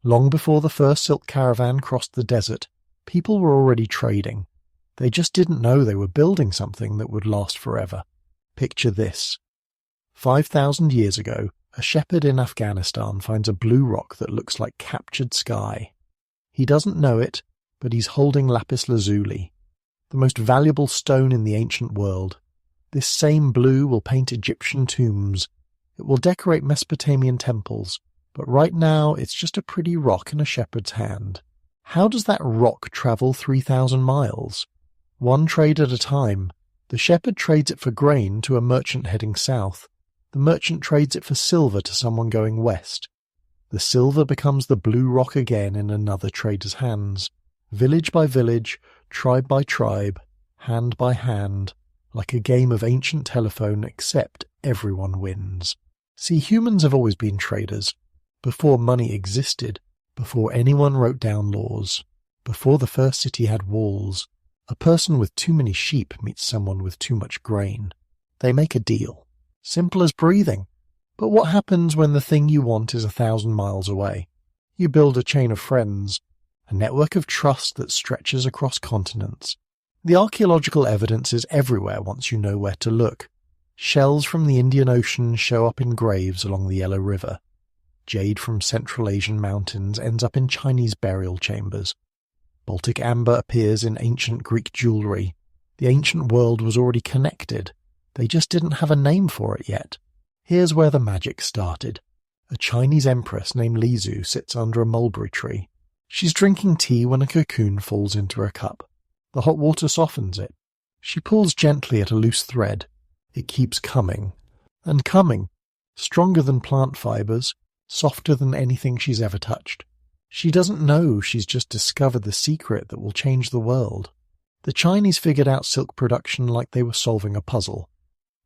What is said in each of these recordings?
Long before the first silk caravan crossed the desert, people were already trading. They just didn't know they were building something that would last forever. Picture this. 5,000 years ago, a shepherd in Afghanistan finds a blue rock that looks like captured sky. He doesn't know it, but he's holding lapis lazuli, the most valuable stone in the ancient world. This same blue will paint Egyptian tombs. It will decorate Mesopotamian temples, but right now it's just a pretty rock in a shepherd's hand. How does that rock travel 3,000 miles? One trade at a time. The shepherd trades it for grain to a merchant heading south. The merchant trades it for silver to someone going west. The silver becomes the blue rock again in another trader's hands. Village by village, tribe by tribe, hand by hand, like a game of ancient telephone, except everyone wins. See, humans have always been traders. Before money existed, before anyone wrote down laws, before the first city had walls, a person with too many sheep meets someone with too much grain. They make a deal. Simple as breathing. But what happens when the thing you want is 1,000 miles away? You build a chain of friends, a network of trust that stretches across continents. The archaeological evidence is everywhere once you know where to look. Shells from the Indian Ocean show up in graves along the Yellow River. Jade from Central Asian mountains ends up in Chinese burial chambers. Baltic amber appears in ancient Greek jewellery. The ancient world was already connected. They just didn't have a name for it yet. Here's where the magic started. A Chinese empress named Lizu sits under a mulberry tree. She's drinking tea when a cocoon falls into her cup. The hot water softens it. She pulls gently at a loose thread. It keeps coming and coming, stronger than plant fibres, softer than anything she's ever touched. She doesn't know she's just discovered the secret that will change the world. The Chinese figured out silk production like they were solving a puzzle.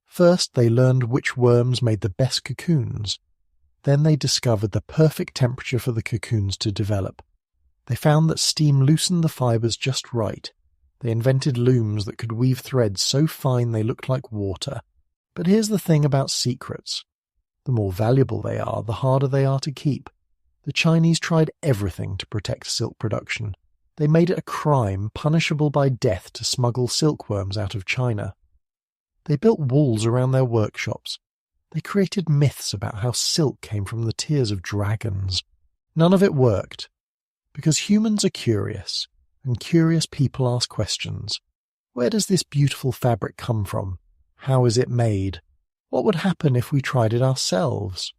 First, they learned which worms made the best cocoons. Then they discovered the perfect temperature for the cocoons to develop. They found that steam loosened the fibres just right. They invented looms that could weave threads so fine they looked like water. But here's the thing about secrets. The more valuable they are, the harder they are to keep. The Chinese tried everything to protect silk production. They made it a crime, punishable by death, to smuggle silkworms out of China. They built walls around their workshops. They created myths about how silk came from the tears of dragons. None of it worked, because humans are curious, and curious people ask questions. Where does this beautiful fabric come from? How is it made? What would happen if we tried it ourselves?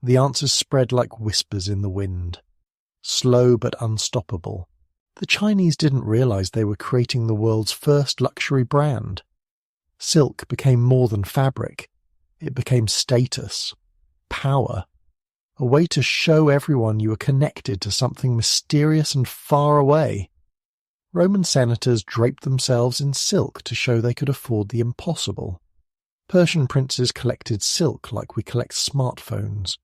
The answers spread like whispers in the wind. Slow but unstoppable. The Chinese didn't realize they were creating the world's first luxury brand. Silk became more than fabric. It became status, power, a way to show everyone you were connected to something mysterious and far away. Roman senators draped themselves in silk to show they could afford the impossible. Persian princes collected silk like we collect smartphones.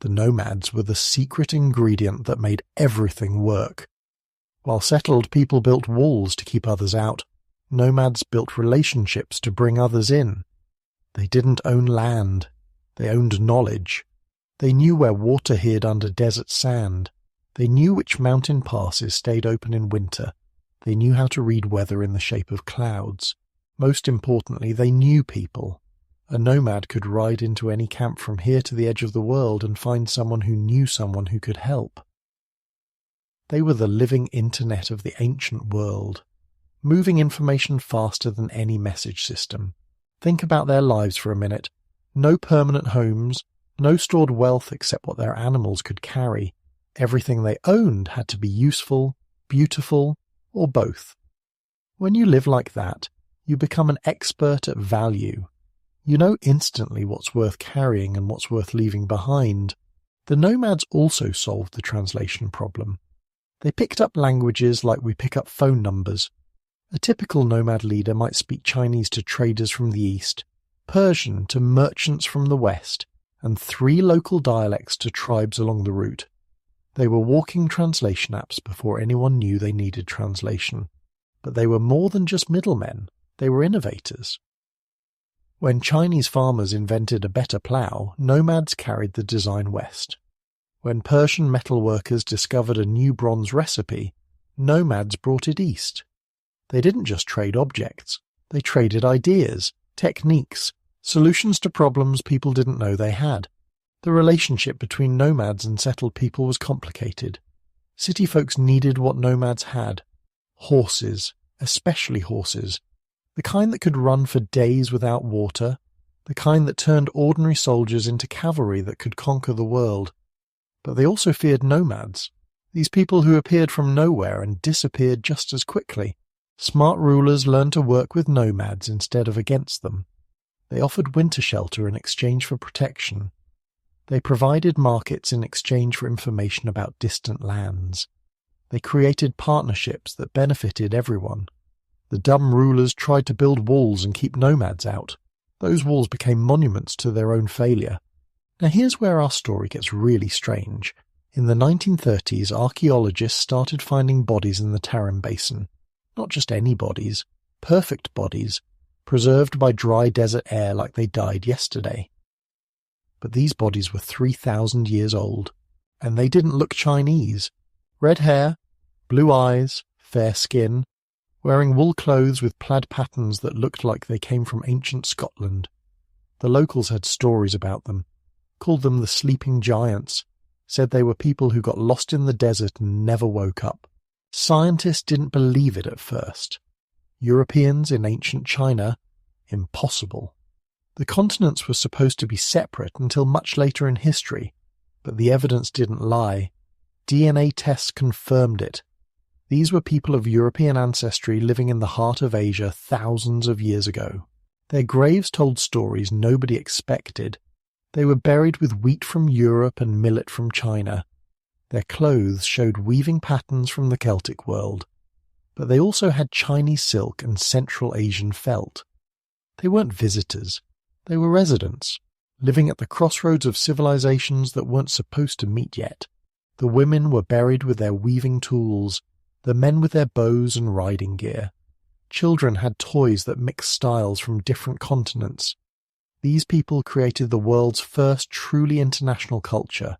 The nomads were the secret ingredient that made everything work. While settled people built walls to keep others out, nomads built relationships to bring others in. They didn't own land. They owned knowledge. They knew where water hid under desert sand. They knew which mountain passes stayed open in winter. They knew how to read weather in the shape of clouds. Most importantly, they knew people. A nomad could ride into any camp from here to the edge of the world and find someone who knew someone who could help. They were the living internet of the ancient world, moving information faster than any message system. Think about their lives for a minute. No permanent homes, no stored wealth except what their animals could carry. Everything they owned had to be useful, beautiful, or both. When you live like that, you become an expert at value. You know instantly what's worth carrying and what's worth leaving behind. The nomads also solved the translation problem. They picked up languages like we pick up phone numbers. A typical nomad leader might speak Chinese to traders from the east, Persian to merchants from the west, and 3 local dialects to tribes along the route. They were walking translation apps before anyone knew they needed translation. But they were more than just middlemen. They were innovators. When Chinese farmers invented a better plough, nomads carried the design west. When Persian metalworkers discovered a new bronze recipe, nomads brought it east. They didn't just trade objects, they traded ideas, techniques, solutions to problems people didn't know they had. The relationship between nomads and settled people was complicated. City folks needed what nomads had. Horses, especially horses. The kind that could run for days without water, the kind that turned ordinary soldiers into cavalry that could conquer the world. But they also feared nomads, these people who appeared from nowhere and disappeared just as quickly. Smart rulers learned to work with nomads instead of against them. They offered winter shelter in exchange for protection. They provided markets in exchange for information about distant lands. They created partnerships that benefited everyone. The dumb rulers tried to build walls and keep nomads out. Those walls became monuments to their own failure. Now here's where our story gets really strange. In the 1930s, archaeologists started finding bodies in the Tarim Basin. Not just any bodies, perfect bodies, preserved by dry desert air like they died yesterday. But these bodies were 3,000 years old, and they didn't look Chinese. Red hair, blue eyes, fair skin, wearing wool clothes with plaid patterns that looked like they came from ancient Scotland. The locals had stories about them, called them the sleeping giants, said they were people who got lost in the desert and never woke up. Scientists didn't believe it at first. Europeans in ancient China, impossible. The continents were supposed to be separate until much later in history, but the evidence didn't lie. DNA tests confirmed it. These were people of European ancestry living in the heart of Asia thousands of years ago. Their graves told stories nobody expected. They were buried with wheat from Europe and millet from China. Their clothes showed weaving patterns from the Celtic world, but they also had Chinese silk and Central Asian felt. They weren't visitors. They were residents, living at the crossroads of civilizations that weren't supposed to meet yet. The women were buried with their weaving tools, the men with their bows and riding gear. Children had toys that mixed styles from different continents. These people created the world's first truly international culture,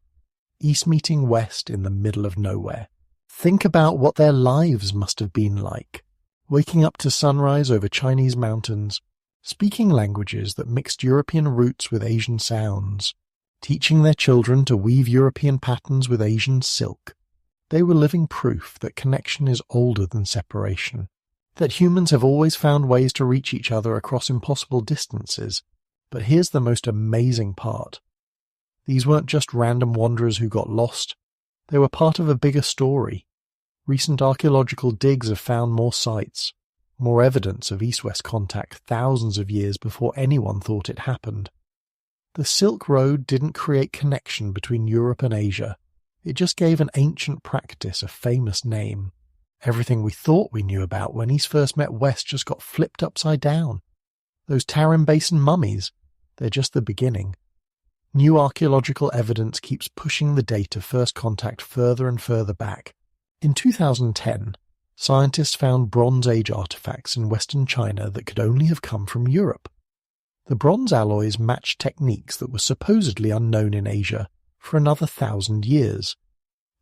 East meeting West in the middle of nowhere. Think about what their lives must have been like, waking up to sunrise over Chinese mountains, speaking languages that mixed European roots with Asian sounds, teaching their children to weave European patterns with Asian silk. They were living proof that connection is older than separation, that humans have always found ways to reach each other across impossible distances. But here's the most amazing part. These weren't just random wanderers who got lost. They were part of a bigger story. Recent archaeological digs have found more sites, more evidence of East-West contact thousands of years before anyone thought it happened. The Silk Road didn't create connection between Europe and Asia. It just gave an ancient practice a famous name. Everything we thought we knew about when East first met West just got flipped upside down. Those Tarim Basin mummies, they're just the beginning. New archaeological evidence keeps pushing the date of first contact further and further back. In 2010, scientists found Bronze Age artifacts in Western China that could only have come from Europe. The bronze alloys matched techniques that were supposedly unknown in Asia for another 1,000 years.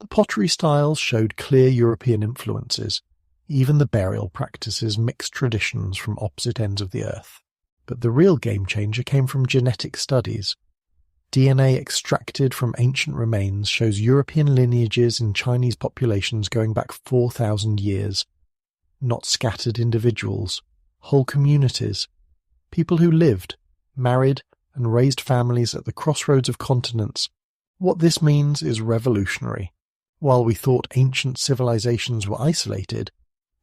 The pottery styles showed clear European influences. Even the burial practices mixed traditions from opposite ends of the earth. But the real game-changer came from genetic studies. DNA extracted from ancient remains shows European lineages in Chinese populations going back 4,000 years. Not scattered individuals, whole communities. People who lived, married, and raised families at the crossroads of continents. What this means is revolutionary. While we thought ancient civilizations were isolated,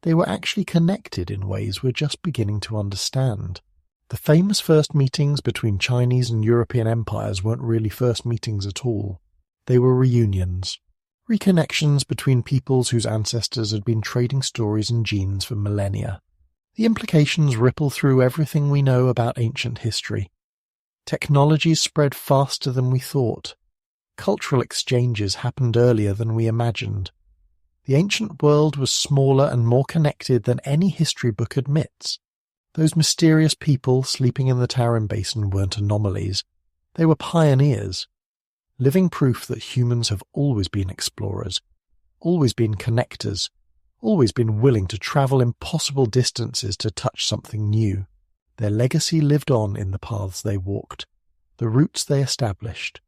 they were actually connected in ways we're just beginning to understand. The famous first meetings between Chinese and European empires weren't really first meetings at all. They were reunions, reconnections between peoples whose ancestors had been trading stories and genes for millennia. The implications ripple through everything we know about ancient history. Technologies spread faster than we thought. Cultural exchanges happened earlier than we imagined. The ancient world was smaller and more connected than any history book admits. Those mysterious people sleeping in the Tarim Basin weren't anomalies. They were pioneers. living proof that humans have always been explorers, always been connectors, always been willing to travel impossible distances to touch something new. Their legacy lived on in the paths they walked, the routes they established,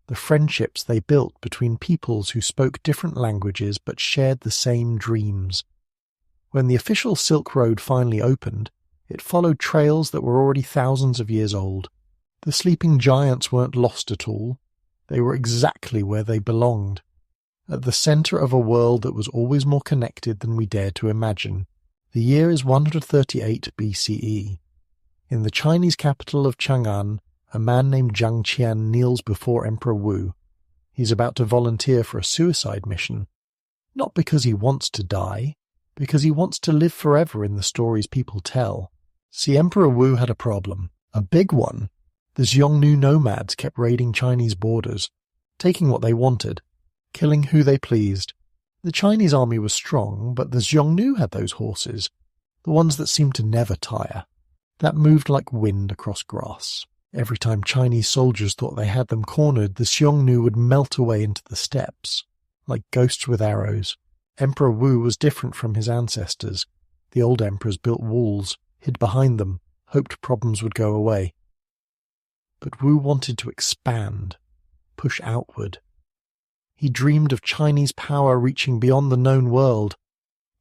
the friendships they built between peoples who spoke different languages but shared the same dreams. When the official Silk Road finally opened, it followed trails that were already thousands of years old. The sleeping giants weren't lost at all. They were exactly where they belonged, at the center of a world that was always more connected than we dared to imagine. The year is 138 BCE. In the Chinese capital of Chang'an, a man named Jiang Qian kneels before Emperor Wu. He's about to volunteer for a suicide mission. Not because he wants to die, because he wants to live forever in the stories people tell. See, Emperor Wu had a problem, a big one. The Xiongnu nomads kept raiding Chinese borders, taking what they wanted, killing who they pleased. The Chinese army was strong, but the Xiongnu had those horses, the ones that seemed to never tire, that moved like wind across grass. Every time Chinese soldiers thought they had them cornered, the Xiongnu would melt away into the steppes, like ghosts with arrows. Emperor Wu was different from his ancestors. The old emperors built walls, hid behind them, hoped problems would go away. But Wu wanted to expand, push outward. He dreamed of Chinese power reaching beyond the known world.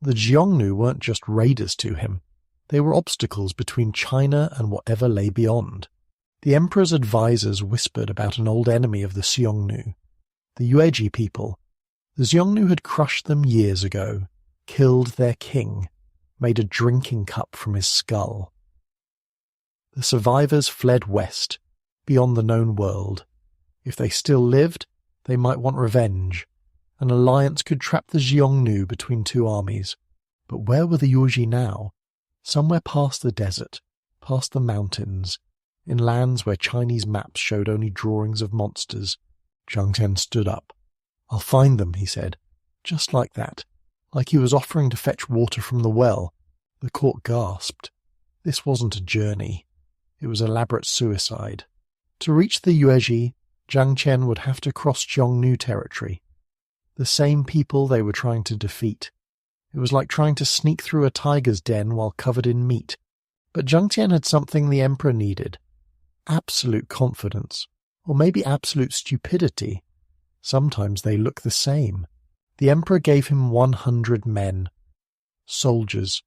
The Xiongnu weren't just raiders to him. They were obstacles between China and whatever lay beyond. The emperor's advisors whispered about an old enemy of the Xiongnu, the Yuezhi people. The Xiongnu had crushed them years ago, killed their king, made a drinking cup from his skull. The survivors fled west, beyond the known world. If they still lived, they might want revenge. An alliance could trap the Xiongnu between two armies. But where were the Yuezhi now? Somewhere past the desert, past the mountains, in lands where Chinese maps showed only drawings of monsters. Jiang Qian stood up. "I'll find them," he said, just like that, like he was offering to fetch water from the well. The court gasped. This wasn't a journey. It was elaborate suicide. To reach the Yuezhi, Jiang Qian would have to cross Xiongnu territory. The same people they were trying to defeat. It was like trying to sneak through a tiger's den while covered in meat. But Jiang Qian had something the emperor needed. Absolute confidence, or maybe absolute stupidity. Sometimes they look the same. The emperor gave him 100 men. Soldiers,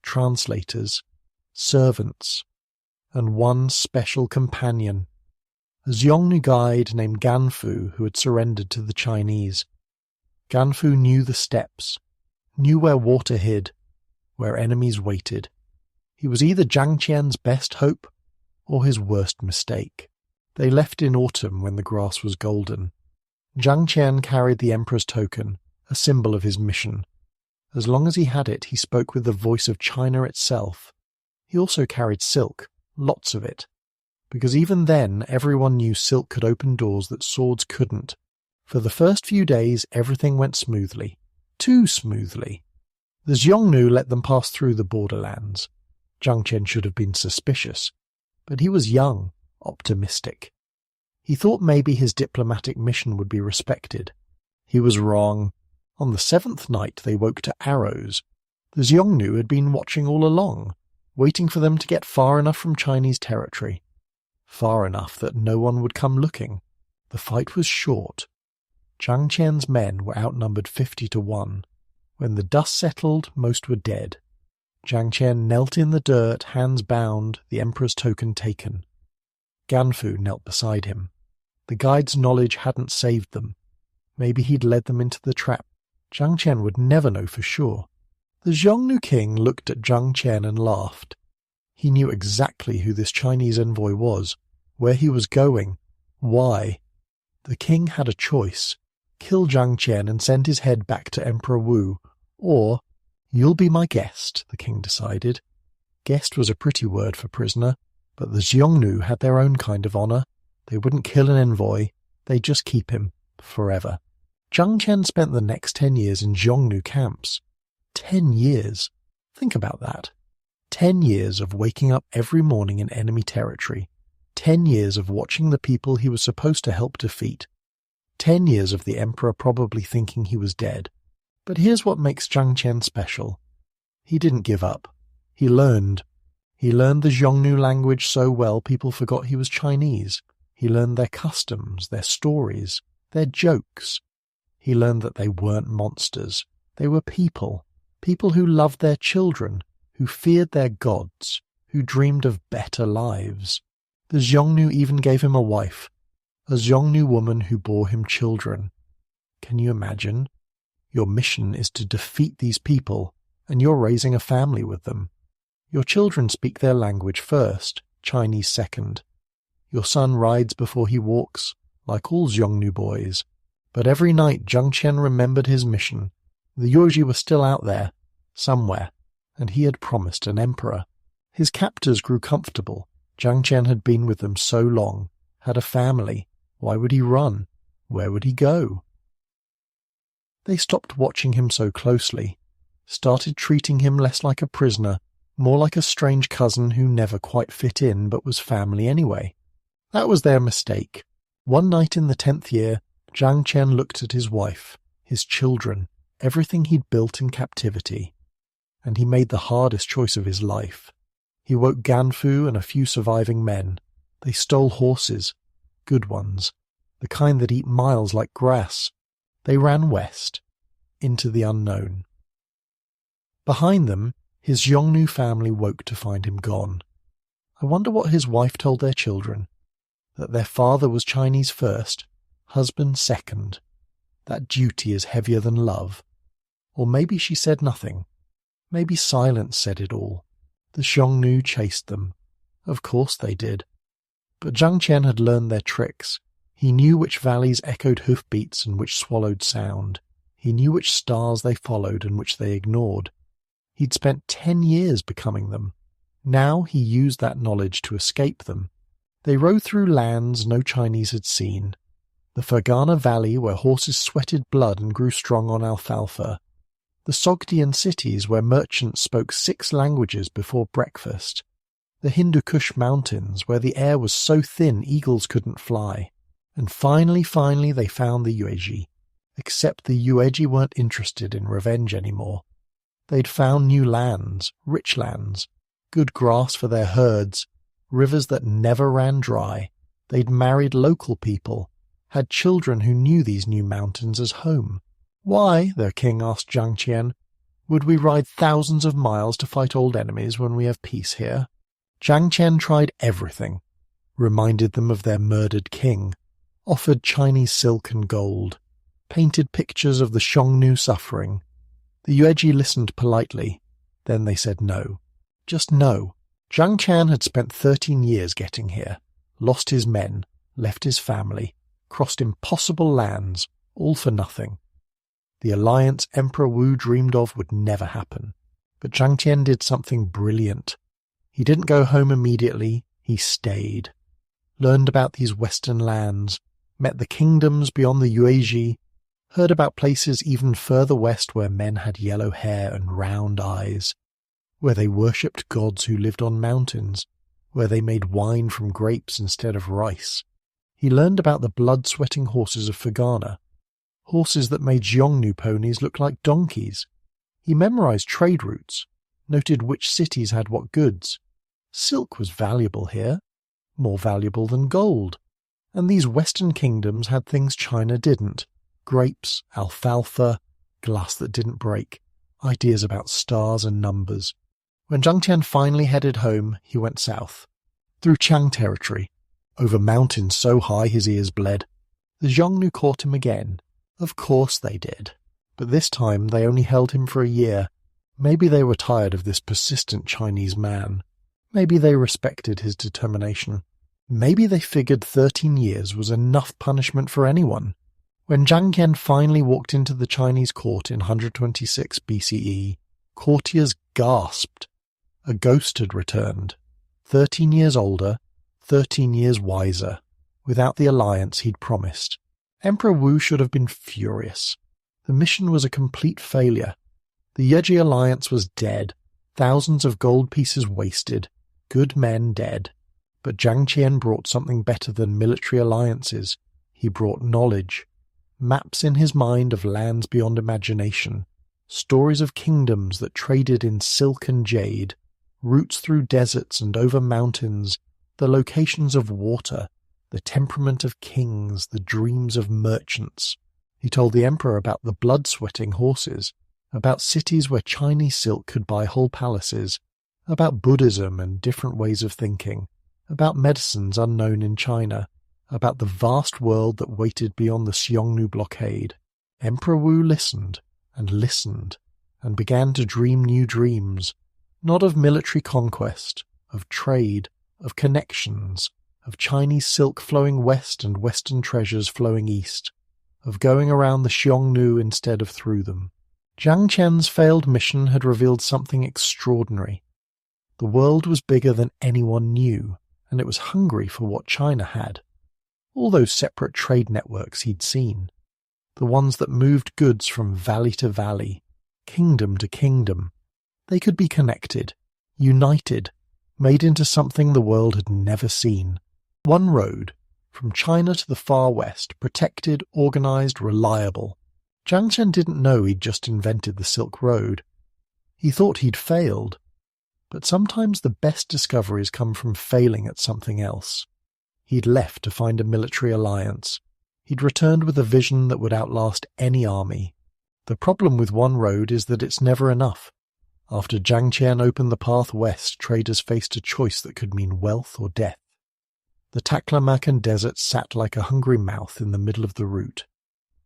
translators, servants, and one special companion. A Xiongnu guide named Ganfu who had surrendered to the Chinese. Ganfu knew the steppes, knew where water hid, where enemies waited. He was either Jiang Qian's best hope or his worst mistake. They left in autumn when the grass was golden. Jiang Qian carried the emperor's token, a symbol of his mission. As long as he had it, he spoke with the voice of China itself. He also carried silk, lots of it, because even then everyone knew silk could open doors that swords couldn't. For the first few days everything went smoothly. Too smoothly. The Xiongnu let them pass through the borderlands. Jiang Qian should have been suspicious, but he was young, optimistic. He thought maybe his diplomatic mission would be respected. He was wrong. On the 7th night they woke to arrows. The Xiongnu had been watching all along, waiting for them to get far enough from Chinese territory. Far enough that no one would come looking. The fight was short. Jiang Qian's men were outnumbered 50-1. When the dust settled, most were dead. Jiang Qian knelt in the dirt, hands bound, the emperor's token taken. Ganfu knelt beside him. The guide's knowledge hadn't saved them. Maybe he'd led them into the trap. Jiang Qian would never know for sure. The Xiongnu king looked at Jiang Qian and laughed. He knew exactly who this Chinese envoy was, where he was going, why. The king had a choice. Kill Jiang Qian and send his head back to Emperor Wu, or, "You'll be my guest," the king decided. Guest was a pretty word for prisoner, but the Xiongnu had their own kind of honor. They wouldn't kill an envoy, they'd just keep him, forever. Jiang Qian spent the next 10 years in Xiongnu camps. 10 years. Think about that. 10 years of waking up every morning in enemy territory. 10 years of watching the people he was supposed to help defeat. 10 years of the emperor probably thinking he was dead. But here's what makes Jiang Qian special. He didn't give up. He learned. He learned the Xiongnu language so well people forgot he was Chinese. He learned their customs, their stories, their jokes. He learned that they weren't monsters. They were people. People who loved their children, who feared their gods, who dreamed of better lives. The Xiongnu even gave him a wife, a Xiongnu woman who bore him children. Can you imagine? Your mission is to defeat these people, and you're raising a family with them. Your children speak their language first, Chinese second. Your son rides before he walks, like all Xiongnu boys. But every night Jiang Qian remembered his mission. The Yuezhi were still out there, somewhere, and he had promised an emperor. His captors grew comfortable. Jiang Qian had been with them so long, had a family. Why would he run? Where would he go? They stopped watching him so closely, started treating him less like a prisoner, more like a strange cousin who never quite fit in but was family anyway. That was their mistake. One night in the 10th year, Jiang Qian looked at his wife, his children, everything he'd built in captivity. And he made the hardest choice of his life. He woke Ganfu and a few surviving men. They stole horses, good ones, the kind that eat miles like grass. They ran west, into the unknown. Behind them, his Xiongnu family woke to find him gone. I wonder what his wife told their children. That their father was Chinese first, husband second. That duty is heavier than love. Or maybe she said nothing. Maybe silence said it all. The Xiongnu chased them. Of course they did. But Jiang Qian had learned their tricks. He knew which valleys echoed hoofbeats and which swallowed sound. He knew which stars they followed and which they ignored. He'd spent 10 years becoming them. Now he used that knowledge to escape them. They rode through lands no Chinese had seen. The Fergana Valley, where horses sweated blood and grew strong on alfalfa. The Sogdian cities, where merchants spoke 6 languages before breakfast. The Hindu Kush mountains, where the air was so thin eagles couldn't fly. And finally they found the Yuezhi. Except the Yuezhi weren't interested in revenge anymore. They'd found new lands, rich lands, good grass for their herds, rivers that never ran dry. They'd married local people, had children who knew these new mountains as home. Why, their king asked Jiang Qian, would we ride thousands of miles to fight old enemies when we have peace here? Jiang Qian tried everything, reminded them of their murdered king, offered Chinese silk and gold, painted pictures of the Xiongnu suffering. The Yuezhi listened politely, then they said no. Just no. Jiang Qian had spent 13 years getting here, lost his men, left his family, crossed impossible lands, all for nothing. The alliance Emperor Wu dreamed of would never happen. But Jiang Qian did something brilliant. He didn't go home immediately, he stayed. Learned about these western lands, met the kingdoms beyond the Yuezhi, heard about places even further west where men had yellow hair and round eyes, where they worshipped gods who lived on mountains, where they made wine from grapes instead of rice. He learned about the blood-sweating horses of Fergana, horses that made Xiongnu ponies look like donkeys. He memorized trade routes, noted which cities had what goods. Silk was valuable here, more valuable than gold. And these western kingdoms had things China didn't. Grapes, alfalfa, glass that didn't break, ideas about stars and numbers. When Jiang Qian finally headed home, he went south, through Qiang territory, over mountains so high his ears bled. The Xiongnu caught him again. Of course they did. But this time they only held him for a year. Maybe they were tired of this persistent Chinese man. Maybe they respected his determination. Maybe they figured 13 years was enough punishment for anyone. When Jiang Qian finally walked into the Chinese court in 126 BCE, courtiers gasped. A ghost had returned. 13 years older, 13 years wiser, without the alliance he'd promised. Emperor Wu should have been furious. The mission was a complete failure. The Yuezhi alliance was dead, thousands of gold pieces wasted, good men dead. But Jiang Qian brought something better than military alliances. He brought knowledge. Maps in his mind of lands beyond imagination, stories of kingdoms that traded in silk and jade, routes through deserts and over mountains, the locations of water, the temperament of kings, the dreams of merchants. He told the emperor about the blood-sweating horses, about cities where Chinese silk could buy whole palaces, about Buddhism and different ways of thinking, about medicines unknown in China, about the vast world that waited beyond the Xiongnu blockade. Emperor Wu listened and began to dream new dreams, not of military conquest, of trade, of connections, of Chinese silk flowing west and Western treasures flowing east, of going around the Xiongnu instead of through them. Jiang Qian's failed mission had revealed something extraordinary. The world was bigger than anyone knew, and it was hungry for what China had. All those separate trade networks he'd seen, the ones that moved goods from valley to valley, kingdom to kingdom, they could be connected, united, made into something the world had never seen. One road, from China to the far west, protected, organized, reliable. Jiang Qian didn't know he'd just invented the Silk Road. He thought he'd failed, but sometimes the best discoveries come from failing at something else. He'd left to find a military alliance. He'd returned with a vision that would outlast any army. The problem with one road is that it's never enough. After Jiang Qian opened the path west, traders faced a choice that could mean wealth or death. The Taklamakan Desert sat like a hungry mouth in the middle of the route.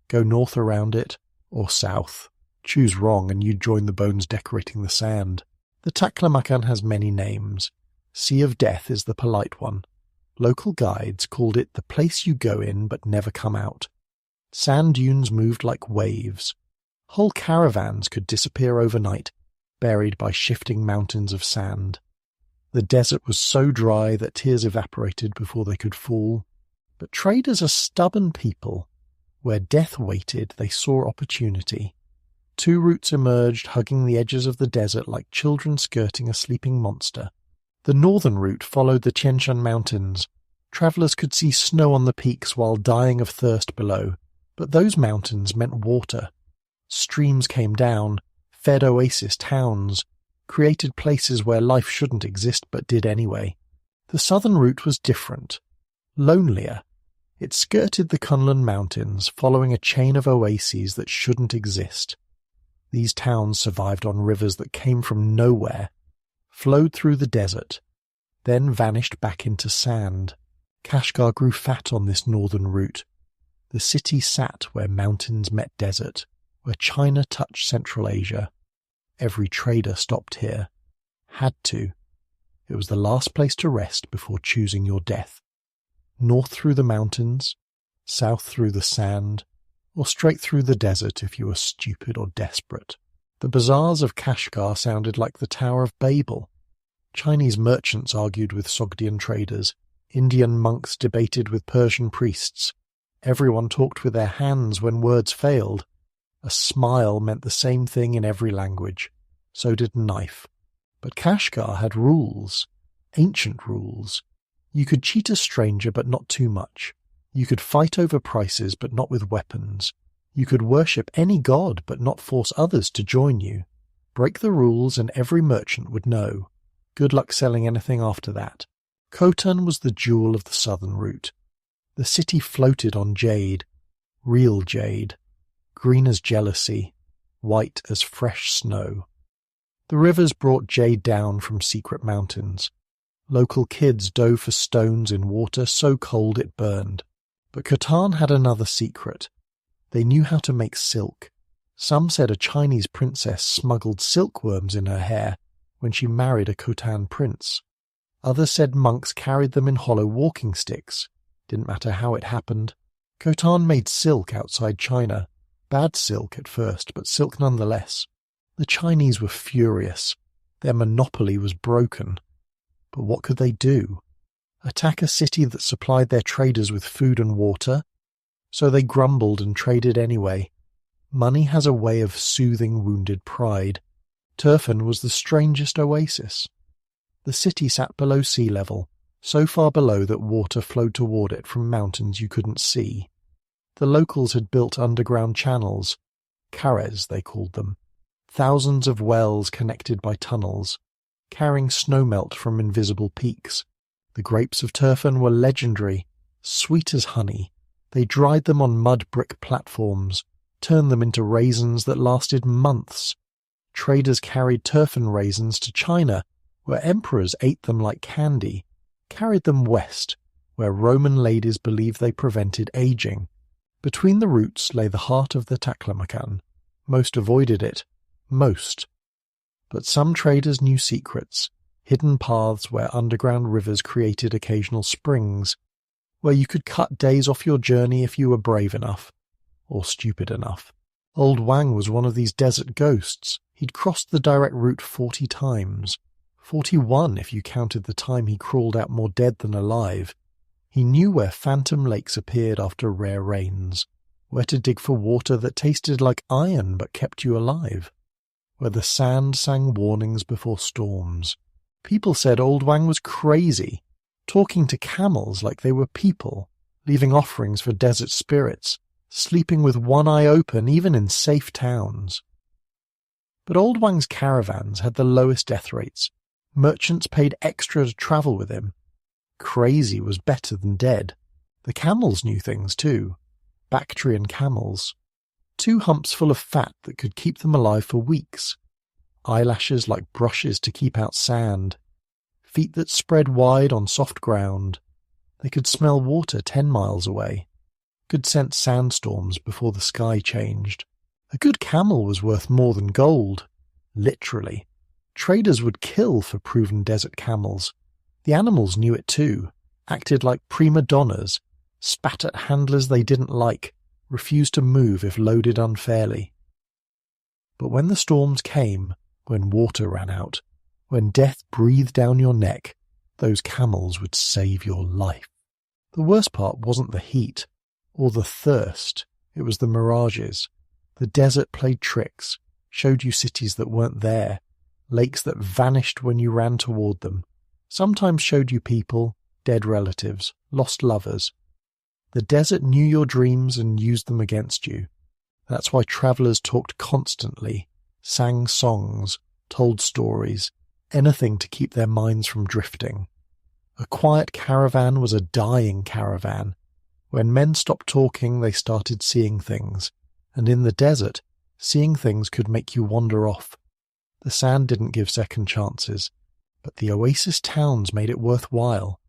Go north around it, or south. Choose wrong and you'd join the bones decorating the sand. The Taklamakan has many names. Sea of Death is the polite one. Local guides called it the place you go in but never come out. Sand dunes moved like waves. Whole caravans could disappear overnight, buried by shifting mountains of sand. The desert was so dry that tears evaporated before they could fall. But traders are stubborn people. Where death waited, they saw opportunity. Two routes emerged, hugging the edges of the desert like children skirting a sleeping monster. The northern route followed the Tian Shan Mountains. Travellers could see snow on the peaks while dying of thirst below, but those mountains meant water. Streams came down, fed oasis towns, created places where life shouldn't exist but did anyway. The southern route was different, lonelier. It skirted the Kunlun Mountains, following a chain of oases that shouldn't exist. These towns survived on rivers that came from nowhere, flowed through the desert, then vanished back into sand. Kashgar grew fat on this northern route. The city sat where mountains met desert, where China touched Central Asia. Every trader stopped here. Had to. It was the last place to rest before choosing your death. North through the mountains, south through the sand, or straight through the desert if you were stupid or desperate. The bazaars of Kashgar sounded like the Tower of Babel. Chinese merchants argued with Sogdian traders. Indian monks debated with Persian priests. Everyone talked with their hands when words failed. A smile meant the same thing in every language. So did a knife. But Kashgar had rules. Ancient rules. You could cheat a stranger but not too much. You could fight over prices but not with weapons. You could worship any god but not force others to join you. Break the rules and every merchant would know. Good luck selling anything after that. Khotan was the jewel of the southern route. The city floated on jade, real jade, green as jealousy, white as fresh snow. The rivers brought jade down from secret mountains. Local kids dove for stones in water so cold it burned. But Khotan had another secret. They knew how to make silk. Some said a Chinese princess smuggled silkworms in her hair when she married a Khotan prince. Others said monks carried them in hollow walking sticks. Didn't matter how it happened. Khotan made silk outside China. Bad silk at first, but silk nonetheless. The Chinese were furious. Their monopoly was broken. But what could they do? Attack a city that supplied their traders with food and water? So they grumbled and traded anyway. Money has a way of soothing wounded pride. Turfan was the strangest oasis. The city sat below sea level, so far below that water flowed toward it from mountains you couldn't see. The locals had built underground channels, carres they called them, thousands of wells connected by tunnels, carrying snowmelt from invisible peaks. The grapes of Turfan were legendary, sweet as honey. They dried them on mud brick platforms, turned them into raisins that lasted months. Traders carried Turfan raisins to China, where emperors ate them like candy, carried them west, where Roman ladies believed they prevented aging. Between the routes lay the heart of the Taklamakan. Most avoided it. Most. But some traders knew secrets, hidden paths where underground rivers created occasional springs, where you could cut days off your journey if you were brave enough, or stupid enough. Old Wang was one of these desert ghosts. He'd crossed the direct route 40 times. 41 if you counted the time he crawled out more dead than alive. He knew where phantom lakes appeared after rare rains, where to dig for water that tasted like iron but kept you alive, where the sand sang warnings before storms. People said Old Wang was crazy, talking to camels like they were people, leaving offerings for desert spirits, sleeping with one eye open even in safe towns. But Old Wang's caravans had the lowest death rates. Merchants paid extra to travel with him. Crazy was better than dead. The camels knew things too. Bactrian camels. 2 humps full of fat that could keep them alive for weeks. Eyelashes like brushes to keep out sand. Feet that spread wide on soft ground. They could smell water 10 miles away. Could sense sandstorms before the sky changed. A good camel was worth more than gold. Literally. Traders would kill for proven desert camels. The animals knew it too, acted like prima donnas, spat at handlers they didn't like, refused to move if loaded unfairly. But when the storms came, when water ran out, when death breathed down your neck, those camels would save your life. The worst part wasn't the heat, or the thirst, it was the mirages. The desert played tricks, showed you cities that weren't there, lakes that vanished when you ran toward them. Sometimes showed you people, dead relatives, lost lovers. The desert knew your dreams and used them against you. That's why travellers talked constantly, sang songs, told stories, anything to keep their minds from drifting. A quiet caravan was a dying caravan. When men stopped talking, they started seeing things. And in the desert, seeing things could make you wander off. The sand didn't give second chances. But the oasis towns made it worthwhile.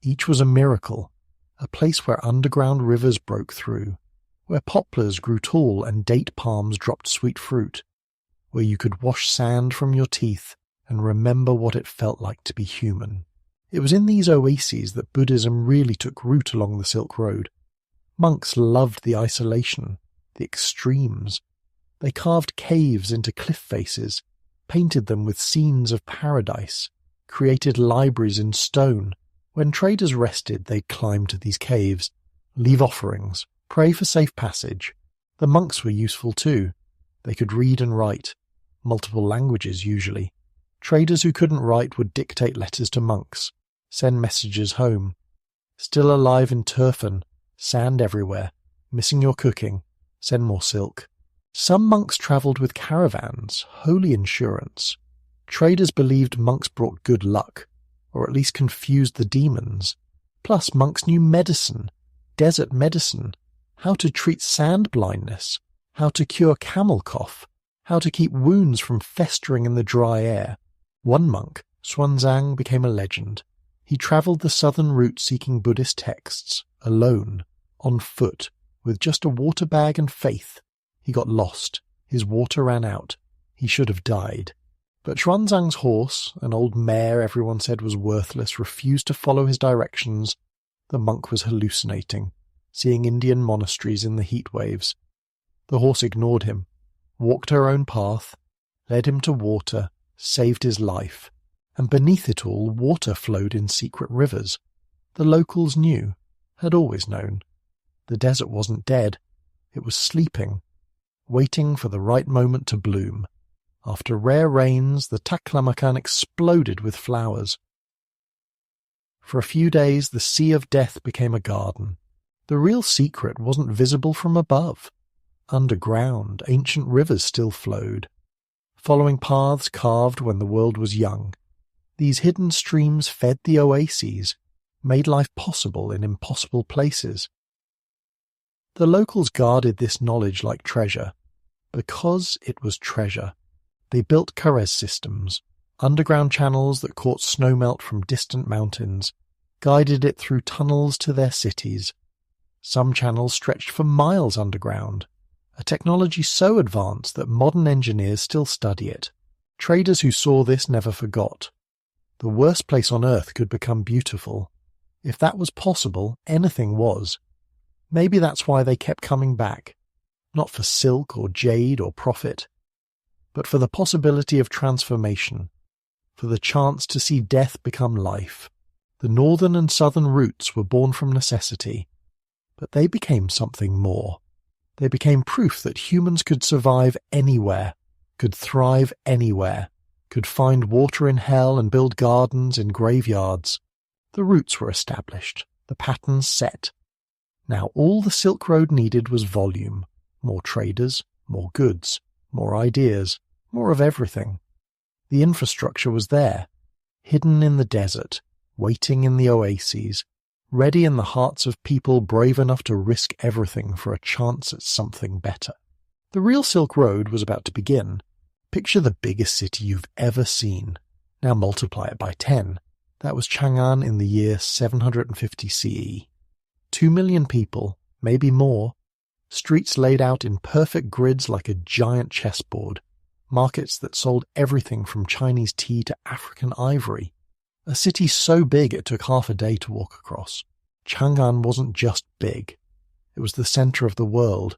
Each was a miracle, a place where underground rivers broke through, where poplars grew tall and date palms dropped sweet fruit, where you could wash sand from your teeth and remember what it felt like to be human. It was in these oases that Buddhism really took root along the Silk Road. Monks loved the isolation, the extremes. They carved caves into cliff faces, painted them with scenes of paradise, created libraries in stone. When traders rested, they'd climb to these caves, leave offerings, pray for safe passage. The monks were useful too. They could read and write, multiple languages usually. Traders who couldn't write would dictate letters to monks, send messages home. Still alive in Turfan, sand everywhere, missing your cooking, send more silk. Some monks travelled with caravans, holy insurance. Traders believed monks brought good luck, or at least confused the demons. Plus monks knew medicine, desert medicine, how to treat sand blindness, how to cure camel cough, how to keep wounds from festering in the dry air. One monk, Xuanzang, became a legend. He travelled the southern route seeking Buddhist texts, alone, on foot, with just a water bag and faith. He got lost. His water ran out. He should have died. But Xuanzang's horse, an old mare everyone said was worthless, refused to follow his directions. The monk was hallucinating, seeing Indian monasteries in the heat waves. The horse ignored him, walked her own path, led him to water, saved his life. And beneath it all, water flowed in secret rivers. The locals knew, had always known. The desert wasn't dead. It was sleeping, waiting for the right moment to bloom. After rare rains, the Taklamakan exploded with flowers. For a few days, the Sea of Death became a garden. The real secret wasn't visible from above. Underground, ancient rivers still flowed, following paths carved when the world was young. These hidden streams fed the oases, made life possible in impossible places. The locals guarded this knowledge like treasure. Because it was treasure, they built Kharez systems, underground channels that caught snowmelt from distant mountains, guided it through tunnels to their cities. Some channels stretched for miles underground, a technology so advanced that modern engineers still study it. Traders who saw this never forgot. The worst place on earth could become beautiful. If that was possible, anything was. Maybe that's why they kept coming back. Not for silk or jade or profit, but for the possibility of transformation, for the chance to see death become life. The northern and southern routes were born from necessity, but they became something more. They became proof that humans could survive anywhere, could thrive anywhere, could find water in hell and build gardens in graveyards. The routes were established, the patterns set. Now all the Silk Road needed was volume, more traders, more goods, more ideas, more of everything. The infrastructure was there, hidden in the desert, waiting in the oases, ready in the hearts of people brave enough to risk everything for a chance at something better. The real Silk Road was about to begin. Picture the biggest city you've ever seen. Now multiply it by 10. That was Chang'an in the year 750 CE. 2 million people, maybe more. Streets laid out in perfect grids like a giant chessboard. Markets that sold everything from Chinese tea to African ivory. A city so big it took half a day to walk across. Chang'an wasn't just big. It was the center of the world.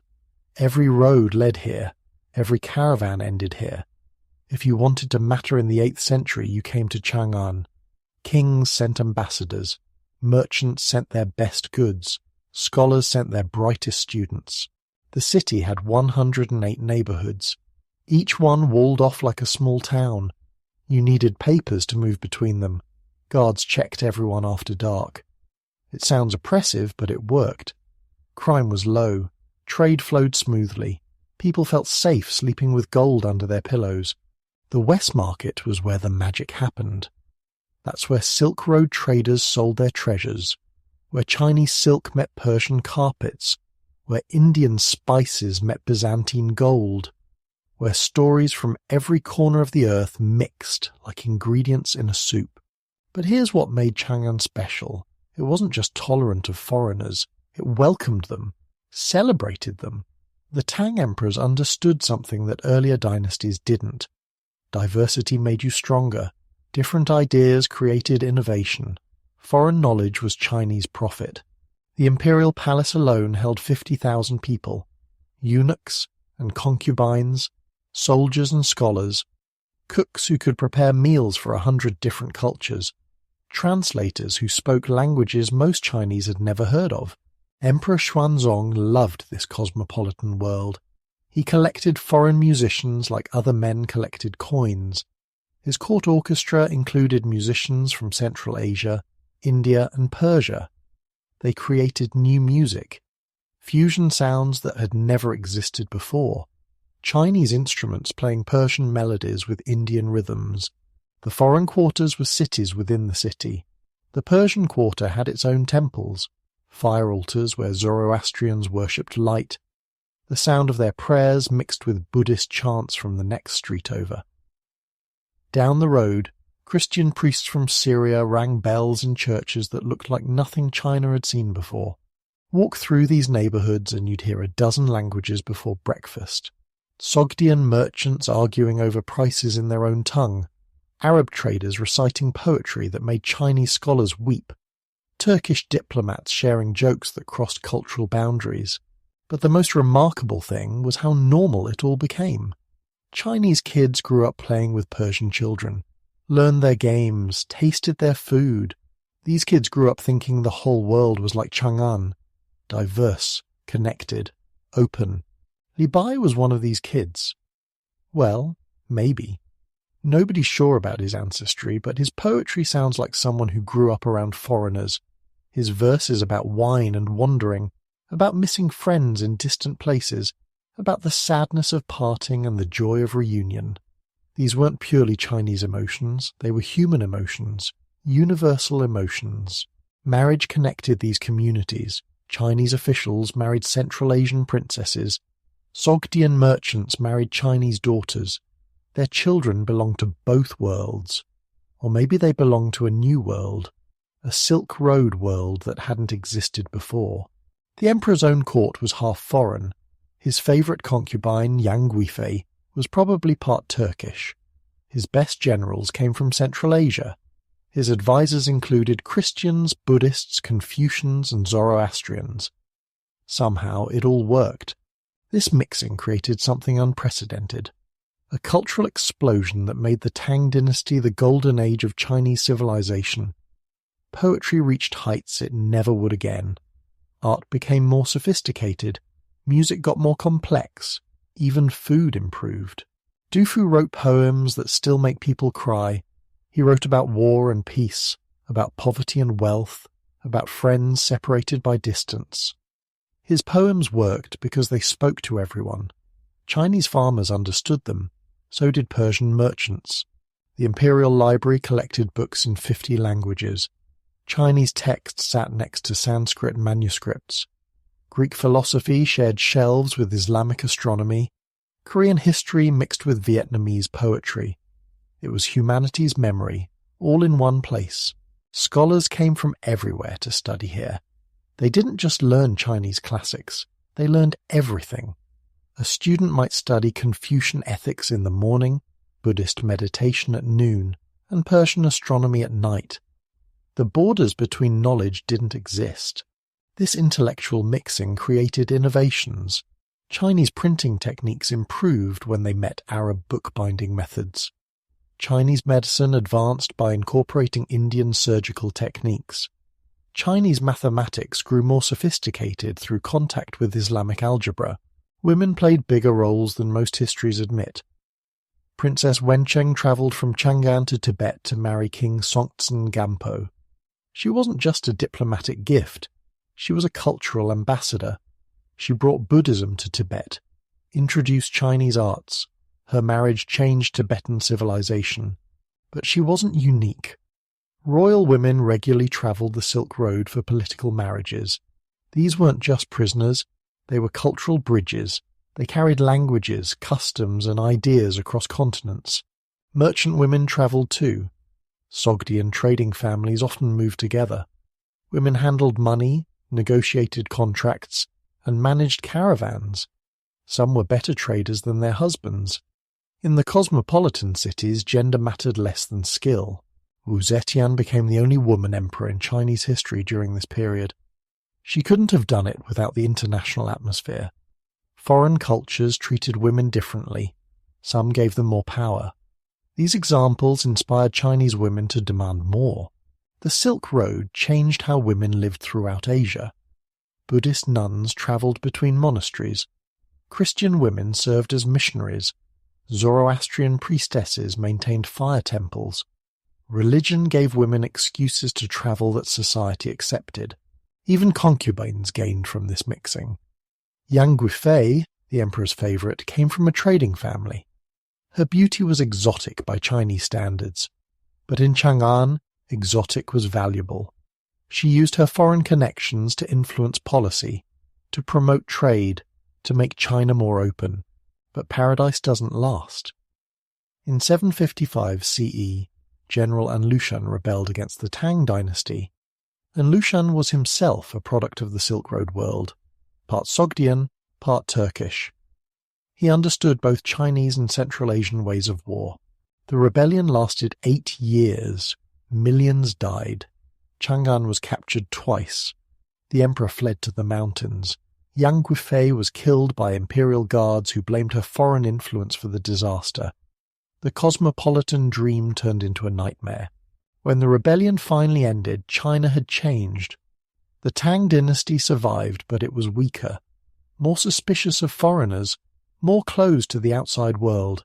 Every road led here. Every caravan ended here. If you wanted to matter in the 8th century, you came to Chang'an. Kings sent ambassadors. Merchants sent their best goods. Scholars sent their brightest students. The city had 108 neighborhoods, each one walled off like a small town. You needed papers to move between them. Guards checked everyone after dark. It sounds oppressive, but it worked. Crime was low. Trade flowed smoothly. People felt safe sleeping with gold under their pillows. The West Market was where the magic happened. That's where Silk Road traders sold their treasures, where Chinese silk met Persian carpets, where Indian spices met Byzantine gold, where stories from every corner of the earth mixed like ingredients in a soup. But here's what made Chang'an special. It wasn't just tolerant of foreigners. It welcomed them, celebrated them. The Tang emperors understood something that earlier dynasties didn't. Diversity made you stronger. Different ideas created innovation. Foreign knowledge was Chinese profit. The imperial palace alone held 50,000 people. Eunuchs and concubines, soldiers and scholars, cooks who could prepare meals for 100 different cultures, translators who spoke languages most Chinese had never heard of. Emperor Xuanzong loved this cosmopolitan world. He collected foreign musicians like other men collected coins. His court orchestra included musicians from Central Asia, India and Persia. They created new music, fusion sounds that had never existed before. Chinese instruments playing Persian melodies with Indian rhythms. The foreign quarters were cities within the city. The Persian quarter had its own temples, fire altars where Zoroastrians worshipped light. The sound of their prayers mixed with Buddhist chants from the next street over. Down the road, Christian priests from Syria rang bells in churches that looked like nothing China had seen before. Walk through these neighborhoods and you'd hear a dozen languages before breakfast. Sogdian merchants arguing over prices in their own tongue. Arab traders reciting poetry that made Chinese scholars weep. Turkish diplomats sharing jokes that crossed cultural boundaries. But the most remarkable thing was how normal it all became. Chinese kids grew up playing with Persian children, learned their games, tasted their food. These kids grew up thinking the whole world was like Chang'an, diverse, connected, open. Li Bai was one of these kids. Well, maybe. Nobody's sure about his ancestry, but his poetry sounds like someone who grew up around foreigners. His verses about wine and wandering, about missing friends in distant places, about the sadness of parting and the joy of reunion. These weren't purely Chinese emotions, they were human emotions, universal emotions. Marriage connected these communities. Chinese officials married Central Asian princesses. Sogdian merchants married Chinese daughters. Their children belonged to both worlds. Or maybe they belonged to a new world, a Silk Road world that hadn't existed before. The emperor's own court was half foreign. His favourite concubine, Yang Guifei, was probably part Turkish. His best generals came from Central Asia. His advisors included Christians, Buddhists, Confucians, and Zoroastrians. Somehow it all worked. This mixing created something unprecedented. A cultural explosion that made the Tang dynasty the golden age of Chinese civilization. Poetry reached heights it never would again. Art became more sophisticated. Music got more complex. Even food improved. Du Fu wrote poems that still make people cry. He wrote about war and peace, about poverty and wealth, about friends separated by distance. His poems worked because they spoke to everyone. Chinese farmers understood them. So did Persian merchants. The Imperial Library collected books in 50 languages. Chinese texts sat next to Sanskrit manuscripts. Greek philosophy shared shelves with Islamic astronomy. Korean history mixed with Vietnamese poetry. It was humanity's memory, all in one place. Scholars came from everywhere to study here. They didn't just learn Chinese classics, they learned everything. A student might study Confucian ethics in the morning, Buddhist meditation at noon, and Persian astronomy at night. The borders between knowledge didn't exist. This intellectual mixing created innovations. Chinese printing techniques improved when they met Arab bookbinding methods. Chinese medicine advanced by incorporating Indian surgical techniques. Chinese mathematics grew more sophisticated through contact with Islamic algebra. Women played bigger roles than most histories admit. Princess Wencheng travelled from Chang'an to Tibet to marry King Songtsen Gampo. She wasn't just a diplomatic gift, she was a cultural ambassador. She brought Buddhism to Tibet, introduced Chinese arts. Her marriage changed Tibetan civilization. But she wasn't unique. Royal women regularly travelled the Silk Road for political marriages. These weren't just prisoners, they were cultural bridges. They carried languages, customs, and ideas across continents. Merchant women travelled too. Sogdian trading families often moved together. Women handled money, negotiated contracts, and managed caravans. Some were better traders than their husbands. In the cosmopolitan cities, gender mattered less than skill. Wu Zetian became the only woman emperor in Chinese history during this period. She couldn't have done it without the international atmosphere. Foreign cultures treated women differently. Some gave them more power. These examples inspired Chinese women to demand more. The Silk Road changed how women lived throughout Asia. Buddhist nuns travelled between monasteries. Christian women served as missionaries. Zoroastrian priestesses maintained fire temples. Religion gave women excuses to travel that society accepted. Even concubines gained from this mixing. Yang Guifei, the emperor's favourite, came from a trading family. Her beauty was exotic by Chinese standards. But in Chang'an, exotic was valuable. She used her foreign connections to influence policy, to promote trade, to make China more open. But paradise doesn't last. In 755 CE, General Anlushan rebelled against the Tang dynasty. Anlushan was himself a product of the Silk Road world, part Sogdian, part Turkish. He understood both Chinese and Central Asian ways of war. The rebellion lasted 8 years. Millions died. Chang'an was captured twice. The emperor fled to the mountains. Yang Guifei was killed by imperial guards who blamed her foreign influence for the disaster. The cosmopolitan dream turned into a nightmare. When the rebellion finally ended, China had changed. The Tang dynasty survived, but it was weaker, more suspicious of foreigners, more closed to the outside world.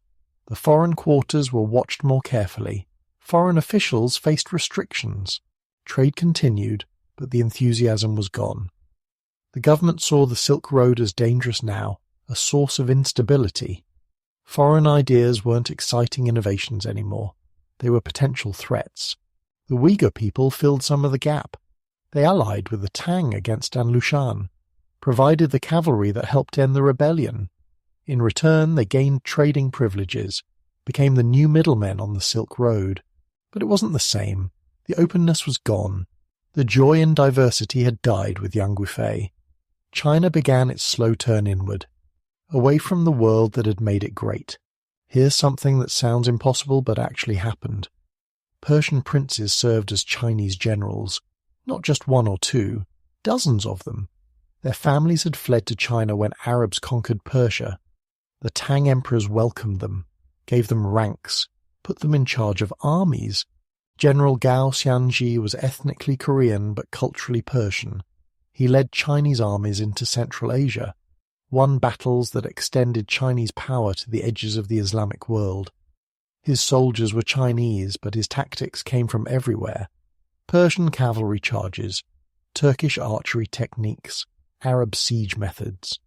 The foreign quarters were watched more carefully. Foreign officials faced restrictions. Trade continued, but the enthusiasm was gone. The government saw the Silk Road as dangerous now, a source of instability. Foreign ideas weren't exciting innovations anymore. They were potential threats. The Uyghur people filled some of the gap. They allied with the Tang against An Lushan, provided the cavalry that helped end the rebellion. In return, they gained trading privileges, became the new middlemen on the Silk Road. But it wasn't the same. The openness was gone. The joy in diversity had died with Yang Guifei. China began its slow turn inward, away from the world that had made it great. Here's something that sounds impossible but actually happened. Persian princes served as Chinese generals, not just one or two, dozens of them. Their families had fled to China when Arabs conquered Persia. The Tang emperors welcomed them, gave them ranks, put them in charge of armies. General Gao Xianji was ethnically Korean but culturally Persian. He led Chinese armies into Central Asia, won battles that extended Chinese power to the edges of the Islamic world. His soldiers were Chinese, but his tactics came from everywhere. Persian cavalry charges, Turkish archery techniques, Arab siege methods.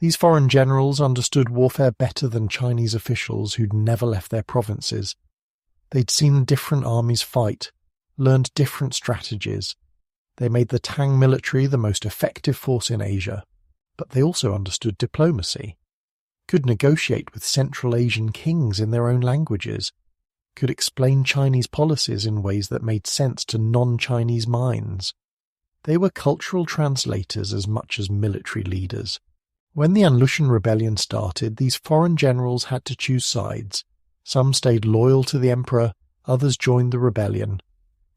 These foreign generals understood warfare better than Chinese officials who'd never left their provinces. They'd seen different armies fight, learned different strategies. They made the Tang military the most effective force in Asia, but they also understood diplomacy, could negotiate with Central Asian kings in their own languages, could explain Chinese policies in ways that made sense to non-Chinese minds. They were cultural translators as much as military leaders. When the An Lushan rebellion started, these foreign generals had to choose sides. Some stayed loyal to the emperor, others joined the rebellion.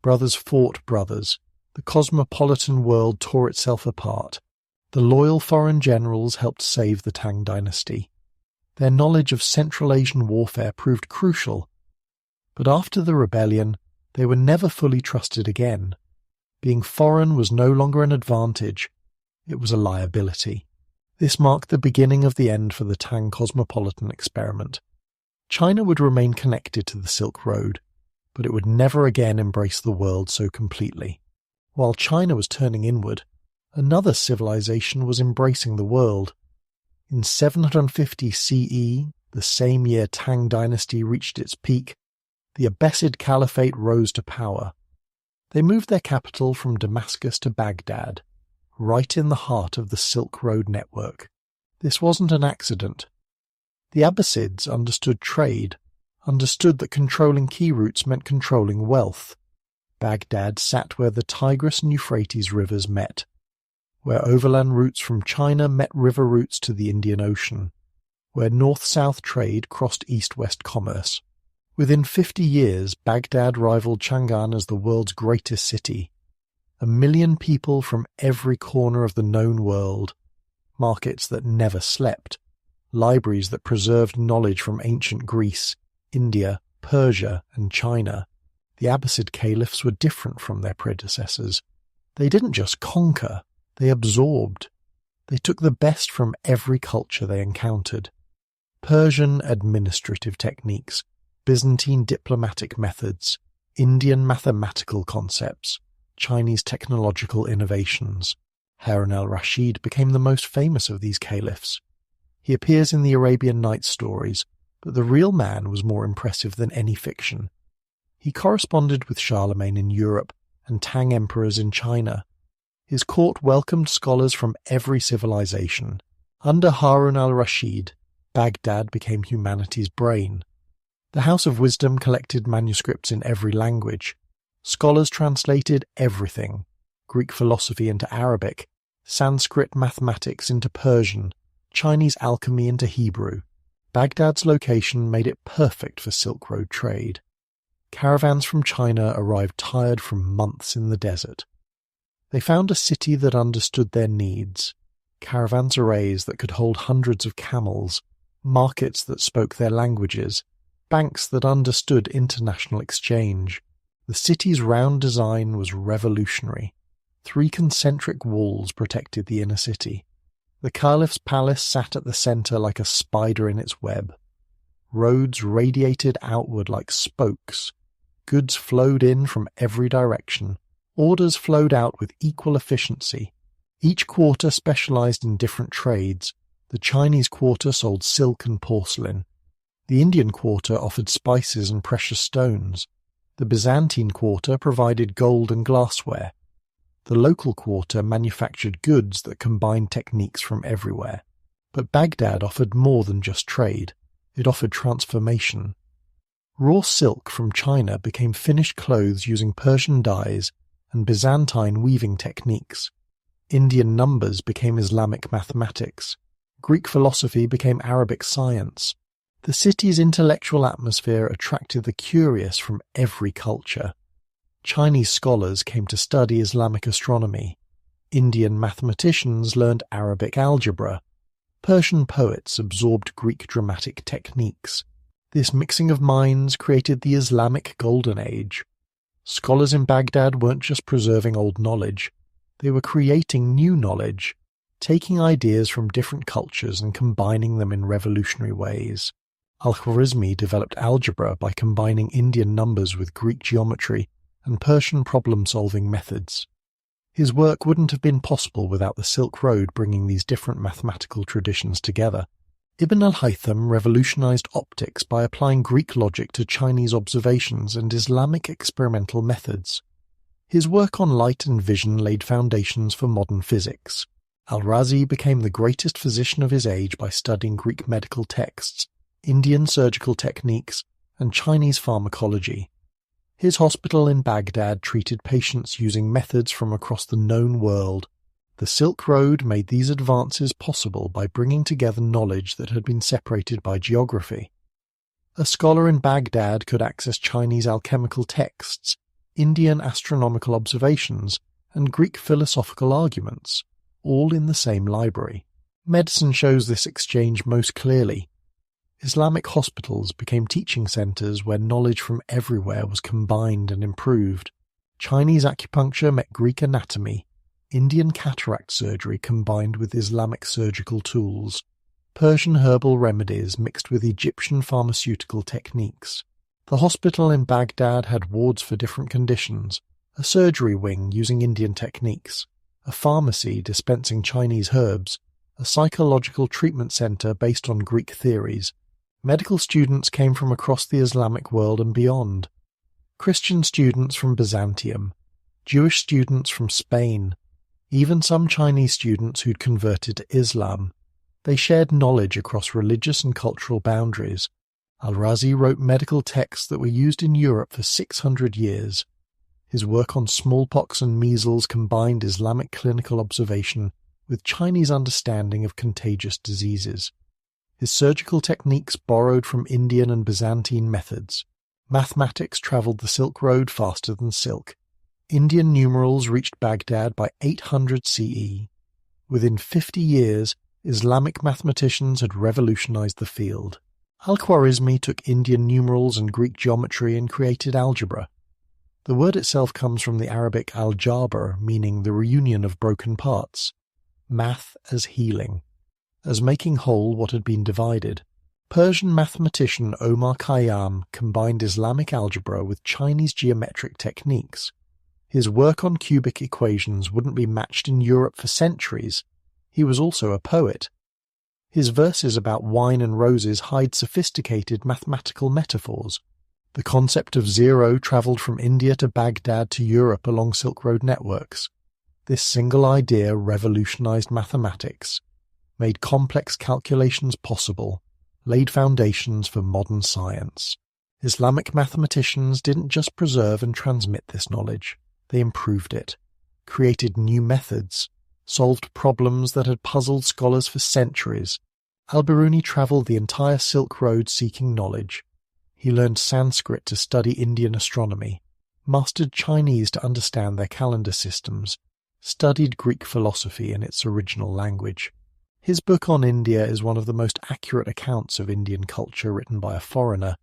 Brothers fought brothers. The cosmopolitan world tore itself apart. The loyal foreign generals helped save the Tang dynasty. Their knowledge of Central Asian warfare proved crucial. But after the rebellion, they were never fully trusted again. Being foreign was no longer an advantage. It was a liability. This marked the beginning of the end for the Tang cosmopolitan experiment. China would remain connected to the Silk Road, but it would never again embrace the world so completely. While China was turning inward, another civilization was embracing the world. In 750 CE, the same year Tang dynasty reached its peak, the Abbasid Caliphate rose to power. They moved their capital from Damascus to Baghdad, right in the heart of the Silk Road network. This wasn't an accident. The Abbasids understood trade, understood that controlling key routes meant controlling wealth. Baghdad sat where the Tigris and Euphrates rivers met, where overland routes from China met river routes to the Indian Ocean, where north-south trade crossed east-west commerce. Within 50 years, Baghdad rivaled Chang'an as the world's greatest city. 1 million people from every corner of the known world, markets that never slept, libraries that preserved knowledge from ancient Greece, India, Persia, and China. The Abbasid caliphs were different from their predecessors. They didn't just conquer, they absorbed. They took the best from every culture they encountered. Persian administrative techniques, Byzantine diplomatic methods, Indian mathematical concepts, Chinese technological innovations. Harun al-Rashid became the most famous of these caliphs. He appears in the Arabian Nights stories, but the real man was more impressive than any fiction. He corresponded with Charlemagne in Europe and Tang emperors in China. His court welcomed scholars from every civilization. Under Harun al-Rashid, Baghdad became humanity's brain. The House of Wisdom collected manuscripts in every language. Scholars translated everything, Greek philosophy into Arabic, Sanskrit mathematics into Persian, Chinese alchemy into Hebrew. Baghdad's location made it perfect for Silk Road trade. Caravans from China arrived tired from months in the desert. They found a city that understood their needs, caravanserais that could hold hundreds of camels, markets that spoke their languages, banks that understood international exchange. The city's round design was revolutionary. 3 concentric walls protected the inner city. The Caliph's palace sat at the center like a spider in its web. Roads radiated outward like spokes. Goods flowed in from every direction. Orders flowed out with equal efficiency. Each quarter specialized in different trades. The Chinese quarter sold silk and porcelain. The Indian quarter offered spices and precious stones. The Byzantine quarter provided gold and glassware. The local quarter manufactured goods that combined techniques from everywhere. But Baghdad offered more than just trade. It offered transformation. Raw silk from China became finished clothes using Persian dyes and Byzantine weaving techniques. Indian numbers became Islamic mathematics. Greek philosophy became Arabic science. The city's intellectual atmosphere attracted the curious from every culture. Chinese scholars came to study Islamic astronomy. Indian mathematicians learned Arabic algebra. Persian poets absorbed Greek dramatic techniques. This mixing of minds created the Islamic Golden Age. Scholars in Baghdad weren't just preserving old knowledge. They were creating new knowledge, taking ideas from different cultures and combining them in revolutionary ways. Al-Khwarizmi developed algebra by combining Indian numbers with Greek geometry and Persian problem-solving methods. His work wouldn't have been possible without the Silk Road bringing these different mathematical traditions together. Ibn al-Haytham revolutionized optics by applying Greek logic to Chinese observations and Islamic experimental methods. His work on light and vision laid foundations for modern physics. Al-Razi became the greatest physician of his age by studying Greek medical texts, Indian surgical techniques, and Chinese pharmacology. His hospital in Baghdad treated patients using methods from across the known world. The Silk Road made these advances possible by bringing together knowledge that had been separated by geography. A scholar in Baghdad could access Chinese alchemical texts, Indian astronomical observations, and Greek philosophical arguments, all in the same library. Medicine shows this exchange most clearly. Islamic hospitals became teaching centers where knowledge from everywhere was combined and improved. Chinese acupuncture met Greek anatomy. Indian cataract surgery combined with Islamic surgical tools. Persian herbal remedies mixed with Egyptian pharmaceutical techniques. The hospital in Baghdad had wards for different conditions, a surgery wing using Indian techniques, a pharmacy dispensing Chinese herbs, a psychological treatment center based on Greek theories. Medical students came from across the Islamic world and beyond. Christian students from Byzantium, Jewish students from Spain, even some Chinese students who'd converted to Islam. They shared knowledge across religious and cultural boundaries. Al-Razi wrote medical texts that were used in Europe for 600 years. His work on smallpox and measles combined Islamic clinical observation with Chinese understanding of contagious diseases. His surgical techniques borrowed from Indian and Byzantine methods. Mathematics traveled the Silk Road faster than silk. Indian numerals reached Baghdad by 800 CE. Within 50 years, Islamic mathematicians had revolutionized the field. Al-Khwarizmi took Indian numerals and Greek geometry and created algebra. The word itself comes from the Arabic al-Jabr, meaning the reunion of broken parts. Math as healing, as making whole what had been divided. Persian mathematician Omar Khayyam combined Islamic algebra with Chinese geometric techniques. His work on cubic equations wouldn't be matched in Europe for centuries. He was also a poet. His verses about wine and roses hide sophisticated mathematical metaphors. The concept of zero travelled from India to Baghdad to Europe along Silk Road networks. This single idea revolutionized mathematics, made complex calculations possible, laid foundations for modern science. Islamic mathematicians didn't just preserve and transmit this knowledge. They improved it, created new methods, solved problems that had puzzled scholars for centuries. Al-Biruni travelled the entire Silk Road seeking knowledge. He learned Sanskrit to study Indian astronomy, mastered Chinese to understand their calendar systems, studied Greek philosophy in its original language. His book on India is one of the most accurate accounts of Indian culture written by a foreigner.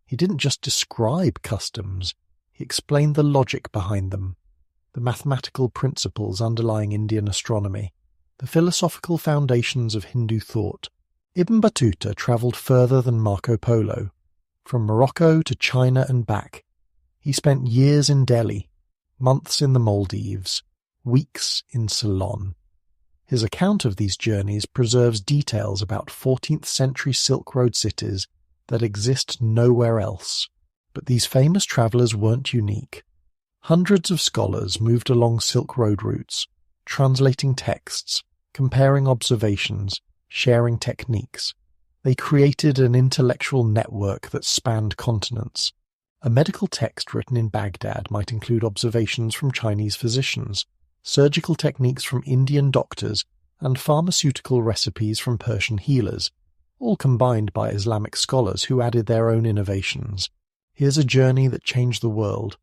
He didn't just describe customs, he explained the logic behind them, the mathematical principles underlying Indian astronomy, the philosophical foundations of Hindu thought. Ibn Battuta travelled further than Marco Polo, from Morocco to China and back. He spent years in Delhi, months in the Maldives, weeks in Ceylon. His account of these journeys preserves details about 14th century Silk Road cities that exist nowhere else. But these famous travellers weren't unique. Hundreds of scholars moved along Silk Road routes, translating texts, comparing observations, sharing techniques. They created an intellectual network that spanned continents. A medical text written in Baghdad might include observations from Chinese physicians, surgical techniques from Indian doctors, and pharmaceutical recipes from Persian healers, all combined by Islamic scholars who added their own innovations. Here's a journey that changed the world.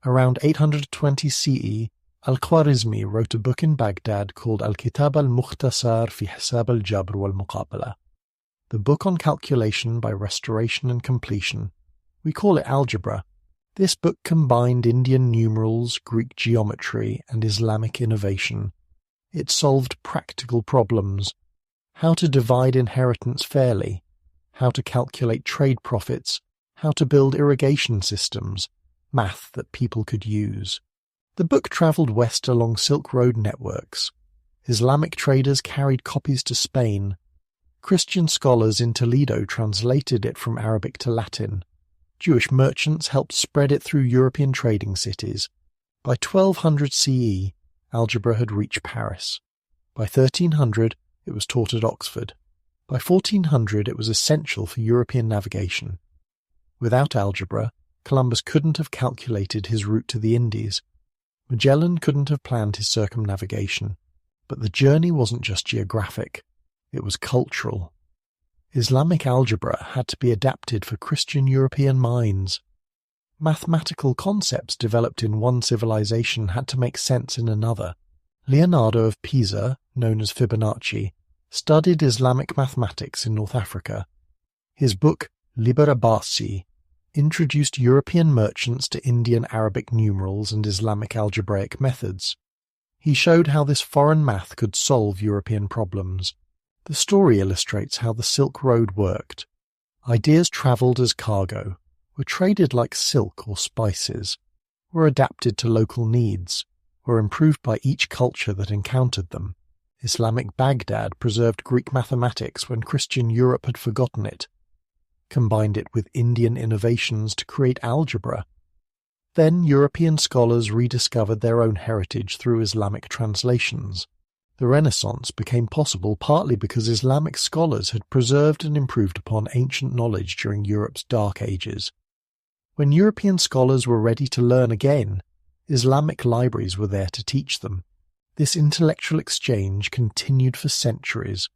Around 820 CE, Al-Khwarizmi wrote a book in Baghdad called Al-Kitab al-Mukhtasar fi Hisab al-Jabr wal-Muqabala, the book on calculation by restoration and completion. We call it algebra. This book combined Indian numerals, Greek geometry, and Islamic innovation. It solved practical problems: how to divide inheritance fairly, how to calculate trade profits, how to build irrigation systems, math that people could use. The book travelled west along Silk Road networks. Islamic traders carried copies to Spain. Christian scholars in Toledo translated it from Arabic to Latin. Jewish merchants helped spread it through European trading cities. By 1200 CE, algebra had reached Paris. By 1300, it was taught at Oxford. By 1400, it was essential for European navigation. Without algebra, Columbus couldn't have calculated his route to the Indies. Magellan couldn't have planned his circumnavigation. But the journey wasn't just geographic, it was cultural. Islamic algebra had to be adapted for Christian European minds. Mathematical concepts developed in one civilization had to make sense in another. Leonardo of Pisa, known as Fibonacci, studied Islamic mathematics in North Africa. His book, Liber Abbasi, introduced European merchants to Indian Arabic numerals and Islamic algebraic methods. He showed how this foreign math could solve European problems. The story illustrates how the Silk Road worked. Ideas travelled as cargo, were traded like silk or spices, were adapted to local needs, were improved by each culture that encountered them. Islamic Baghdad preserved Greek mathematics when Christian Europe had forgotten it, combined it with Indian innovations to create algebra. Then European scholars rediscovered their own heritage through Islamic translations. The Renaissance became possible partly because Islamic scholars had preserved and improved upon ancient knowledge during Europe's Dark Ages. When European scholars were ready to learn again, Islamic libraries were there to teach them. This intellectual exchange continued for centuries.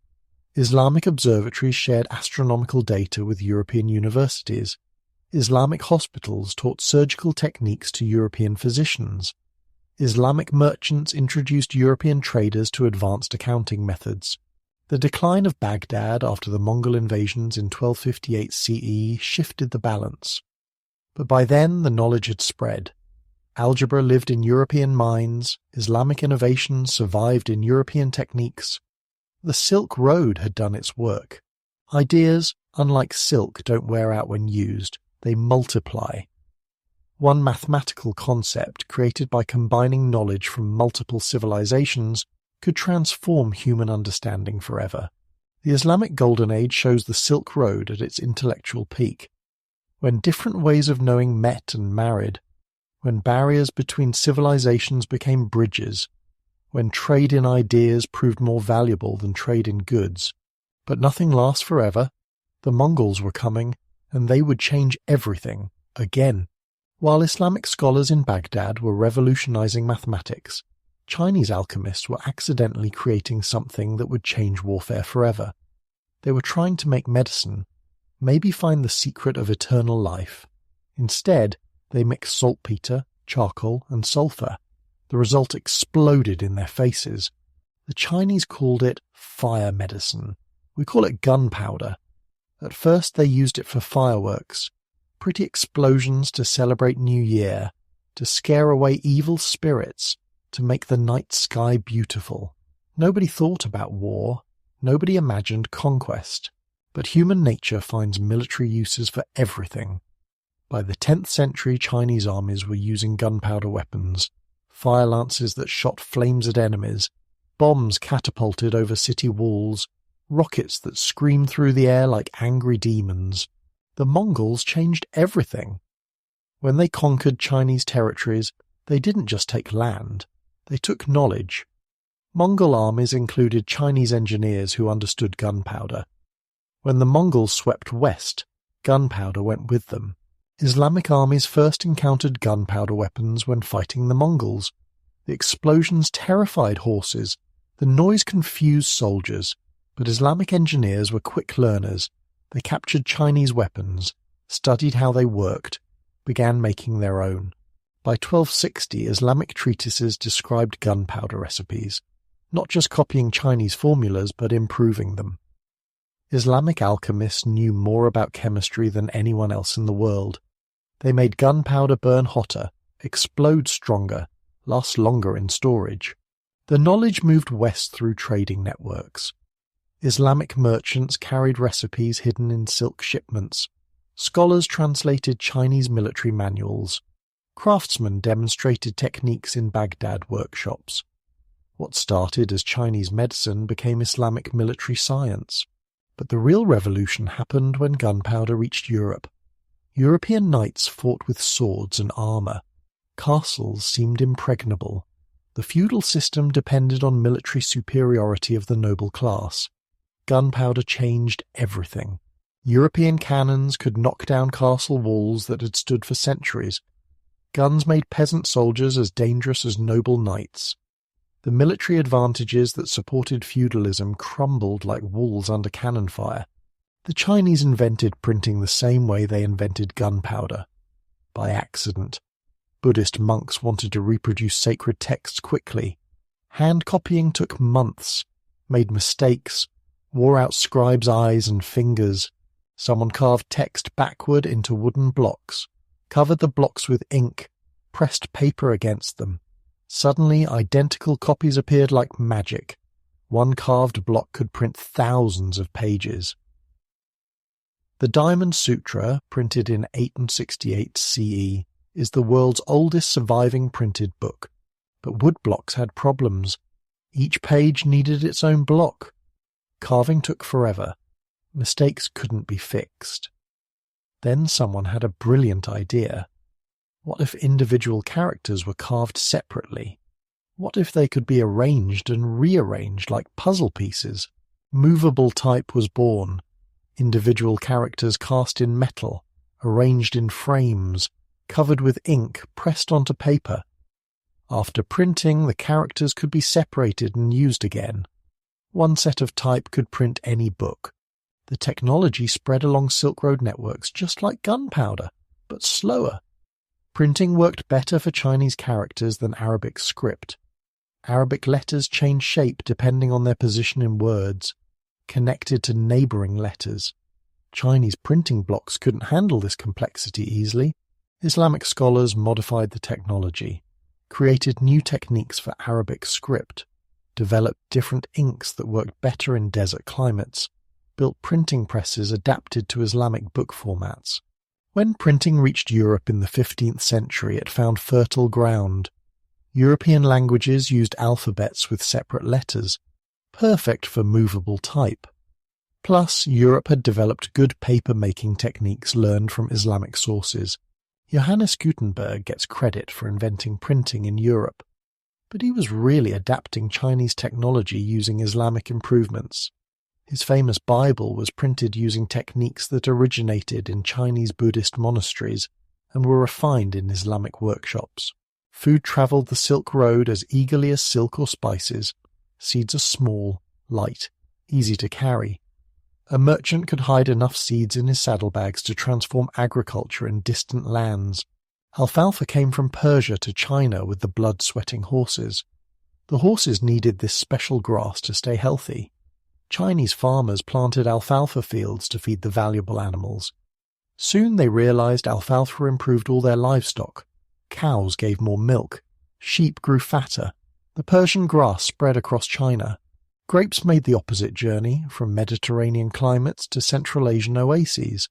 Islamic observatories shared astronomical data with European universities. Islamic hospitals taught surgical techniques to European physicians. Islamic merchants introduced European traders to advanced accounting methods. The decline of Baghdad after the Mongol invasions in 1258 CE shifted the balance. But by then the knowledge had spread. Algebra lived in European minds, Islamic innovations survived in European techniques. The Silk Road had done its work. Ideas, unlike silk, don't wear out when used, they multiply. One mathematical concept created by combining knowledge from multiple civilizations could transform human understanding forever. The Islamic Golden Age shows the Silk Road at its intellectual peak. When different ways of knowing met and married, when barriers between civilizations became bridges, when trade in ideas proved more valuable than trade in goods. But nothing lasts forever. The Mongols were coming, and they would change everything, again. While Islamic scholars in Baghdad were revolutionizing mathematics, Chinese alchemists were accidentally creating something that would change warfare forever. They were trying to make medicine, maybe find the secret of eternal life. Instead, they mixed saltpeter, charcoal, and sulfur. The result exploded in their faces. The Chinese called it fire medicine. We call it gunpowder. At first they used it for fireworks, pretty explosions to celebrate New Year, to scare away evil spirits, to make the night sky beautiful. Nobody thought about war. Nobody imagined conquest. But human nature finds military uses for everything. By the 10th century, Chinese armies were using gunpowder weapons, fire lances that shot flames at enemies, bombs catapulted over city walls, rockets that screamed through the air like angry demons. The Mongols changed everything. When they conquered Chinese territories, they didn't just take land, they took knowledge. Mongol armies included Chinese engineers who understood gunpowder. When the Mongols swept west, gunpowder went with them. Islamic armies first encountered gunpowder weapons when fighting the Mongols. The explosions terrified horses, the noise confused soldiers, but Islamic engineers were quick learners. They captured Chinese weapons, studied how they worked, began making their own. By 1260, Islamic treatises described gunpowder recipes, not just copying Chinese formulas but improving them. Islamic alchemists knew more about chemistry than anyone else in the world. They made gunpowder burn hotter, explode stronger, last longer in storage. The knowledge moved west through trading networks. Islamic merchants carried recipes hidden in silk shipments. Scholars translated Chinese military manuals. Craftsmen demonstrated techniques in Baghdad workshops. What started as Chinese medicine became Islamic military science. But the real revolution happened when gunpowder reached Europe. European knights fought with swords and armour. Castles seemed impregnable. The feudal system depended on military superiority of the noble class. Gunpowder changed everything. European cannons could knock down castle walls that had stood for centuries. Guns made peasant soldiers as dangerous as noble knights. The military advantages that supported feudalism crumbled like walls under cannon fire. The Chinese invented printing the same way they invented gunpowder. By accident. Buddhist monks wanted to reproduce sacred texts quickly. Hand copying took months, made mistakes, wore out scribes' eyes and fingers. Someone carved text backward into wooden blocks, covered the blocks with ink, pressed paper against them. Suddenly, identical copies appeared like magic. One carved block could print thousands of pages. The Diamond Sutra, printed in 868 CE, is the world's oldest surviving printed book. But wood blocks had problems. Each page needed its own block. Carving took forever. Mistakes couldn't be fixed. Then someone had a brilliant idea. What if individual characters were carved separately? What if they could be arranged and rearranged like puzzle pieces? Movable type was born. Individual characters cast in metal, arranged in frames, covered with ink, pressed onto paper. After printing, the characters could be separated and used again. One set of type could print any book. The technology spread along Silk Road networks just like gunpowder, but slower. Printing worked better for Chinese characters than Arabic script. Arabic letters changed shape depending on their position in words, connected to neighbouring letters. Chinese printing blocks couldn't handle this complexity easily. Islamic scholars modified the technology, created new techniques for Arabic script, developed different inks that worked better in desert climates, built printing presses adapted to Islamic book formats. When printing reached Europe in the 15th century, it found fertile ground. European languages used alphabets with separate letters, perfect for movable type. Plus, Europe had developed good paper-making techniques learned from Islamic sources. Johannes Gutenberg gets credit for inventing printing in Europe, but he was really adapting Chinese technology using Islamic improvements. His famous Bible was printed using techniques that originated in Chinese Buddhist monasteries and were refined in Islamic workshops. Food travelled the Silk Road as eagerly as silk or spices. Seeds are small, light, easy to carry. A merchant could hide enough seeds in his saddlebags to transform agriculture in distant lands. Alfalfa came from Persia to China with the blood-sweating horses. The horses needed this special grass to stay healthy. Chinese farmers planted alfalfa fields to feed the valuable animals. Soon they realized alfalfa improved all their livestock. Cows gave more milk. Sheep grew fatter. The Persian grass spread across China. Grapes made the opposite journey, from Mediterranean climates to Central Asian oases.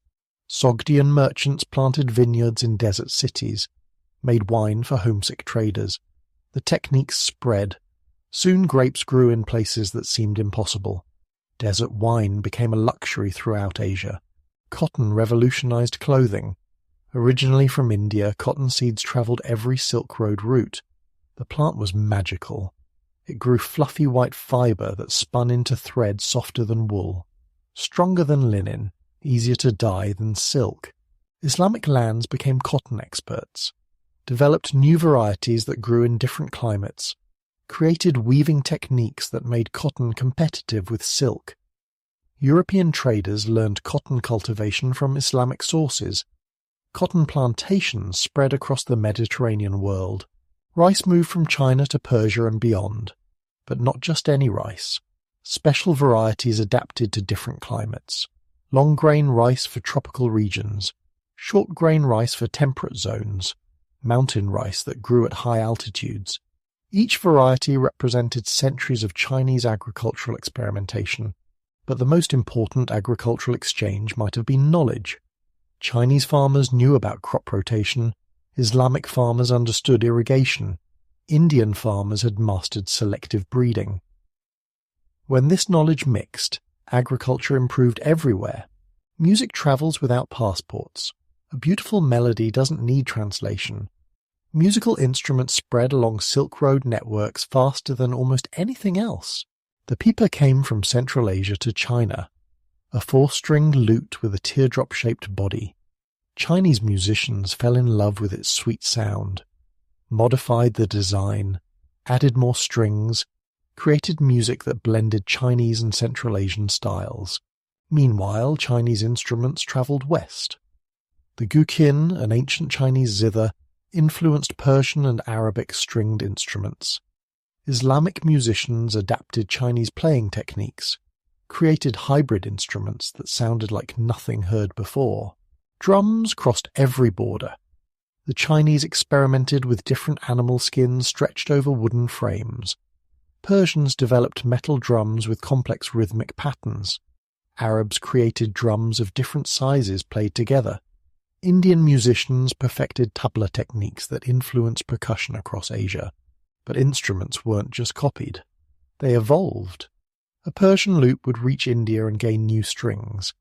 Sogdian merchants planted vineyards in desert cities, made wine for homesick traders. The techniques spread. Soon grapes grew in places that seemed impossible. Desert wine became a luxury throughout Asia. Cotton revolutionized clothing. Originally from India, cotton seeds traveled every Silk Road route. The plant was magical. It grew fluffy white fiber that spun into thread softer than wool, stronger than linen, easier to dye than silk. Islamic lands became cotton experts, developed new varieties that grew in different climates, created weaving techniques that made cotton competitive with silk. European traders learned cotton cultivation from Islamic sources. Cotton plantations spread across the Mediterranean world. Rice moved from China to Persia and beyond, but not just any rice. Special varieties adapted to different climates. Long-grain rice for tropical regions, short-grain rice for temperate zones, mountain rice that grew at high altitudes. Each variety represented centuries of Chinese agricultural experimentation, but the most important agricultural exchange might have been knowledge. Chinese farmers knew about crop rotation, Islamic farmers understood irrigation, Indian farmers had mastered selective breeding. When this knowledge mixed, agriculture improved everywhere. Music travels without passports. A beautiful melody doesn't need translation. Musical instruments spread along Silk Road networks faster than almost anything else. The pipa came from Central Asia to China, a 4-stringed lute with a teardrop-shaped body. Chinese musicians fell in love with its sweet sound, modified the design, added more strings, created music that blended Chinese and Central Asian styles. Meanwhile, Chinese instruments traveled west. The guqin, an ancient Chinese zither, influenced Persian and Arabic stringed instruments. Islamic musicians adapted Chinese playing techniques, created hybrid instruments that sounded like nothing heard before. Drums crossed every border. The Chinese experimented with different animal skins stretched over wooden frames. Persians developed metal drums with complex rhythmic patterns. Arabs created drums of different sizes played together. Indian musicians perfected tabla techniques that influenced percussion across Asia. But instruments weren't just copied. They evolved. A Persian lute would reach India and gain new strings.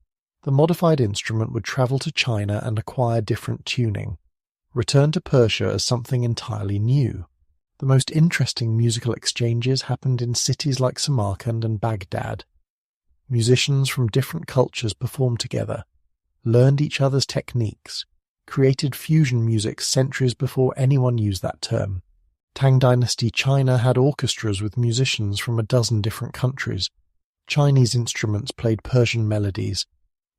The modified instrument would travel to China and acquire different tuning, return to Persia as something entirely new. The most interesting musical exchanges happened in cities like Samarkand and Baghdad. Musicians from different cultures performed together, learned each other's techniques, created fusion music centuries before anyone used that term. Tang Dynasty China had orchestras with musicians from a dozen different countries. Chinese instruments played Persian melodies.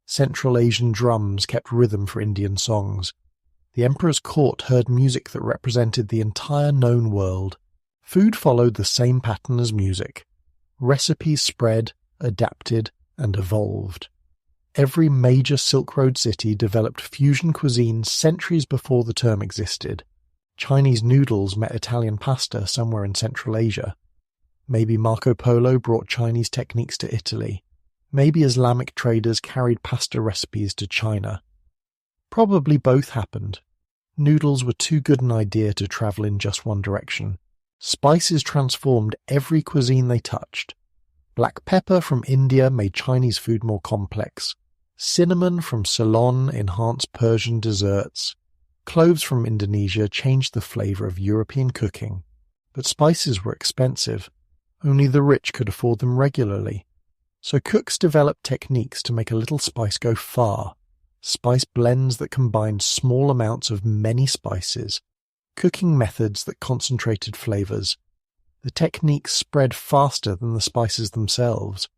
Central Asian drums kept rhythm for Indian songs. The emperor's court heard music that represented the entire known world. Food followed the same pattern as music. Recipes spread, adapted, and evolved. Every major Silk Road city developed fusion cuisine centuries before the term existed. Chinese noodles met Italian pasta somewhere in Central Asia. Maybe Marco Polo brought Chinese techniques to Italy. Maybe Islamic traders carried pasta recipes to China. Probably both happened. Noodles were too good an idea to travel in just one direction. Spices transformed every cuisine they touched. Black pepper from India made Chinese food more complex. Cinnamon from Ceylon enhanced Persian desserts. Cloves from Indonesia changed the flavor of European cooking. But spices were expensive. Only the rich could afford them regularly. So cooks developed techniques to make a little spice go far. Spice blends that combined small amounts of many spices. Cooking methods that concentrated flavors. The techniques spread faster than the spices themselves.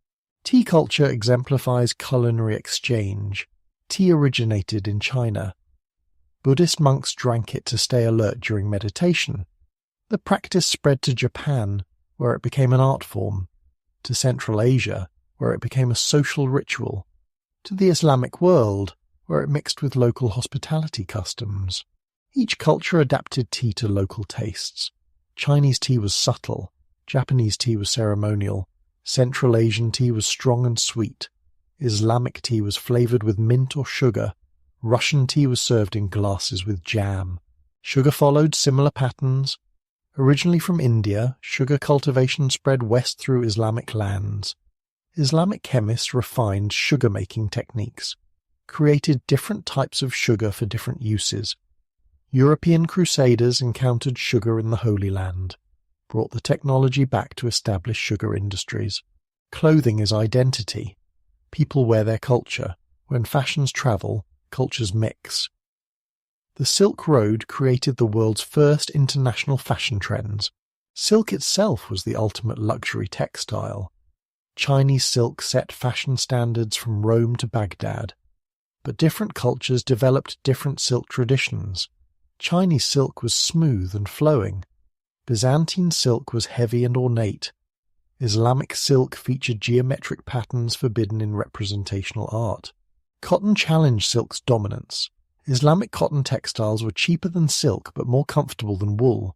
Tea culture exemplifies culinary exchange. Tea originated in China. Buddhist monks drank it to stay alert during meditation. The practice spread to Japan, where it became an art form, to Central Asia, where it became a social ritual, to the Islamic world, where it mixed with local hospitality customs. Each culture adapted tea to local tastes. Chinese tea was subtle, Japanese tea was ceremonial, Central Asian tea was strong and sweet, Islamic tea was flavored with mint or sugar, Russian tea was served in glasses with jam. Sugar followed similar patterns. Originally from India, sugar cultivation spread west through Islamic lands. Islamic chemists refined sugar-making techniques, created different types of sugar for different uses. European crusaders encountered sugar in the Holy Land, brought the technology back to establish sugar industries. Clothing is identity. People wear their culture. When fashions travel, cultures mix. The Silk Road created the world's first international fashion trends. Silk itself was the ultimate luxury textile. Chinese silk set fashion standards from Rome to Baghdad. But different cultures developed different silk traditions. Chinese silk was smooth and flowing. Byzantine silk was heavy and ornate. Islamic silk featured geometric patterns forbidden in representational art. Cotton challenged silk's dominance. Islamic cotton textiles were cheaper than silk but more comfortable than wool.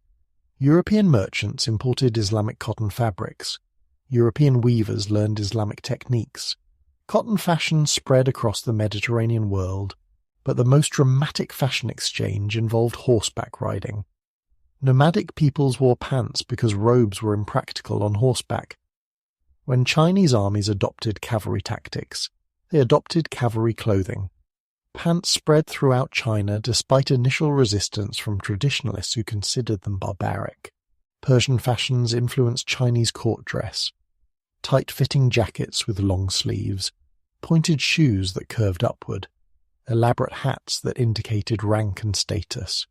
European merchants imported Islamic cotton fabrics. European weavers learned Islamic techniques. Cotton fashion spread across the Mediterranean world, but the most dramatic fashion exchange involved horseback riding. Nomadic peoples wore pants because robes were impractical on horseback. When Chinese armies adopted cavalry tactics, they adopted cavalry clothing. Pants spread throughout China despite initial resistance from traditionalists who considered them barbaric. Persian fashions influenced Chinese court dress. Tight-fitting jackets with long sleeves, pointed shoes that curved upward, elaborate hats that indicated rank and status.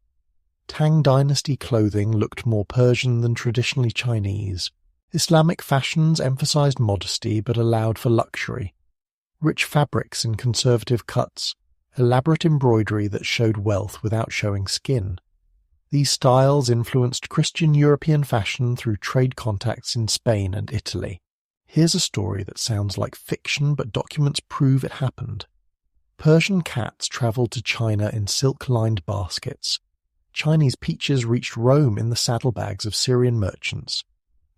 Tang Dynasty clothing looked more Persian than traditionally Chinese. Islamic fashions emphasized modesty but allowed for luxury. Rich fabrics in conservative cuts, elaborate embroidery that showed wealth without showing skin. These styles influenced Christian European fashion through trade contacts in Spain and Italy. Here's a story that sounds like fiction, but documents prove it happened. Persian cats traveled to China in silk-lined baskets. Chinese peaches reached Rome in the saddlebags of Syrian merchants.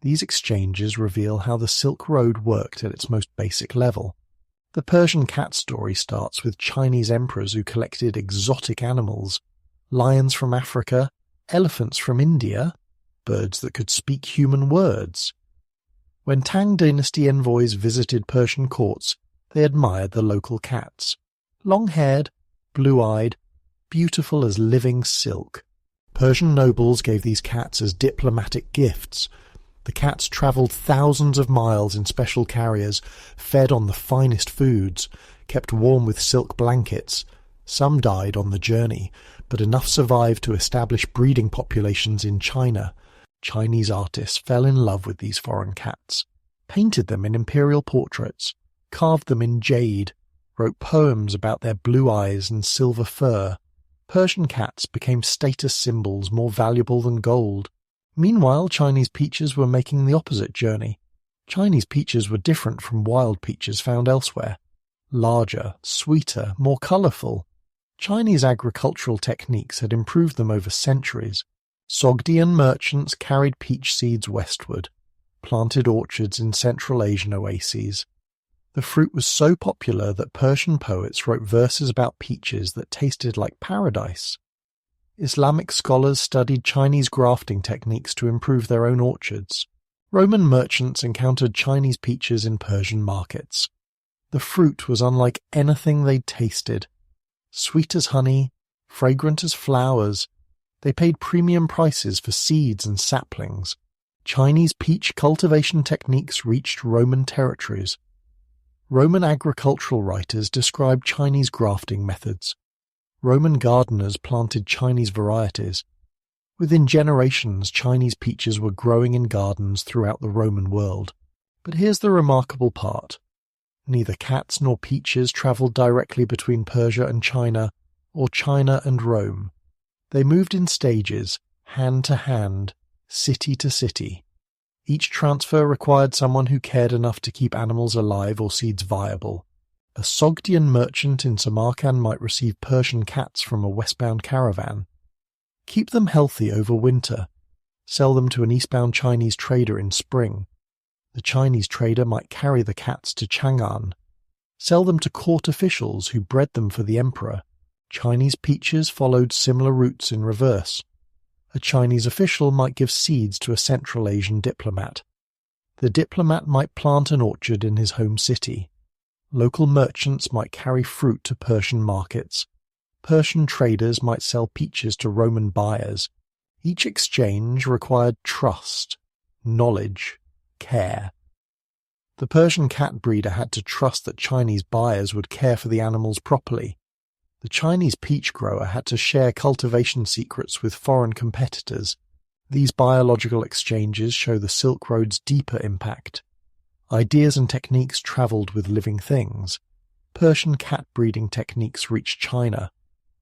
These exchanges reveal how the Silk Road worked at its most basic level. The Persian cat story starts with Chinese emperors who collected exotic animals, lions from Africa, elephants from India, birds that could speak human words. When Tang Dynasty envoys visited Persian courts, they admired the local cats. Long-haired, blue-eyed, beautiful as living silk. Persian nobles gave these cats as diplomatic gifts. The cats travelled thousands of miles in special carriers, fed on the finest foods, kept warm with silk blankets. Some died on the journey, but enough survived to establish breeding populations in China. Chinese artists fell in love with these foreign cats, painted them in imperial portraits, carved them in jade, wrote poems about their blue eyes and silver fur. Persian cats became status symbols more valuable than gold. Meanwhile, Chinese peaches were making the opposite journey. Chinese peaches were different from wild peaches found elsewhere. Larger, sweeter, more colourful. Chinese agricultural techniques had improved them over centuries. Sogdian merchants carried peach seeds westward, planted orchards in Central Asian oases. The fruit was so popular that Persian poets wrote verses about peaches that tasted like paradise. Islamic scholars studied Chinese grafting techniques to improve their own orchards. Roman merchants encountered Chinese peaches in Persian markets. The fruit was unlike anything they'd tasted. Sweet as honey, fragrant as flowers, they paid premium prices for seeds and saplings. Chinese peach cultivation techniques reached Roman territories. Roman agricultural writers described Chinese grafting methods. Roman gardeners planted Chinese varieties. Within generations, Chinese peaches were growing in gardens throughout the Roman world. But here's the remarkable part. Neither cats nor peaches travelled directly between Persia and China, or China and Rome. They moved in stages, hand to hand, city to city. Each transfer required someone who cared enough to keep animals alive or seeds viable. A Sogdian merchant in Samarkand might receive Persian cats from a westbound caravan. Keep them healthy over winter. Sell them to an eastbound Chinese trader in spring. The Chinese trader might carry the cats to Chang'an. Sell them to court officials who bred them for the emperor. Chinese peaches followed similar routes in reverse. A Chinese official might give seeds to a Central Asian diplomat. The diplomat might plant an orchard in his home city. Local merchants might carry fruit to Persian markets. Persian traders might sell peaches to Roman buyers. Each exchange required trust, knowledge, care. The Persian cat breeder had to trust that Chinese buyers would care for the animals properly. The Chinese peach grower had to share cultivation secrets with foreign competitors. These biological exchanges show the Silk Road's deeper impact. Ideas and techniques travelled with living things. Persian cat breeding techniques reached China.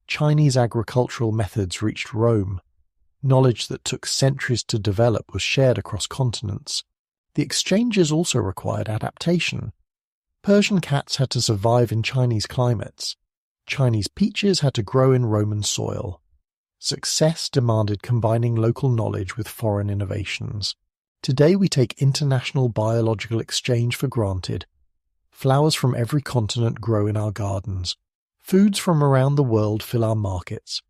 Chinese agricultural methods reached Rome. Knowledge that took centuries to develop was shared across continents. The exchanges also required adaptation. Persian cats had to survive in Chinese climates. Chinese peaches had to grow in Roman soil. Success demanded combining local knowledge with foreign innovations. Today we take international biological exchange for granted. Flowers from every continent grow in our gardens. Foods from around the world fill our markets.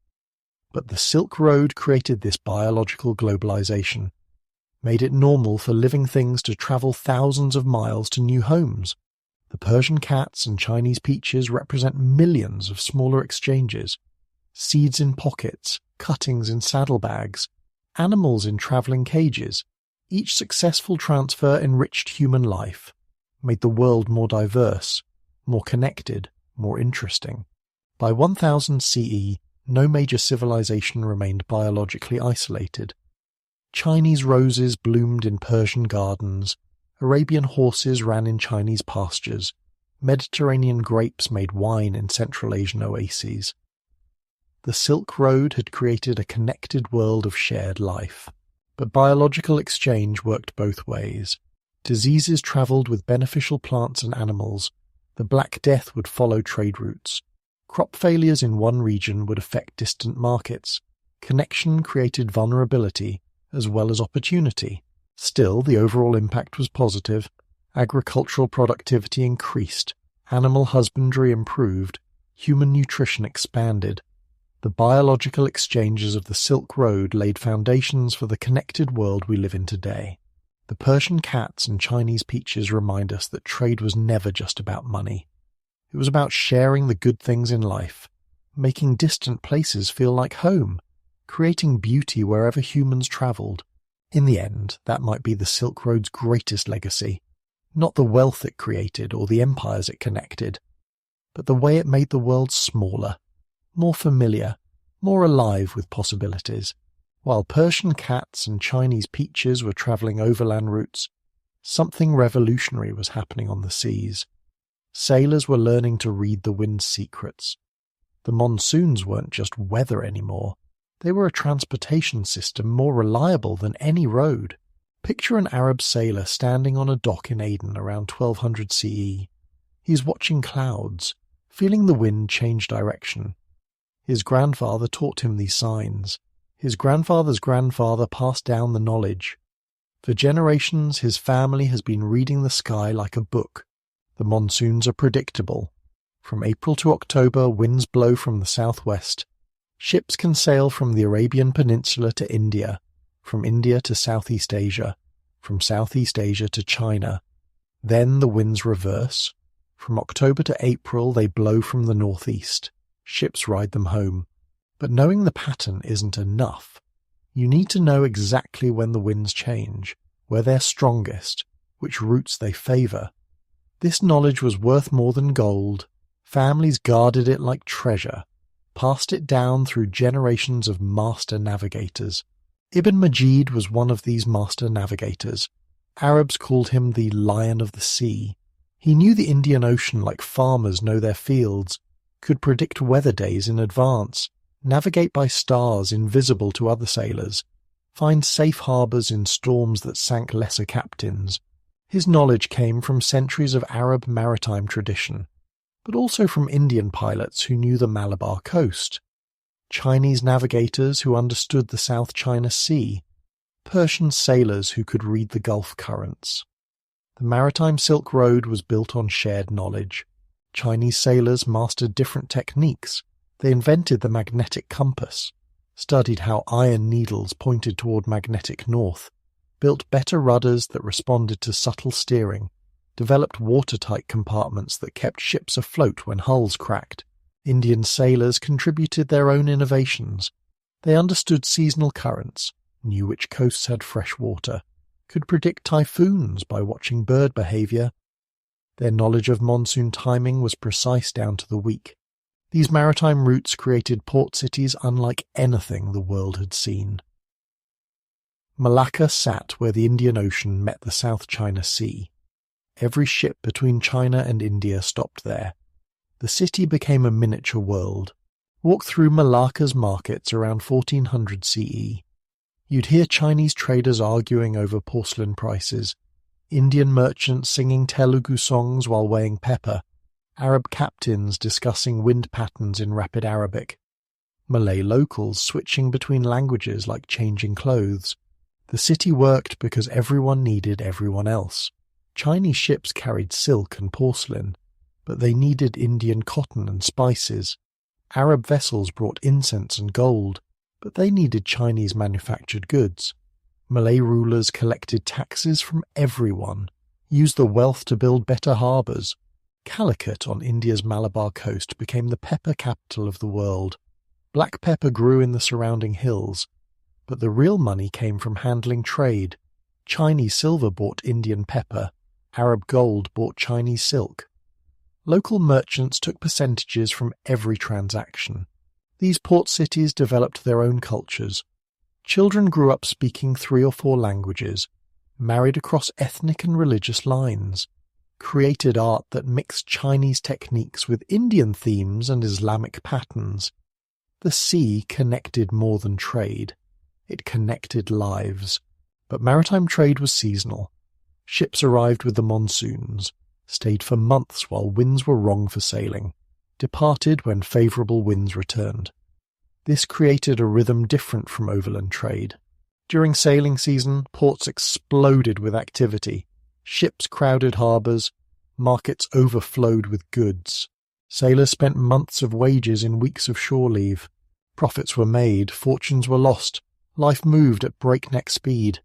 But the Silk Road created this biological globalization, made it normal for living things to travel thousands of miles to new homes. The Persian cats and Chinese peaches represent millions of smaller exchanges. Seeds in pockets, cuttings in saddlebags, animals in travelling cages. Each successful transfer enriched human life, made the world more diverse, more connected, more interesting. By 1000 CE, no major civilization remained biologically isolated. Chinese roses bloomed in Persian gardens, Arabian horses ran in Chinese pastures, Mediterranean grapes made wine in Central Asian oases. The Silk Road had created a connected world of shared life. But biological exchange worked both ways. Diseases travelled with beneficial plants and animals. The Black Death would follow trade routes. Crop failures in one region would affect distant markets. Connection created vulnerability as well as opportunity. Still, the overall impact was positive. Agricultural productivity increased. Animal husbandry improved. Human nutrition expanded. The biological exchanges of the Silk Road laid foundations for the connected world we live in today. The Persian cats and Chinese peaches remind us that trade was never just about money. It was about sharing the good things in life, making distant places feel like home, creating beauty wherever humans travelled. In the end, that might be the Silk Road's greatest legacy. Not the wealth it created or the empires it connected, but the way it made the world smaller, more familiar, more alive with possibilities. While Persian cats and Chinese peaches were travelling overland routes, something revolutionary was happening on the seas. Sailors were learning to read the wind's secrets. The monsoons weren't just weather anymore. They were a transportation system more reliable than any road. Picture an Arab sailor standing on a dock in Aden around 1200 CE. He's watching clouds, feeling the wind change direction. His grandfather taught him these signs. His grandfather's grandfather passed down the knowledge. For generations, his family has been reading the sky like a book. The monsoons are predictable. From April to October, winds blow from the southwest. Ships can sail from the Arabian Peninsula to India, from India to Southeast Asia, from Southeast Asia to China. Then the winds reverse. From October to April, they blow from the northeast. Ships ride them home. But knowing the pattern isn't enough. You need to know exactly when the winds change, where they're strongest, which routes they favour. This knowledge was worth more than gold. Families guarded it like treasure, passed it down through generations of master navigators. Ibn Majid was one of these master navigators. Arabs called him the Lion of the Sea. He knew the Indian Ocean like farmers know their fields, could predict weather days in advance, navigate by stars invisible to other sailors, find safe harbours in storms that sank lesser captains. His knowledge came from centuries of Arab maritime tradition, but also from Indian pilots who knew the Malabar coast, Chinese navigators who understood the South China Sea, Persian sailors who could read the Gulf currents. The maritime Silk Road was built on shared knowledge. Chinese sailors mastered different techniques. They invented the magnetic compass. studied how iron needles pointed toward magnetic north, built better rudders that responded to subtle steering, developed watertight compartments that kept ships afloat when hulls cracked. Indian sailors contributed their own innovations. They understood seasonal currents, knew which coasts had fresh water, could predict typhoons by watching bird behavior. Their knowledge of monsoon timing was precise down to the week. These maritime routes created port cities unlike anything the world had seen. Malacca sat where the Indian Ocean met the South China Sea. Every ship between China and India stopped there. The city became a miniature world. Walk through Malacca's markets around 1400 CE. You'd hear Chinese traders arguing over porcelain prices, Indian merchants singing Telugu songs while weighing pepper, Arab captains discussing wind patterns in rapid Arabic, Malay locals switching between languages like changing clothes. The city worked because everyone needed everyone else. Chinese ships carried silk and porcelain, but they needed Indian cotton and spices. Arab vessels brought incense and gold, but they needed Chinese manufactured goods. Malay rulers collected taxes from everyone, used the wealth to build better harbours. Calicut on India's Malabar coast became the pepper capital of the world. Black pepper grew in the surrounding hills, but the real money came from handling trade. Chinese silver bought Indian pepper, Arab gold bought Chinese silk. Local merchants took percentages from every transaction. These port cities developed their own cultures. Children grew up speaking 3 or 4 languages, married across ethnic and religious lines, created art that mixed Chinese techniques with Indian themes and Islamic patterns. The sea connected more than trade. It connected lives. But maritime trade was seasonal. Ships arrived with the monsoons, stayed for months while winds were wrong for sailing, departed when favourable winds returned. This created a rhythm different from overland trade. During sailing season, ports exploded with activity. Ships crowded harbours, markets overflowed with goods. Sailors spent months of wages in weeks of shore leave. Profits were made, fortunes were lost, life moved at breakneck speed.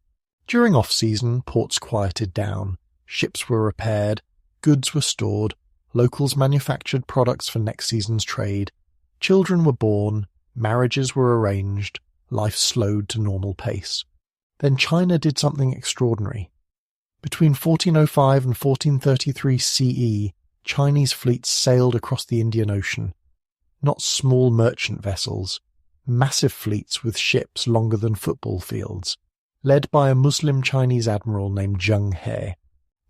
During off-season, ports quieted down, ships were repaired, goods were stored, locals manufactured products for next season's trade, children were born, marriages were arranged, life slowed to normal pace. Then China did something extraordinary. Between 1405 and 1433 CE, Chinese fleets sailed across the Indian Ocean. Not small merchant vessels, massive fleets with ships longer than football fields, led by a Muslim Chinese admiral named Zheng He.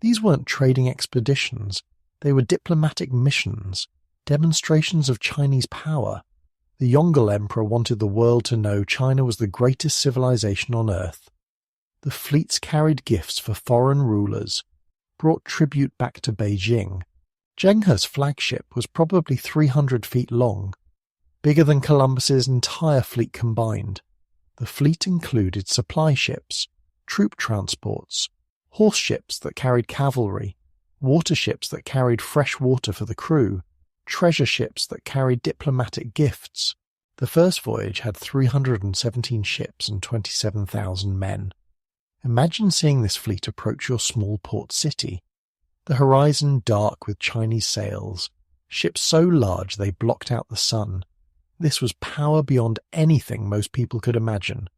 These weren't trading expeditions, they were diplomatic missions, demonstrations of Chinese power. The Yongle Emperor wanted the world to know China was the greatest civilization on earth. The fleets carried gifts for foreign rulers, brought tribute back to Beijing. Zheng He's flagship was probably 300 feet long, bigger than Columbus's entire fleet combined. The fleet included supply ships, troop transports, horse ships that carried cavalry, water ships that carried fresh water for the crew, treasure ships that carried diplomatic gifts. The first voyage had 317 ships and 27,000 men. Imagine seeing this fleet approach your small port city. The horizon dark with Chinese sails, ships so large they blocked out the sun. This was power beyond anything most people could imagine.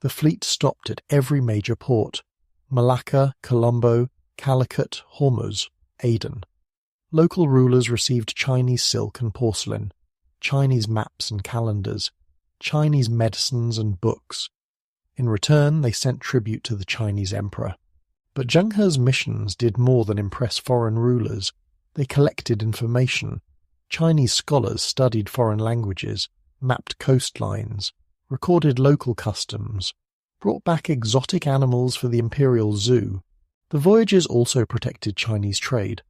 The fleet stopped at every major port: Malacca, Colombo, Calicut, Hormuz, Aden. Local rulers received Chinese silk and porcelain, Chinese maps and calendars, Chinese medicines and books. In return, they sent tribute to the Chinese emperor. But Zheng He's missions did more than impress foreign rulers. They collected information. Chinese scholars studied foreign languages, mapped coastlines, recorded local customs, brought back exotic animals for the imperial zoo. The voyages also protected Chinese trade.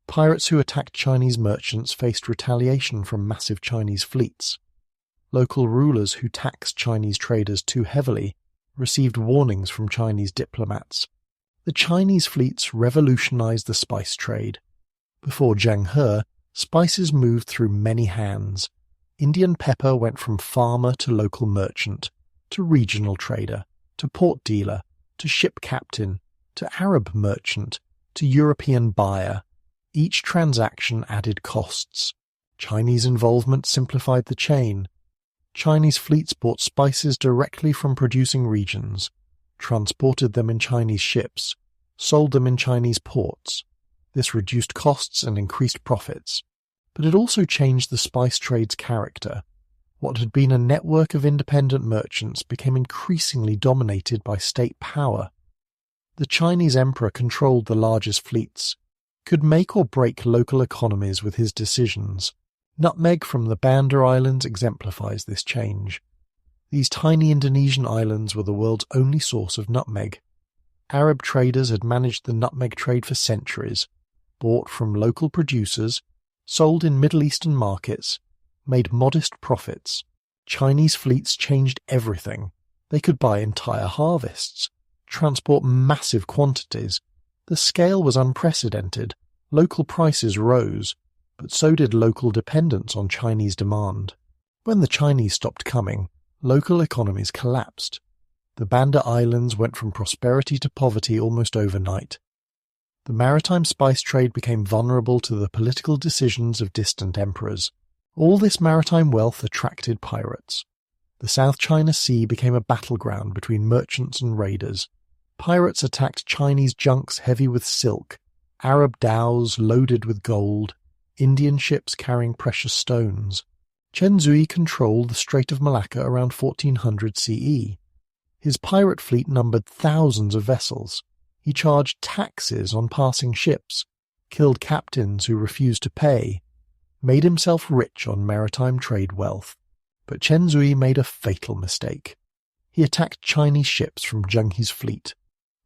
Pirates who attacked Chinese merchants faced retaliation from massive Chinese fleets. Local rulers who taxed Chinese traders too heavily received warnings from Chinese diplomats. The Chinese fleets revolutionized the spice trade. Before Zheng He, spices moved through many hands. Indian pepper went from farmer to local merchant, to regional trader, to port dealer, to ship captain, to Arab merchant, to European buyer. Each transaction added costs. Chinese involvement simplified the chain. Chinese fleets bought spices directly from producing regions, transported them in Chinese ships, sold them in Chinese ports. This reduced costs and increased profits. But it also changed the spice trade's character. What had been a network of independent merchants became increasingly dominated by state power. The Chinese emperor controlled the largest fleets, could make or break local economies with his decisions. Nutmeg from the Banda Islands exemplifies this change. These tiny Indonesian islands were the world's only source of nutmeg. Arab traders had managed the nutmeg trade for centuries, bought from local producers, sold in Middle Eastern markets, made modest profits. Chinese fleets changed everything. They could buy entire harvests, transport massive quantities. The scale was unprecedented. Local prices rose, but so did local dependence on Chinese demand. When the Chinese stopped coming, local economies collapsed. The Banda Islands went from prosperity to poverty almost overnight. The maritime spice trade became vulnerable to the political decisions of distant emperors. All this maritime wealth attracted pirates. The South China Sea became a battleground between merchants and raiders. Pirates attacked Chinese junks heavy with silk, Arab dhows loaded with gold, Indian ships carrying precious stones. Chen Zui controlled the Strait of Malacca around 1400 CE. His pirate fleet numbered thousands of vessels. He charged taxes on passing ships, killed captains who refused to pay, made himself rich on maritime trade wealth. But Chen Zui made a fatal mistake. He attacked Chinese ships from Zheng He's fleet.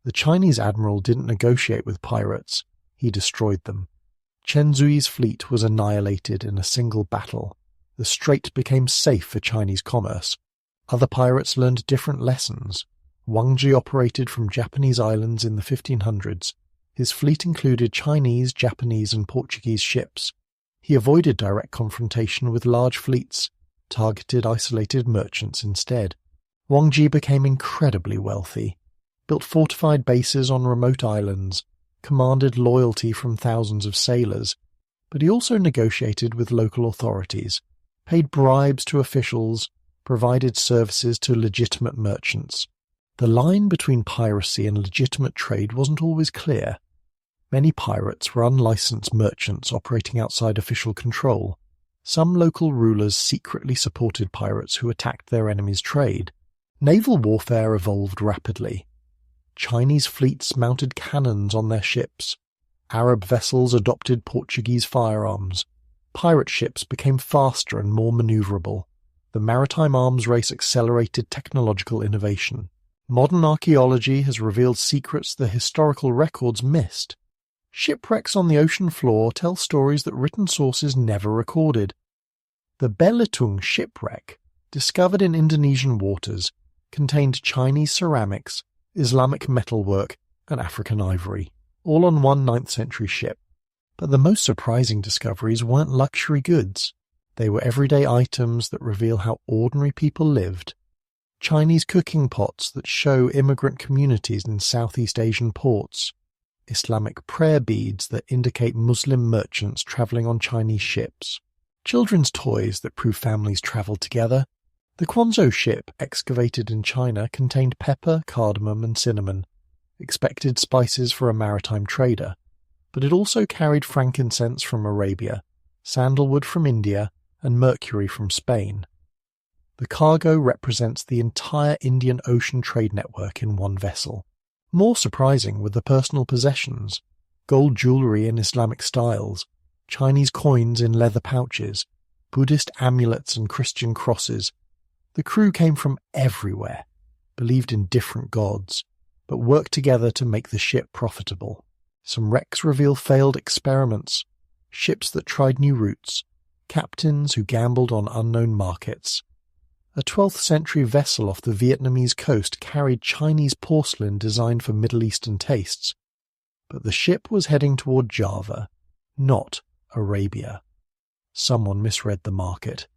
The Chinese admiral didn't negotiate with pirates. He destroyed them. Chen Zui's fleet was annihilated in a single battle. The strait became safe for Chinese commerce. Other pirates learned different lessons. Wang Ji operated from Japanese islands in the 1500s. His fleet included Chinese, Japanese, and Portuguese ships. He avoided direct confrontation with large fleets, targeted isolated merchants instead. Wang Ji became incredibly wealthy, built fortified bases on remote islands, commanded loyalty from thousands of sailors, but he also negotiated with local authorities, paid bribes to officials, provided services to legitimate merchants. The line between piracy and legitimate trade wasn't always clear. Many pirates were unlicensed merchants operating outside official control. Some local rulers secretly supported pirates who attacked their enemies' trade. Naval warfare evolved rapidly. Chinese fleets mounted cannons on their ships. Arab vessels adopted Portuguese firearms. Pirate ships became faster and more maneuverable. The maritime arms race accelerated technological innovation. Modern archaeology has revealed secrets the historical records missed. Shipwrecks on the ocean floor tell stories that written sources never recorded. The Belitung shipwreck, discovered in Indonesian waters, contained Chinese ceramics, Islamic metalwork, and African ivory, all on one 9th century ship. But the most surprising discoveries weren't luxury goods. They were everyday items that reveal how ordinary people lived. Chinese cooking pots that show immigrant communities in Southeast Asian ports. Islamic prayer beads that indicate Muslim merchants traveling on Chinese ships. Children's toys that prove families traveled together. The Quanzhou ship, excavated in China, contained pepper, cardamom, and cinnamon, expected spices for a maritime trader, but it also carried frankincense from Arabia, sandalwood from India, and mercury from Spain. The cargo represents the entire Indian Ocean trade network in one vessel. More surprising were the personal possessions: gold jewellery in Islamic styles, Chinese coins in leather pouches, Buddhist amulets and Christian crosses. The crew came from everywhere, believed in different gods, but worked together to make the ship profitable. Some wrecks reveal failed experiments, ships that tried new routes, captains who gambled on unknown markets. A 12th century vessel off the Vietnamese coast carried Chinese porcelain designed for Middle Eastern tastes, but the ship was heading toward Java, not Arabia. Someone misread the market.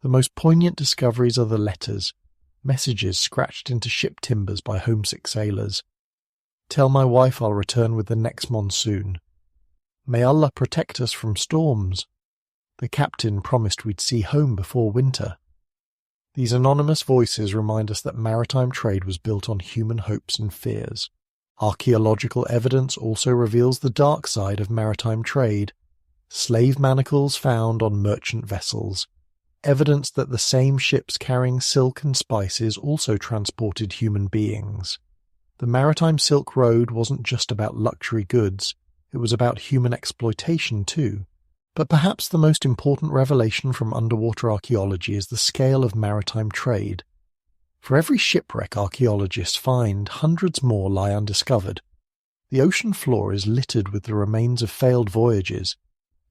The most poignant discoveries are the letters, messages scratched into ship timbers by homesick sailors. Tell my wife I'll return with the next monsoon. May Allah protect us from storms. The captain promised we'd see home before winter. These anonymous voices remind us that maritime trade was built on human hopes and fears. Archaeological evidence also reveals the dark side of maritime trade. Slave manacles found on merchant vessels, evidence that the same ships carrying silk and spices also transported human beings. The Maritime Silk Road wasn't just about luxury goods, it was about human exploitation too. But perhaps the most important revelation from underwater archaeology is the scale of maritime trade. For every shipwreck archaeologists find, hundreds more lie undiscovered. The ocean floor is littered with the remains of failed voyages.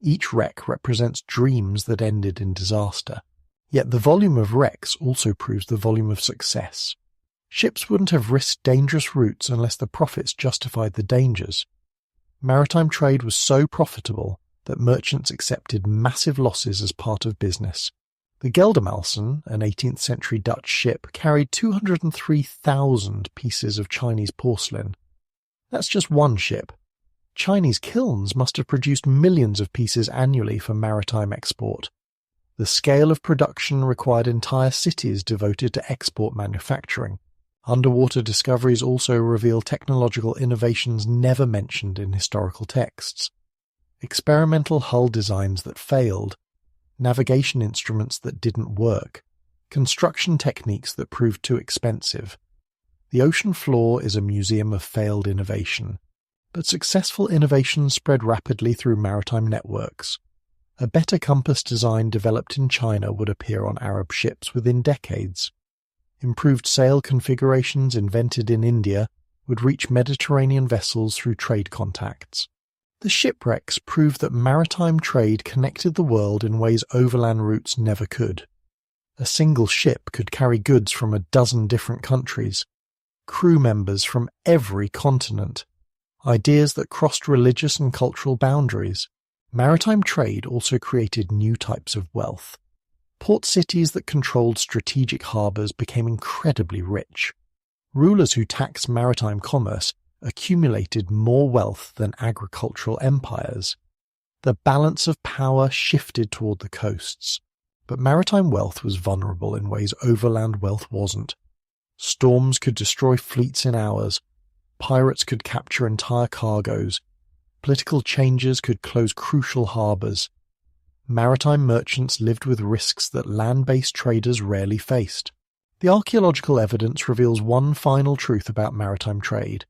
Each wreck represents dreams that ended in disaster. Yet the volume of wrecks also proves the volume of success. Ships wouldn't have risked dangerous routes unless the profits justified the dangers. Maritime trade was so profitable that merchants accepted massive losses as part of business. The Geldermalsen, an 18th century Dutch ship, carried 203,000 pieces of Chinese porcelain. That's just one ship. Chinese kilns must have produced millions of pieces annually for maritime export. The scale of production required entire cities devoted to export manufacturing. Underwater discoveries also reveal technological innovations never mentioned in historical texts. Experimental hull designs that failed, navigation instruments that didn't work, construction techniques that proved too expensive. The ocean floor is a museum of failed innovation, but successful innovations spread rapidly through maritime networks. A better compass design developed in China would appear on Arab ships within decades. Improved sail configurations invented in India would reach Mediterranean vessels through trade contacts. The shipwrecks prove that maritime trade connected the world in ways overland routes never could. A single ship could carry goods from a dozen different countries, crew members from every continent, ideas that crossed religious and cultural boundaries. Maritime trade also created new types of wealth. Port cities that controlled strategic harbours became incredibly rich. Rulers who taxed maritime commerce accumulated more wealth than agricultural empires. The balance of power shifted toward the coasts, but maritime wealth was vulnerable in ways overland wealth wasn't. Storms could destroy fleets in hours, pirates could capture entire cargoes, political changes could close crucial harbours. Maritime merchants lived with risks that land-based traders rarely faced. The archaeological evidence reveals one final truth about maritime trade.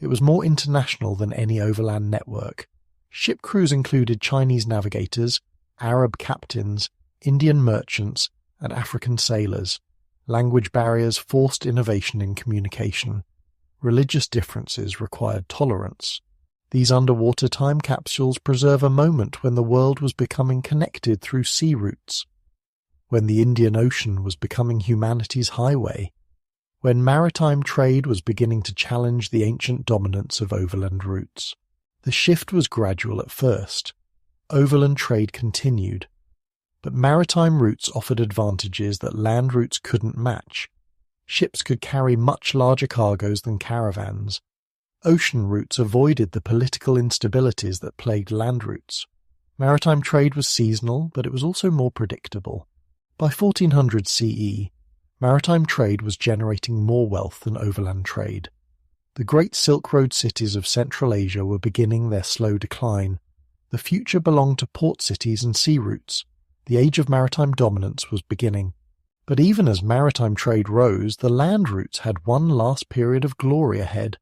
It was more international than any overland network. Ship crews included Chinese navigators, Arab captains, Indian merchants, and African sailors. Language barriers forced innovation in communication. Religious differences required tolerance. These underwater time capsules preserve a moment when the world was becoming connected through sea routes, when the Indian Ocean was becoming humanity's highway, when maritime trade was beginning to challenge the ancient dominance of overland routes. The shift was gradual at first. Overland trade continued, but maritime routes offered advantages that land routes couldn't match. Ships could carry much larger cargoes than caravans. Ocean routes avoided the political instabilities that plagued land routes. Maritime trade was seasonal, but it was also more predictable. By 1400 CE, maritime trade was generating more wealth than overland trade. The great Silk Road cities of Central Asia were beginning their slow decline. The future belonged to port cities and sea routes. The age of maritime dominance was beginning. But even as maritime trade rose, the land routes had one last period of glory ahead.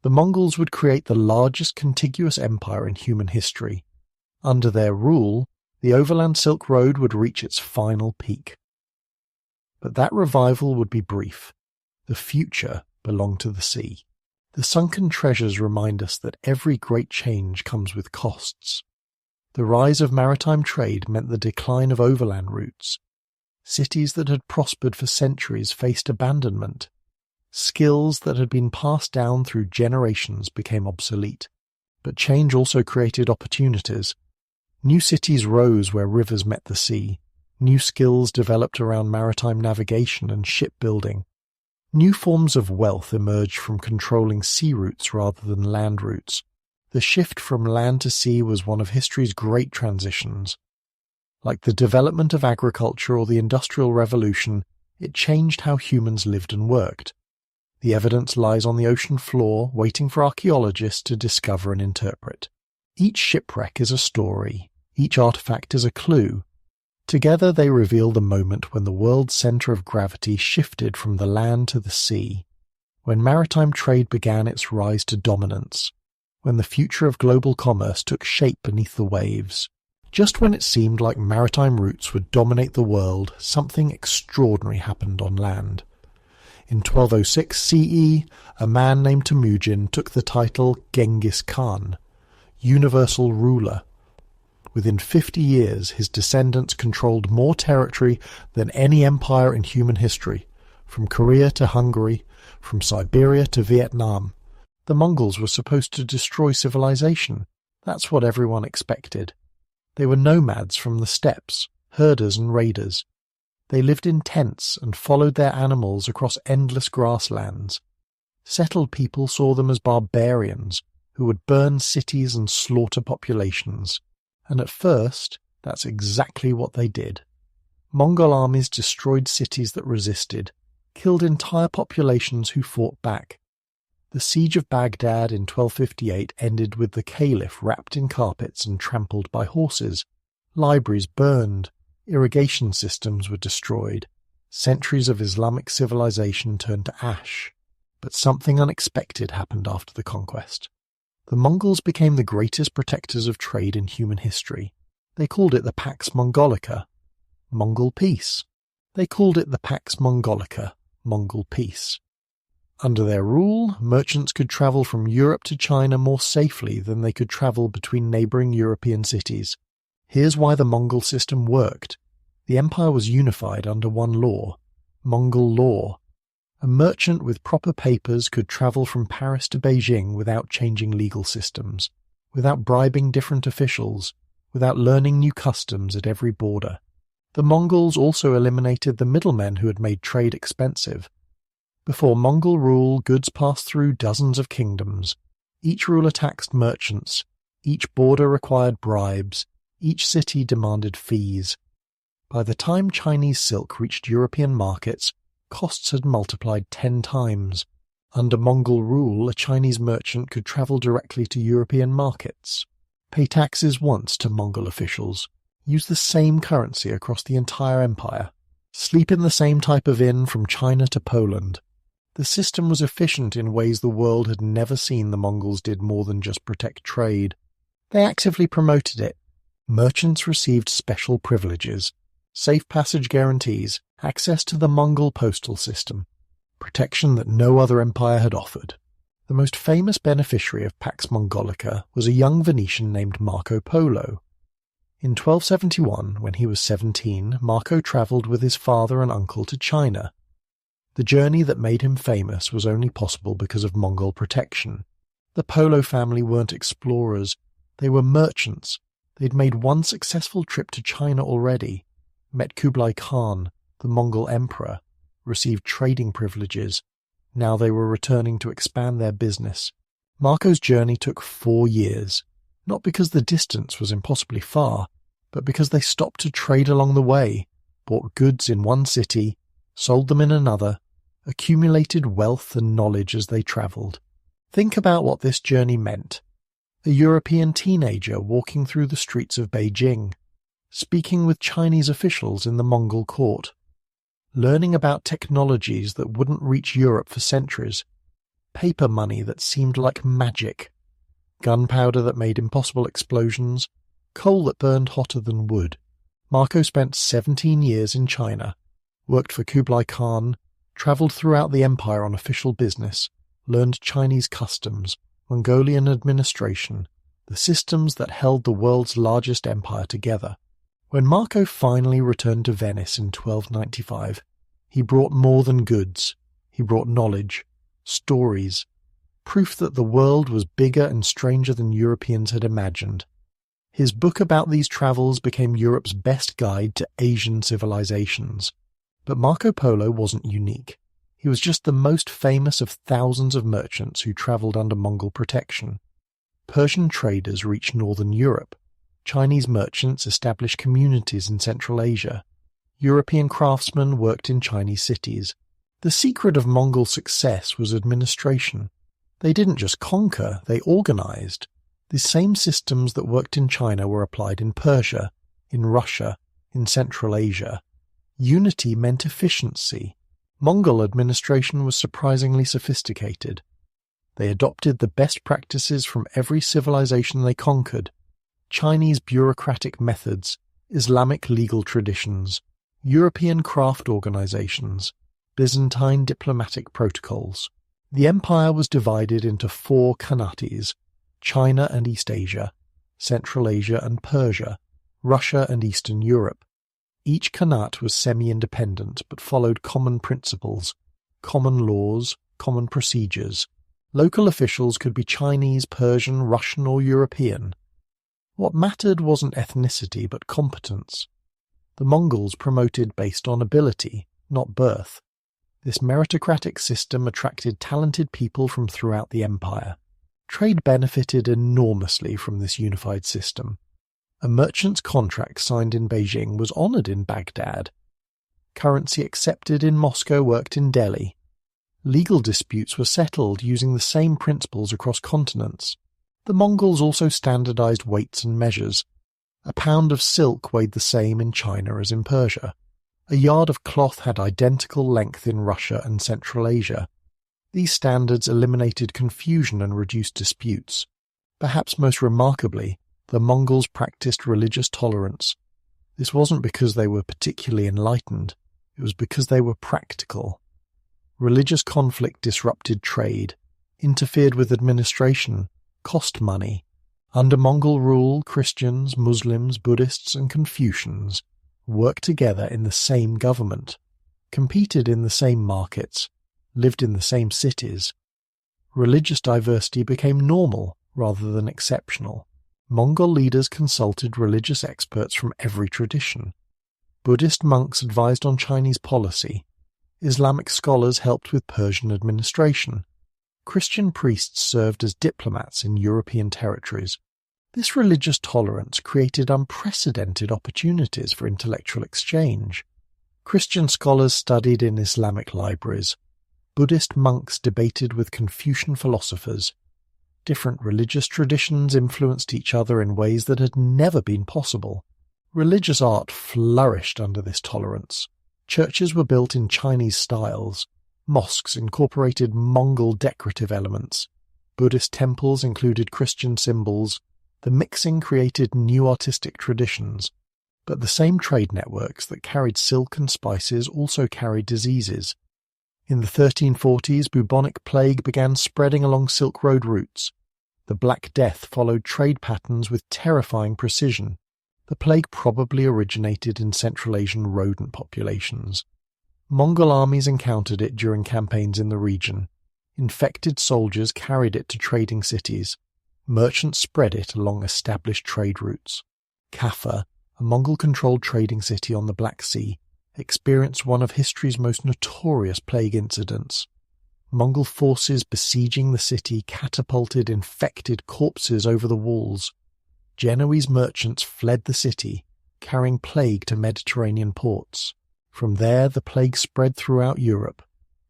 The Mongols would create the largest contiguous empire in human history. Under their rule, the overland Silk Road would reach its final peak. But that revival would be brief. The future belonged to the sea. The sunken treasures remind us that every great change comes with costs. The rise of maritime trade meant the decline of overland routes. Cities that had prospered for centuries faced abandonment. Skills that had been passed down through generations became obsolete. But change also created opportunities. New cities rose where rivers met the sea. New skills developed around maritime navigation and shipbuilding. New forms of wealth emerged from controlling sea routes rather than land routes. The shift from land to sea was one of history's great transitions. Like the development of agriculture or the Industrial Revolution, it changed how humans lived and worked. The evidence lies on the ocean floor, waiting for archaeologists to discover and interpret. Each shipwreck is a story. Each artifact is a clue. Together they reveal the moment when the world's centre of gravity shifted from the land to the sea, when maritime trade began its rise to dominance, when the future of global commerce took shape beneath the waves. Just when it seemed like maritime routes would dominate the world, something extraordinary happened on land. In 1206 CE, a man named Temujin took the title Genghis Khan, universal ruler. Within 50 years, his descendants controlled more territory than any empire in human history, from Korea to Hungary, from Siberia to Vietnam. The Mongols were supposed to destroy civilization. That's what everyone expected. They were nomads from the steppes, herders and raiders. They lived in tents and followed their animals across endless grasslands. Settled people saw them as barbarians who would burn cities and slaughter populations. And at first, that's exactly what they did. Mongol armies destroyed cities that resisted, killed entire populations who fought back. The siege of Baghdad in 1258 ended with the caliph wrapped in carpets and trampled by horses. Libraries burned, irrigation systems were destroyed, centuries of Islamic civilization turned to ash. But something unexpected happened after the conquest. The Mongols became the greatest protectors of trade in human history. They called it the Pax Mongolica, Mongol peace. They called it the Pax Mongolica, Mongol peace. Under their rule, merchants could travel from Europe to China more safely than they could travel between neighbouring European cities. Here's why the Mongol system worked. The empire was unified under one law, Mongol law. A merchant with proper papers could travel from Paris to Beijing without changing legal systems, without bribing different officials, without learning new customs at every border. The Mongols also eliminated the middlemen who had made trade expensive. Before Mongol rule, goods passed through dozens of kingdoms. Each ruler taxed merchants. Each border required bribes. Each city demanded fees. By the time Chinese silk reached European markets, costs had multiplied 10 times. Under Mongol rule, a Chinese merchant could travel directly to European markets, pay taxes once to Mongol officials, use the same currency across the entire empire, sleep in the same type of inn from China to Poland. The system was efficient in ways the world had never seen. The Mongols did more than just protect trade. They actively promoted it. Merchants received special privileges, safe passage guarantees, access to the Mongol postal system, protection that no other empire had offered. The most famous beneficiary of Pax Mongolica was a young Venetian named Marco Polo. In 1271, when he was 17, Marco travelled with his father and uncle to China. The journey that made him famous was only possible because of Mongol protection. The Polo family weren't explorers, they were merchants. They'd made one successful trip to China already, met Kublai Khan, the Mongol emperor, received trading privileges. Now they were returning to expand their business. Marco's journey took 4 years, not because the distance was impossibly far, but because they stopped to trade along the way, bought goods in one city, sold them in another, accumulated wealth and knowledge as they travelled. Think about what this journey meant. A European teenager walking through the streets of Beijing, speaking with Chinese officials in the Mongol court, learning about technologies that wouldn't reach Europe for centuries, paper money that seemed like magic, gunpowder that made impossible explosions, coal that burned hotter than wood. Marco spent 17 years in China, worked for Kublai Khan, travelled throughout the empire on official business, learned Chinese customs, Mongolian administration, the systems that held the world's largest empire together. When Marco finally returned to Venice in 1295, he brought more than goods. He brought knowledge, stories, proof that the world was bigger and stranger than Europeans had imagined. His book about these travels became Europe's best guide to Asian civilizations. But Marco Polo wasn't unique. He was just the most famous of thousands of merchants who travelled under Mongol protection. Persian traders reached northern Europe. Chinese merchants established communities in Central Asia. European craftsmen worked in Chinese cities. The secret of Mongol success was administration. They didn't just conquer, they organized. The same systems that worked in China were applied in Persia, in Russia, in Central Asia. Unity meant efficiency. Mongol administration was surprisingly sophisticated. They adopted the best practices from every civilization they conquered: Chinese bureaucratic methods, Islamic legal traditions, European craft organizations, Byzantine diplomatic protocols. The empire was divided into 4 khanates: China and East Asia, Central Asia and Persia, Russia and Eastern Europe. Each khanate was semi-independent but followed common principles, common laws, common procedures. Local officials could be Chinese, Persian, Russian or European. What mattered wasn't ethnicity but competence. The Mongols promoted based on ability, not birth. This meritocratic system attracted talented people from throughout the empire. Trade benefited enormously from this unified system. A merchant's contract signed in Beijing was honoured in Baghdad. Currency accepted in Moscow worked in Delhi. Legal disputes were settled using the same principles across continents. The Mongols also standardized weights and measures. A pound of silk weighed the same in China as in Persia. A yard of cloth had identical length in Russia and Central Asia. These standards eliminated confusion and reduced disputes. Perhaps most remarkably, the Mongols practiced religious tolerance. This wasn't because they were particularly enlightened, it was because they were practical. Religious conflict disrupted trade, interfered with administration, cost money. Under Mongol rule, Christians, Muslims, Buddhists and Confucians worked together in the same government, competed in the same markets, lived in the same cities. Religious diversity became normal rather than exceptional. Mongol leaders consulted religious experts from every tradition. Buddhist monks advised on Chinese policy. Islamic scholars helped with Persian administration. Christian priests served as diplomats in European territories. This religious tolerance created unprecedented opportunities for intellectual exchange. Christian scholars studied in Islamic libraries. Buddhist monks debated with Confucian philosophers. Different religious traditions influenced each other in ways that had never been possible. Religious art flourished under this tolerance. Churches were built in Chinese styles. Mosques incorporated Mongol decorative elements. Buddhist temples included Christian symbols. The mixing created new artistic traditions. But the same trade networks that carried silk and spices also carried diseases. In the 1340s, bubonic plague began spreading along Silk Road routes. The Black Death followed trade patterns with terrifying precision. The plague probably originated in Central Asian rodent populations. Mongol armies encountered it during campaigns in the region. Infected soldiers carried it to trading cities. Merchants spread it along established trade routes. Kaffa, a Mongol-controlled trading city on the Black Sea, experienced one of history's most notorious plague incidents. Mongol forces besieging the city catapulted infected corpses over the walls. Genoese merchants fled the city, carrying plague to Mediterranean ports. From there, the plague spread throughout Europe.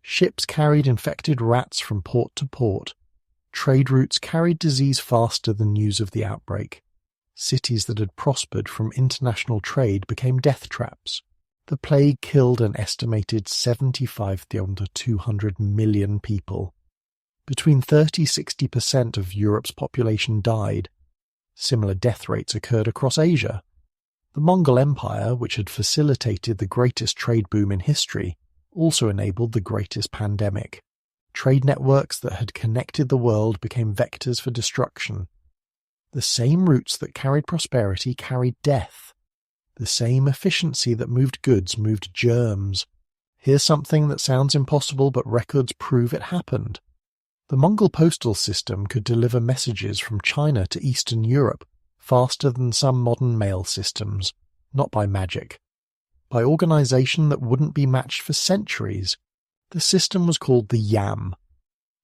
Ships carried infected rats from port to port. Trade routes carried disease faster than news of the outbreak. Cities that had prospered from international trade became death traps. The plague killed an estimated 75 to 200 million people. Between 30–60% of Europe's population died. Similar death rates occurred across Asia. The Mongol Empire, which had facilitated the greatest trade boom in history, also enabled the greatest pandemic. Trade networks that had connected the world became vectors for destruction. The same routes that carried prosperity carried death. The same efficiency that moved goods moved germs. Here's something that sounds impossible, but records prove it happened. The Mongol postal system could deliver messages from China to Eastern Europe faster than some modern mail systems, not by magic. By organization that wouldn't be matched for centuries. The system was called the YAM,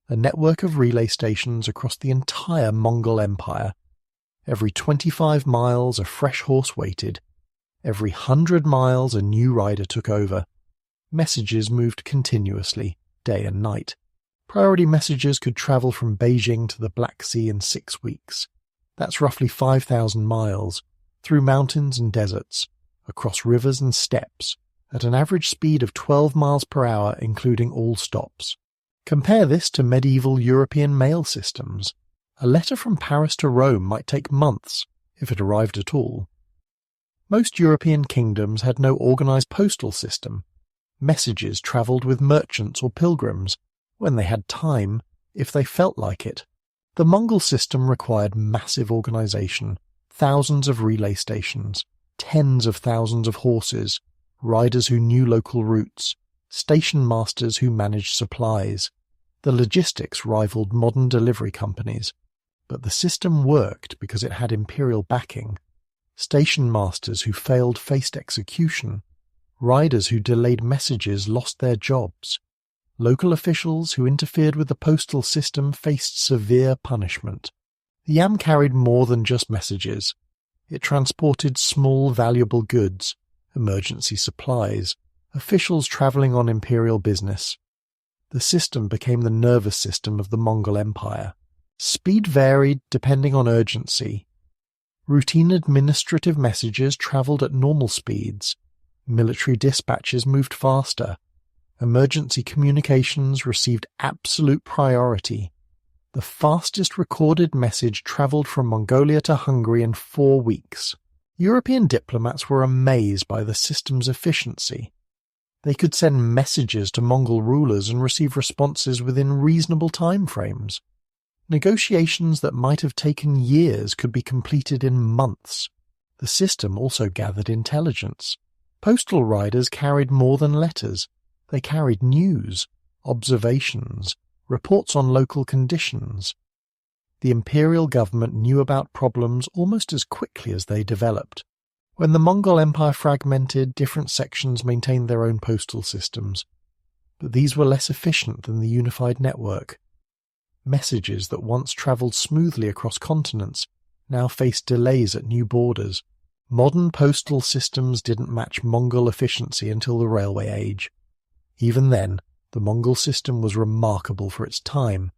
a network of relay stations across the entire Mongol Empire. Every 25 miles a fresh horse waited. Every 100 miles a new rider took over. Messages moved continuously, day and night. Priority messages could travel from Beijing to the Black Sea in 6 weeks. That's roughly 5,000 miles, through mountains and deserts, across rivers and steppes, at an average speed of 12 miles per hour including all stops. Compare this to medieval European mail systems. A letter from Paris to Rome might take months, if it arrived at all. Most European kingdoms had no organized postal system. Messages travelled with merchants or pilgrims, when they had time, if they felt like it. The Mongol system required massive organization, thousands of relay stations, tens of thousands of horses, riders who knew local routes, station masters who managed supplies. The logistics rivaled modern delivery companies. But the system worked because it had imperial backing. Station masters who failed faced execution. Riders who delayed messages lost their jobs. Local officials who interfered with the postal system faced severe punishment. The YAM carried more than just messages. It transported small, valuable goods, emergency supplies, officials travelling on imperial business. The system became the nervous system of the Mongol Empire. Speed varied depending on urgency. Routine administrative messages travelled at normal speeds. Military dispatches moved faster. Emergency communications received absolute priority. The fastest recorded message travelled from Mongolia to Hungary in 4 weeks. European diplomats were amazed by the system's efficiency. They could send messages to Mongol rulers and receive responses within reasonable time frames. Negotiations that might have taken years could be completed in months. The system also gathered intelligence. Postal riders carried more than letters. They carried news, observations, reports on local conditions. The imperial government knew about problems almost as quickly as they developed. When the Mongol Empire fragmented, different sections maintained their own postal systems. But these were less efficient than the unified network. Messages that once travelled smoothly across continents now faced delays at new borders. Modern postal systems didn't match Mongol efficiency until the railway age. Even then, the Mongol system was remarkable for its time.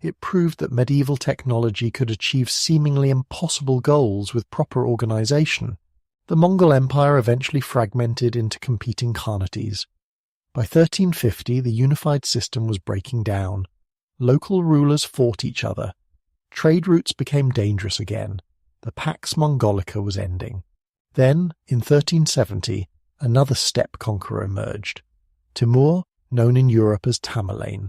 It proved that medieval technology could achieve seemingly impossible goals with proper organization. The Mongol Empire eventually fragmented into competing khanates. By 1350, the unified system was breaking down. Local rulers fought each other. Trade routes became dangerous again. The Pax Mongolica was ending. Then, in 1370, another steppe conqueror emerged. Timur, known in Europe as Tamerlane.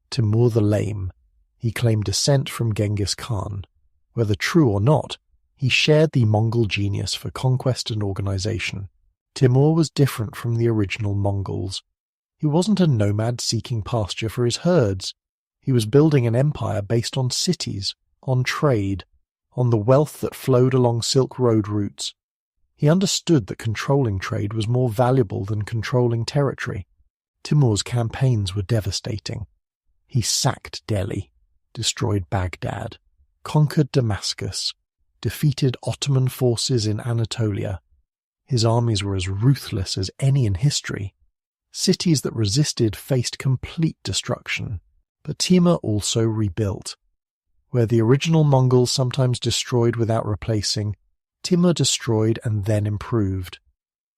Timur the Lame. He claimed descent from Genghis Khan. Whether true or not, he shared the Mongol genius for conquest and organization. Timur was different from the original Mongols. He wasn't a nomad seeking pasture for his herds. He was building an empire based on cities, on trade, on the wealth that flowed along Silk Road routes. He understood that controlling trade was more valuable than controlling territory. Timur's campaigns were devastating. He sacked Delhi, destroyed Baghdad, conquered Damascus, defeated Ottoman forces in Anatolia. His armies were as ruthless as any in history. Cities that resisted faced complete destruction. But Timur also rebuilt. Where the original Mongols sometimes destroyed without replacing, Timur destroyed and then improved.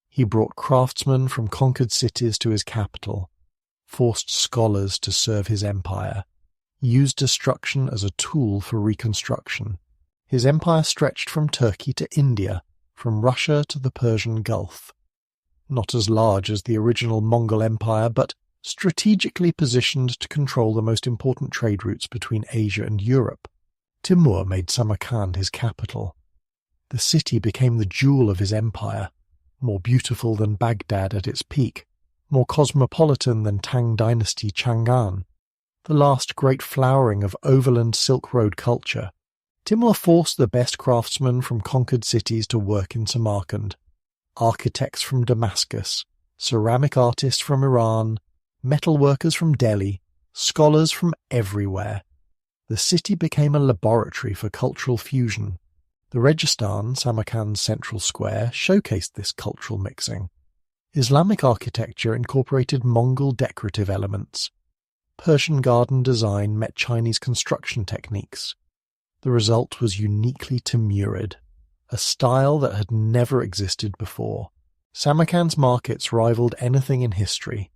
He brought craftsmen from conquered cities to his capital, forced scholars to serve his empire, used destruction as a tool for reconstruction. His empire stretched from Turkey to India, from Russia to the Persian Gulf. Not as large as the original Mongol Empire, but strategically positioned to control the most important trade routes between Asia and Europe. Timur made Samarkand his capital. The city became the jewel of his empire, more beautiful than Baghdad at its peak, more cosmopolitan than Tang dynasty Chang'an, the last great flowering of overland Silk Road culture. Timur forced the best craftsmen from conquered cities to work in Samarkand. Architects from Damascus, ceramic artists from Iran, metal workers from Delhi, scholars from everywhere. The city became a laboratory for cultural fusion. The Registan, Samarkand's central square, showcased this cultural mixing. Islamic architecture incorporated Mongol decorative elements. Persian garden design met Chinese construction techniques. The result was uniquely Timurid, a style that had never existed before. Samarkand's markets rivaled anything in history.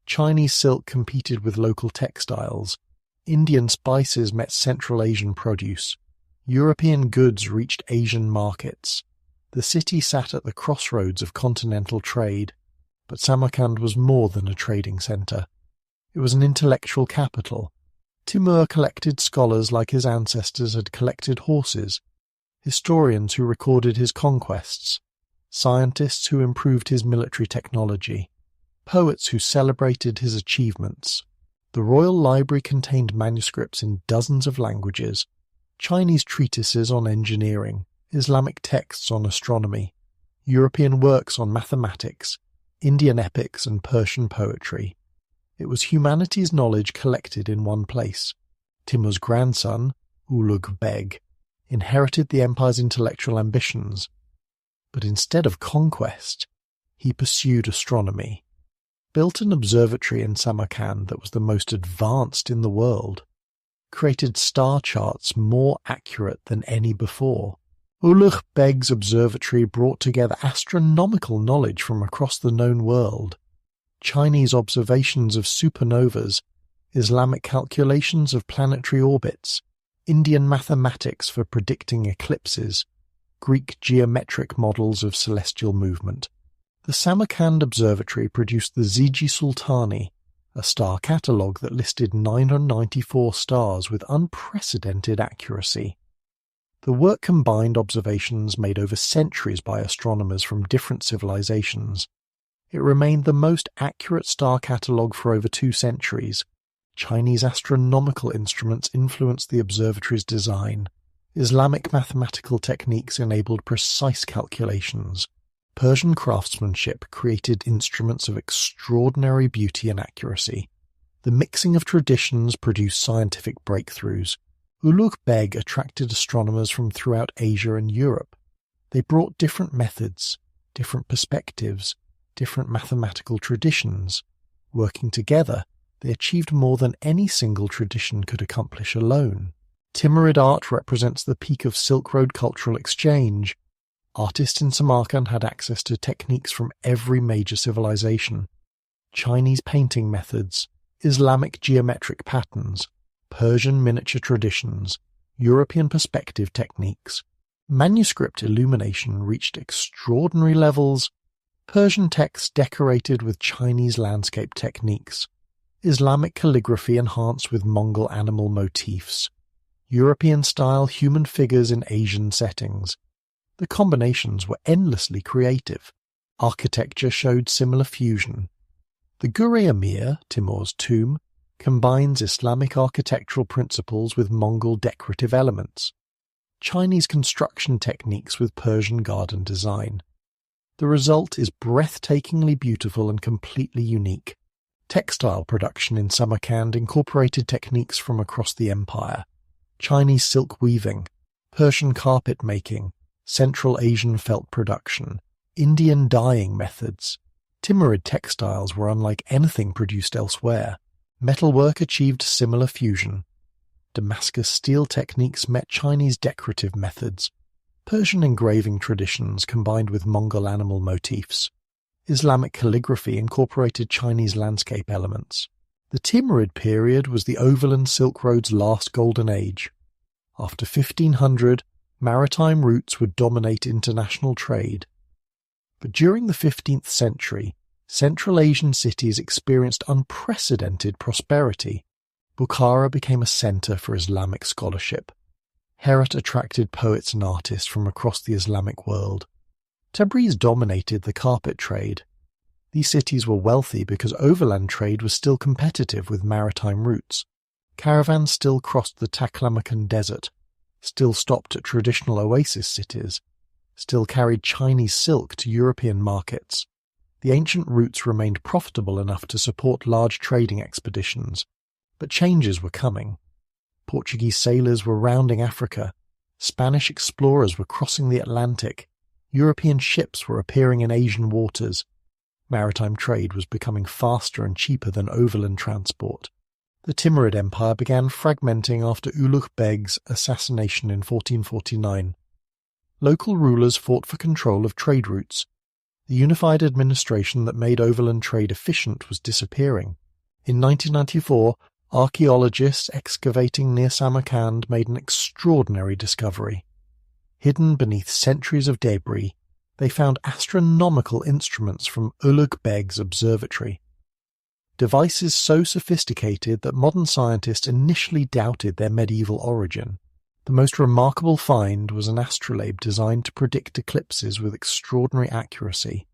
Chinese silk competed with local textiles. Indian spices met Central Asian produce. European goods reached Asian markets. The city sat at the crossroads of continental trade, but Samarkand was more than a trading centre. It was an intellectual capital. Timur collected scholars like his ancestors had collected horses, historians who recorded his conquests, scientists who improved his military technology, poets who celebrated his achievements. The royal library contained manuscripts in dozens of languages, Chinese treatises on engineering, Islamic texts on astronomy, European works on mathematics, Indian epics and Persian poetry. It was humanity's knowledge collected in one place. Timur's grandson, Ulugh Beg, inherited the empire's intellectual ambitions, but instead of conquest, he pursued astronomy, built an observatory in Samarkand that was the most advanced in the world, created star charts more accurate than any before. Ulugh Beg's observatory brought together astronomical knowledge from across the known world. Chinese observations of supernovas, Islamic calculations of planetary orbits, Indian mathematics for predicting eclipses, Greek geometric models of celestial movement. The Samarkand Observatory produced the Ziji Sultani, a star catalogue that listed 994 stars with unprecedented accuracy. The work combined observations made over centuries by astronomers from different civilizations. It remained the most accurate star catalogue for over 2 centuries. Chinese astronomical instruments influenced the observatory's design. Islamic mathematical techniques enabled precise calculations. Persian craftsmanship created instruments of extraordinary beauty and accuracy. The mixing of traditions produced scientific breakthroughs. Ulugh Beg attracted astronomers from throughout Asia and Europe. They brought different methods, different perspectives, different mathematical traditions. Working together, they achieved more than any single tradition could accomplish alone. Timurid art represents the peak of Silk Road cultural exchange. Artists in Samarkand had access to techniques from every major civilization. Chinese painting methods, Islamic geometric patterns, Persian miniature traditions, European perspective techniques. Manuscript illumination reached extraordinary levels. Persian texts decorated with Chinese landscape techniques. Islamic calligraphy enhanced with Mongol animal motifs. European-style human figures in Asian settings. The combinations were endlessly creative. Architecture showed similar fusion. The Gure Amir, Timur's tomb, combines Islamic architectural principles with Mongol decorative elements. Chinese construction techniques with Persian garden design. The result is breathtakingly beautiful and completely unique. Textile production in Samarkand incorporated techniques from across the empire. Chinese silk weaving, Persian carpet making, Central Asian felt production, Indian dyeing methods. Timurid textiles were unlike anything produced elsewhere. Metalwork achieved similar fusion. Damascus steel techniques met Chinese decorative methods. Persian engraving traditions combined with Mongol animal motifs. Islamic calligraphy incorporated Chinese landscape elements. The Timurid period was the overland Silk Road's last golden age. After 1500, maritime routes would dominate international trade. But during the 15th century, Central Asian cities experienced unprecedented prosperity. Bukhara became a centre for Islamic scholarship. Herat attracted poets and artists from across the Islamic world. Tabriz dominated the carpet trade. These cities were wealthy because overland trade was still competitive with maritime routes. Caravans still crossed the Taklamakan Desert. still stopped at traditional oasis cities, still carried Chinese silk to European markets. The ancient routes remained profitable enough to support large trading expeditions, but changes were coming. Portuguese sailors were rounding Africa, Spanish explorers were crossing the Atlantic, European ships were appearing in Asian waters. Maritime trade was becoming faster and cheaper than overland transport. The Timurid Empire began fragmenting after Ulugh Beg's assassination in 1449. Local rulers fought for control of trade routes. The unified administration that made overland trade efficient was disappearing. In 1994, archaeologists excavating near Samarkand made an extraordinary discovery. Hidden beneath centuries of debris, they found astronomical instruments from Ulugh Beg's observatory. Devices so sophisticated that modern scientists initially doubted their medieval origin. The most remarkable find was an astrolabe designed to predict eclipses with extraordinary accuracy.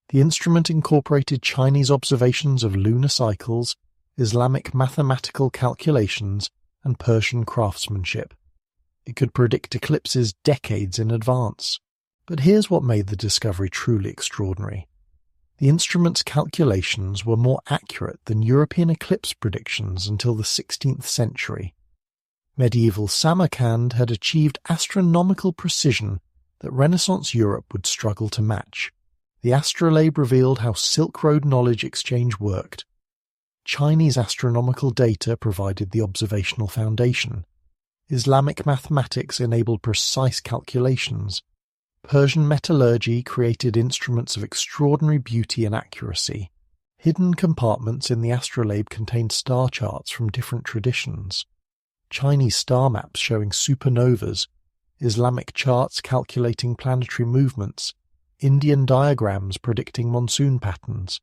The instrument incorporated Chinese observations of lunar cycles, Islamic mathematical calculations, and Persian craftsmanship. It could predict eclipses decades in advance. But here's what made the discovery truly extraordinary. The instrument's calculations were more accurate than European eclipse predictions until the 16th century. Medieval Samarkand had achieved astronomical precision that Renaissance Europe would struggle to match. The astrolabe revealed how Silk Road knowledge exchange worked. Chinese astronomical data provided the observational foundation. Islamic mathematics enabled precise calculations. Persian metallurgy created instruments of extraordinary beauty and accuracy. Hidden compartments in the astrolabe contained star charts from different traditions. Chinese star maps showing supernovas, Islamic charts calculating planetary movements, Indian diagrams predicting monsoon patterns.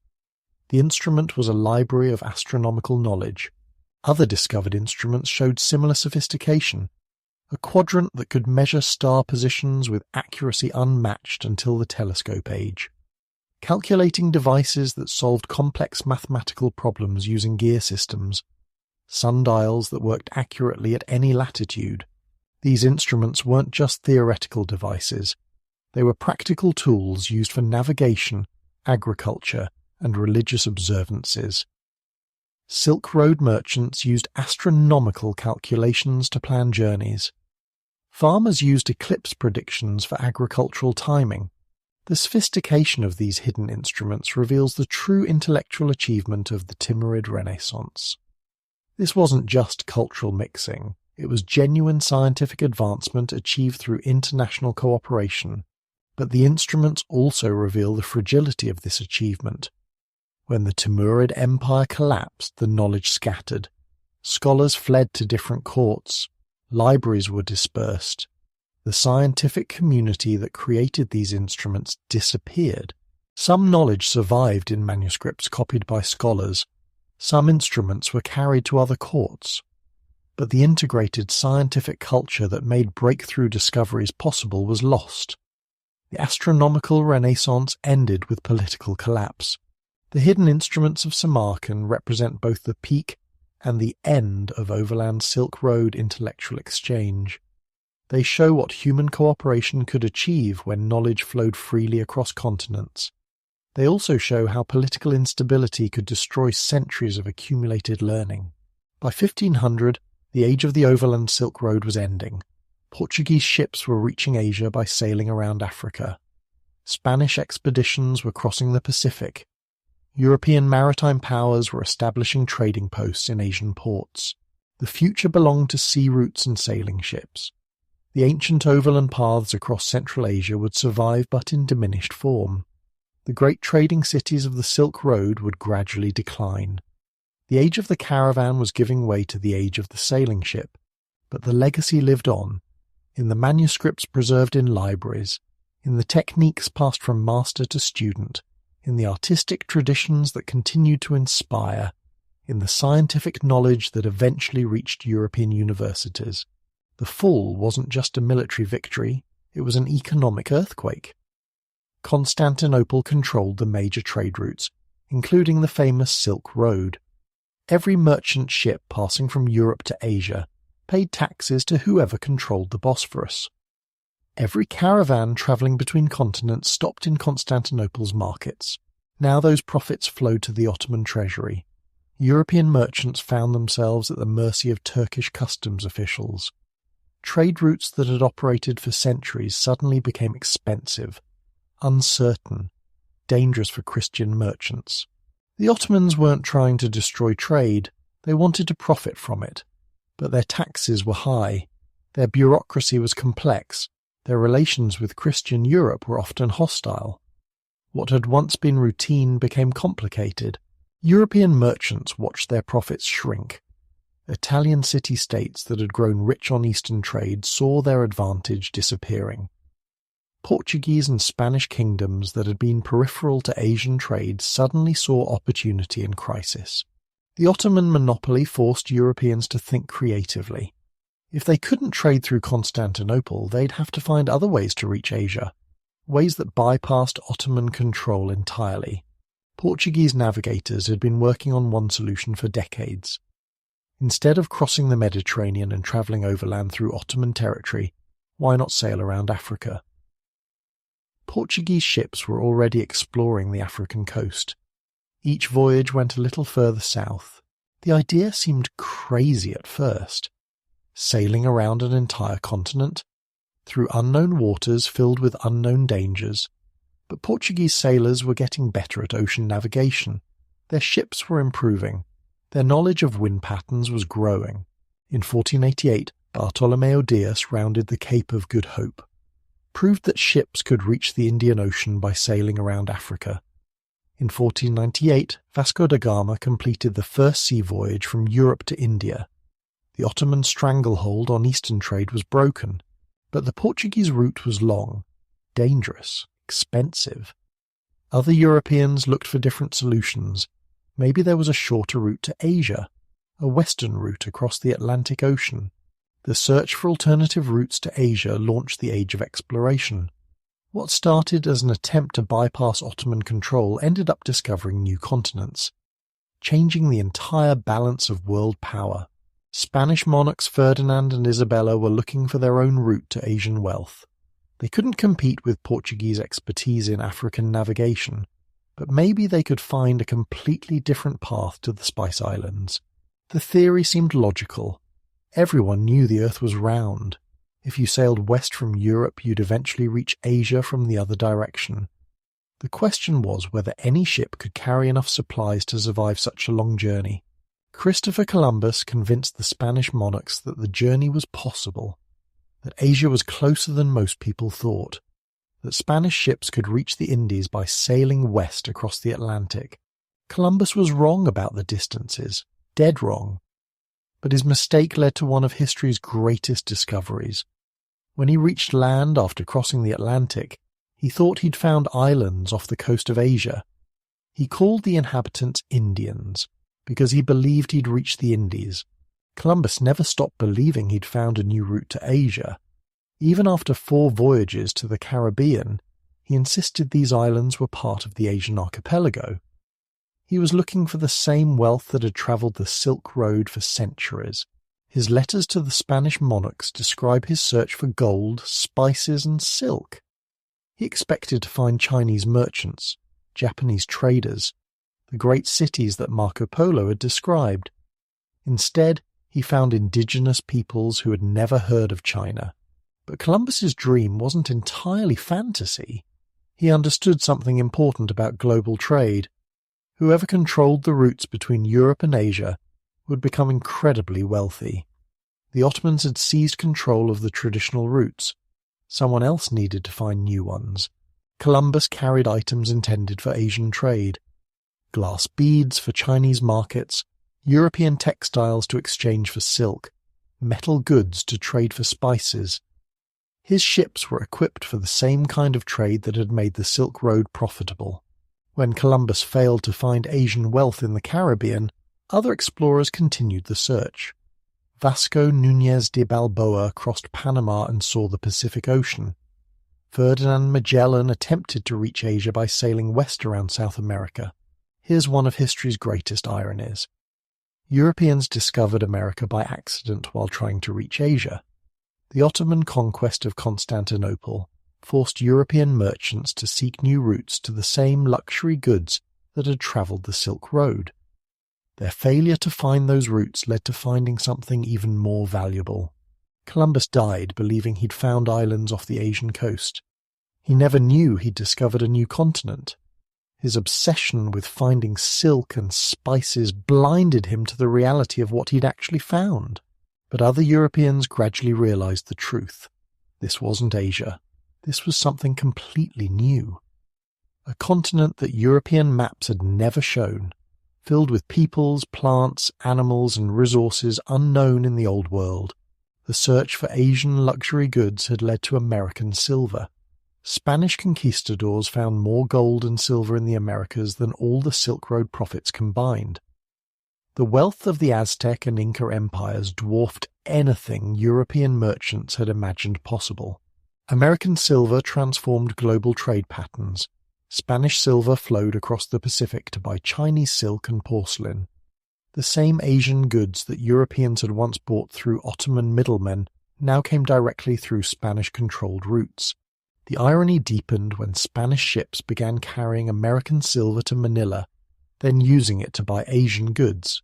The instrument was a library of astronomical knowledge. Other discovered instruments showed similar sophistication. A quadrant that could measure star positions with accuracy unmatched until the telescope age. Calculating devices that solved complex mathematical problems using gear systems. Sundials that worked accurately at any latitude. These instruments weren't just theoretical devices. They were practical tools used for navigation, agriculture, and religious observances. Silk Road merchants used astronomical calculations to plan journeys. Farmers used eclipse predictions for agricultural timing. The sophistication of these hidden instruments reveals the true intellectual achievement of the Timurid Renaissance. This wasn't just cultural mixing, it was genuine scientific advancement achieved through international cooperation. But the instruments also reveal the fragility of this achievement. When the Timurid Empire collapsed, the knowledge scattered. Scholars fled to different courts. Libraries were dispersed. The scientific community that created these instruments disappeared. Some knowledge survived in manuscripts copied by scholars. Some instruments were carried to other courts. But the integrated scientific culture that made breakthrough discoveries possible was lost. The astronomical Renaissance ended with political collapse. The hidden instruments of Samarkand represent both the peak and the end of overland Silk Road intellectual exchange. They show what human cooperation could achieve when knowledge flowed freely across continents. They also show how political instability could destroy centuries of accumulated learning. By 1500, the age of the overland Silk Road was ending. Portuguese ships were reaching Asia by sailing around Africa. Spanish expeditions were crossing the Pacific. European maritime powers were establishing trading posts in Asian ports. The future belonged to sea routes and sailing ships. The ancient overland paths across Central Asia would survive but in diminished form. The great trading cities of the Silk Road would gradually decline. The age of the caravan was giving way to the age of the sailing ship, but the legacy lived on, in the manuscripts preserved in libraries, in the techniques passed from master to student, in the artistic traditions that continued to inspire, in the scientific knowledge that eventually reached European universities. The fall wasn't just a military victory, it was an economic earthquake. Constantinople controlled the major trade routes, including the famous Silk Road. Every merchant ship passing from Europe to Asia, paid taxes to whoever controlled the Bosphorus. Every caravan travelling between continents stopped in Constantinople's markets. Now those profits flowed to the Ottoman treasury. European merchants found themselves at the mercy of Turkish customs officials. Trade routes that had operated for centuries suddenly became expensive, uncertain, dangerous for Christian merchants. The Ottomans weren't trying to destroy trade, they wanted to profit from it. But their taxes were high, their bureaucracy was complex, their relations with Christian Europe were often hostile. What had once been routine became complicated. European merchants watched their profits shrink. Italian city-states that had grown rich on Eastern trade saw their advantage disappearing. Portuguese and Spanish kingdoms that had been peripheral to Asian trade suddenly saw opportunity in crisis. The Ottoman monopoly forced Europeans to think creatively. If they couldn't trade through Constantinople, they'd have to find other ways to reach Asia, ways that bypassed Ottoman control entirely. Portuguese navigators had been working on one solution for decades. Instead of crossing the Mediterranean and travelling overland through Ottoman territory, why not sail around Africa? Portuguese ships were already exploring the African coast. Each voyage went a little further south. The idea seemed crazy at first. Sailing around an entire continent, through unknown waters filled with unknown dangers. But Portuguese sailors were getting better at ocean navigation. Their ships were improving. Their knowledge of wind patterns was growing. In 1488, Bartolomeu Dias rounded the Cape of Good Hope, proved that ships could reach the Indian Ocean by sailing around Africa. In 1498, Vasco da Gama completed the first sea voyage from Europe to India. The Ottoman stranglehold on Eastern trade was broken, but the Portuguese route was long, dangerous, expensive. Other Europeans looked for different solutions. Maybe there was a shorter route to Asia, a western route across the Atlantic Ocean. The search for alternative routes to Asia launched the age of exploration. What started as an attempt to bypass Ottoman control ended up discovering new continents, changing the entire balance of world power. Spanish monarchs Ferdinand and Isabella were looking for their own route to Asian wealth. They couldn't compete with Portuguese expertise in African navigation, but maybe they could find a completely different path to the Spice Islands. The theory seemed logical. Everyone knew the Earth was round. If you sailed west from Europe, you'd eventually reach Asia from the other direction. The question was whether any ship could carry enough supplies to survive such a long journey. Christopher Columbus convinced the Spanish monarchs that the journey was possible, that Asia was closer than most people thought, that Spanish ships could reach the Indies by sailing west across the Atlantic. Columbus was wrong about the distances, dead wrong. But his mistake led to one of history's greatest discoveries. When he reached land after crossing the Atlantic, he thought he'd found islands off the coast of Asia. He called the inhabitants Indians, because he believed he'd reached the Indies. Columbus never stopped believing he'd found a new route to Asia. Even after 4 voyages to the Caribbean, he insisted these islands were part of the Asian archipelago. He was looking for the same wealth that had travelled the Silk Road for centuries. His letters to the Spanish monarchs describe his search for gold, spices, and silk. He expected to find Chinese merchants, Japanese traders, the great cities that Marco Polo had described. Instead, he found indigenous peoples who had never heard of China. But Columbus's dream wasn't entirely fantasy. He understood something important about global trade. Whoever controlled the routes between Europe and Asia would become incredibly wealthy. The Ottomans had seized control of the traditional routes. Someone else needed to find new ones. Columbus carried items intended for Asian trade. Glass beads for Chinese markets, European textiles to exchange for silk, metal goods to trade for spices. His ships were equipped for the same kind of trade that had made the Silk Road profitable. When Columbus failed to find Asian wealth in the Caribbean, other explorers continued the search. Vasco Núñez de Balboa crossed Panama and saw the Pacific Ocean. Ferdinand Magellan attempted to reach Asia by sailing west around South America. Here's one of history's greatest ironies. Europeans discovered America by accident while trying to reach Asia. The Ottoman conquest of Constantinople forced European merchants to seek new routes to the same luxury goods that had travelled the Silk Road. Their failure to find those routes led to finding something even more valuable. Columbus died believing he'd found islands off the Asian coast. He never knew he'd discovered a new continent. His obsession with finding silk and spices blinded him to the reality of what he'd actually found. But other Europeans gradually realized the truth. This wasn't Asia. This was something completely new. A continent that European maps had never shown, filled with peoples, plants, animals, and resources unknown in the Old World. The search for Asian luxury goods had led to American silver. Spanish conquistadors found more gold and silver in the Americas than all the Silk Road prophets combined. The wealth of the Aztec and Inca empires dwarfed anything European merchants had imagined possible. American silver transformed global trade patterns. Spanish silver flowed across the Pacific to buy Chinese silk and porcelain. The same Asian goods that Europeans had once bought through Ottoman middlemen now came directly through Spanish-controlled routes. The irony deepened when Spanish ships began carrying American silver to Manila, then using it to buy Asian goods.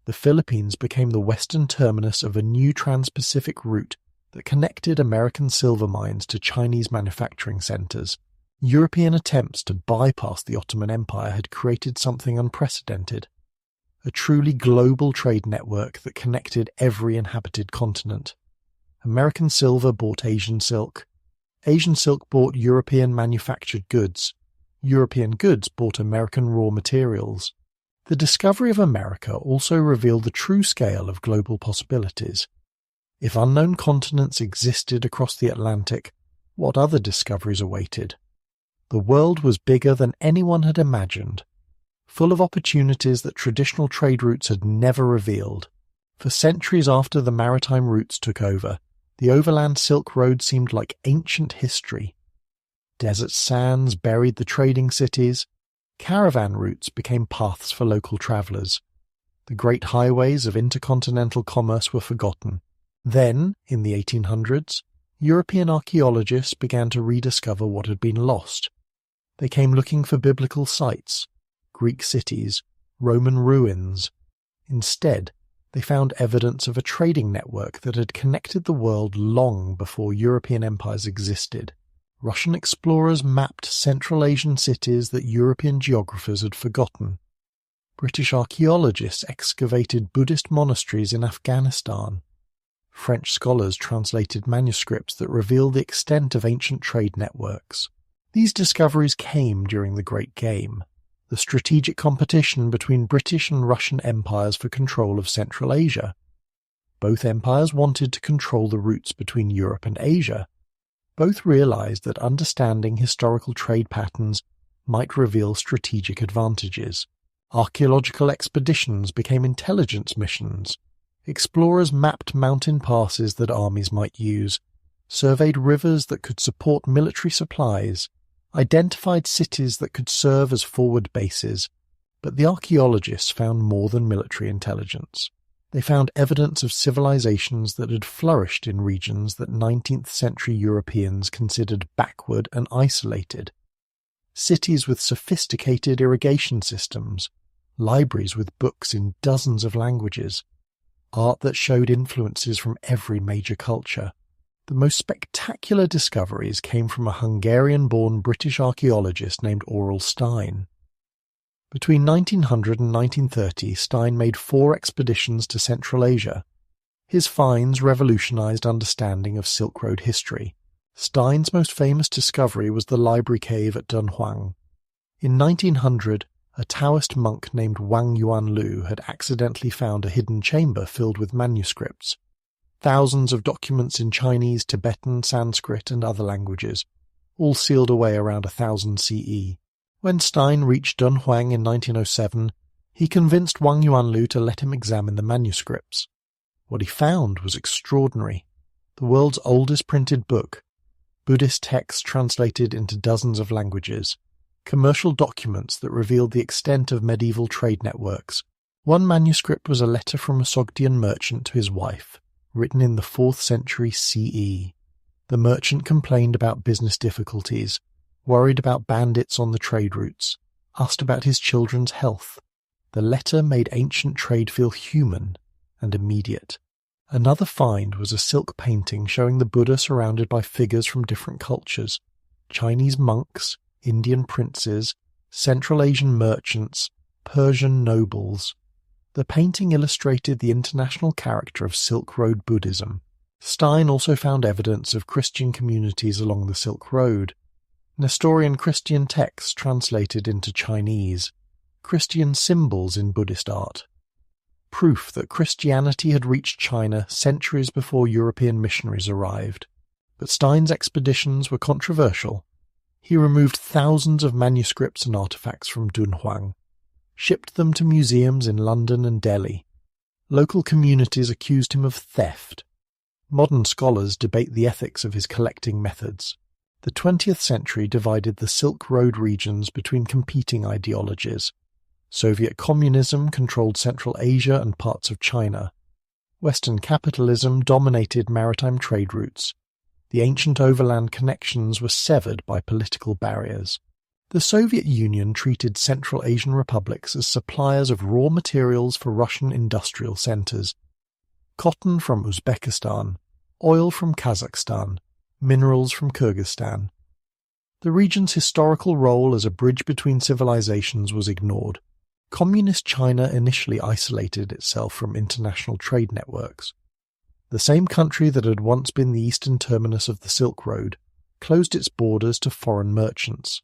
The Philippines became the western terminus of a new trans-Pacific route that connected American silver mines to Chinese manufacturing centers. European attempts to bypass the Ottoman Empire had created something unprecedented. A truly global trade network that connected every inhabited continent. American silver bought Asian silk. Asian silk bought European manufactured goods. European goods bought American raw materials. The discovery of America also revealed the true scale of global possibilities. If unknown continents existed across the Atlantic, what other discoveries awaited? The world was bigger than anyone had imagined, full of opportunities that traditional trade routes had never revealed. For centuries after the maritime routes took over, the overland Silk Road seemed like ancient history. Desert sands buried the trading cities. Caravan routes became paths for local travellers. The great highways of intercontinental commerce were forgotten. Then, in the 1800s, European archaeologists began to rediscover what had been lost. They came looking for biblical sites, Greek cities, Roman ruins. Instead, they found evidence of a trading network that had connected the world long before European empires existed. Russian explorers mapped Central Asian cities that European geographers had forgotten. British archaeologists excavated Buddhist monasteries in Afghanistan. French scholars translated manuscripts that reveal the extent of ancient trade networks. These discoveries came during the Great Game, the strategic competition between British and Russian empires for control of Central Asia. Both empires wanted to control the routes between Europe and Asia. Both realized that understanding historical trade patterns might reveal strategic advantages. Archaeological expeditions became intelligence missions. Explorers mapped mountain passes that armies might use, surveyed rivers that could support military supplies, identified cities that could serve as forward bases. But the archaeologists found more than military intelligence. They found evidence of civilizations that had flourished in regions that 19th century Europeans considered backward and isolated. Cities with sophisticated irrigation systems, libraries with books in dozens of languages, art that showed influences from every major culture. The most spectacular discoveries came from a Hungarian-born British archaeologist named Aurel Stein. Between 1900 and 1930, Stein made 4 expeditions to Central Asia. His finds revolutionized understanding of Silk Road history. Stein's most famous discovery was the library cave at Dunhuang. In 1900, a Taoist monk named Wang Yuanlu had accidentally found a hidden chamber filled with manuscripts. Thousands of documents in Chinese, Tibetan, Sanskrit, and other languages, all sealed away around 1000 CE. When Stein reached Dunhuang in 1907, he convinced Wang Yuanlu to let him examine the manuscripts. What he found was extraordinary. The world's oldest printed book, Buddhist texts translated into dozens of languages, commercial documents that revealed the extent of medieval trade networks, One manuscript was a letter from a Sogdian merchant to his wife, written in the 4th century CE. The merchant complained about business difficulties, worried about bandits on the trade routes, asked about his children's health. The letter made ancient trade feel human and immediate. Another find was a silk painting showing the Buddha surrounded by figures from different cultures: Chinese monks, Indian princes, Central Asian merchants, Persian nobles. The painting illustrated the international character of Silk Road Buddhism. Stein also found evidence of Christian communities along the Silk Road. Nestorian Christian texts translated into Chinese. Christian symbols in Buddhist art. Proof that Christianity had reached China centuries before European missionaries arrived. But Stein's expeditions were controversial. He removed thousands of manuscripts and artifacts from Dunhuang, shipped them to museums in London and Delhi. Local communities accused him of theft. Modern scholars debate the ethics of his collecting methods. The 20th century divided the Silk Road regions between competing ideologies. Soviet communism controlled Central Asia and parts of China. Western capitalism dominated maritime trade routes. The ancient overland connections were severed by political barriers. The Soviet Union treated Central Asian republics as suppliers of raw materials for Russian industrial centers. Cotton from Uzbekistan, oil from Kazakhstan, minerals from Kyrgyzstan. The region's historical role as a bridge between civilizations was ignored. Communist China initially isolated itself from international trade networks. The same country that had once been the eastern terminus of the Silk Road closed its borders to foreign merchants.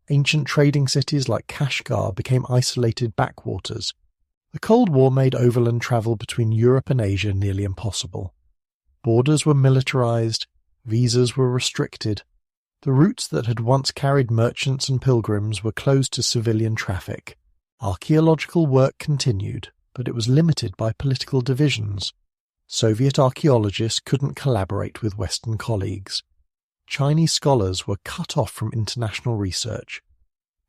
Ancient trading cities like Kashgar became isolated backwaters. The Cold War made overland travel between Europe and Asia nearly impossible. Borders were militarized, visas were restricted. The routes that had once carried merchants and pilgrims were closed to civilian traffic. Archaeological work continued, but it was limited by political divisions. Soviet archaeologists couldn't collaborate with Western colleagues. Chinese scholars were cut off from international research.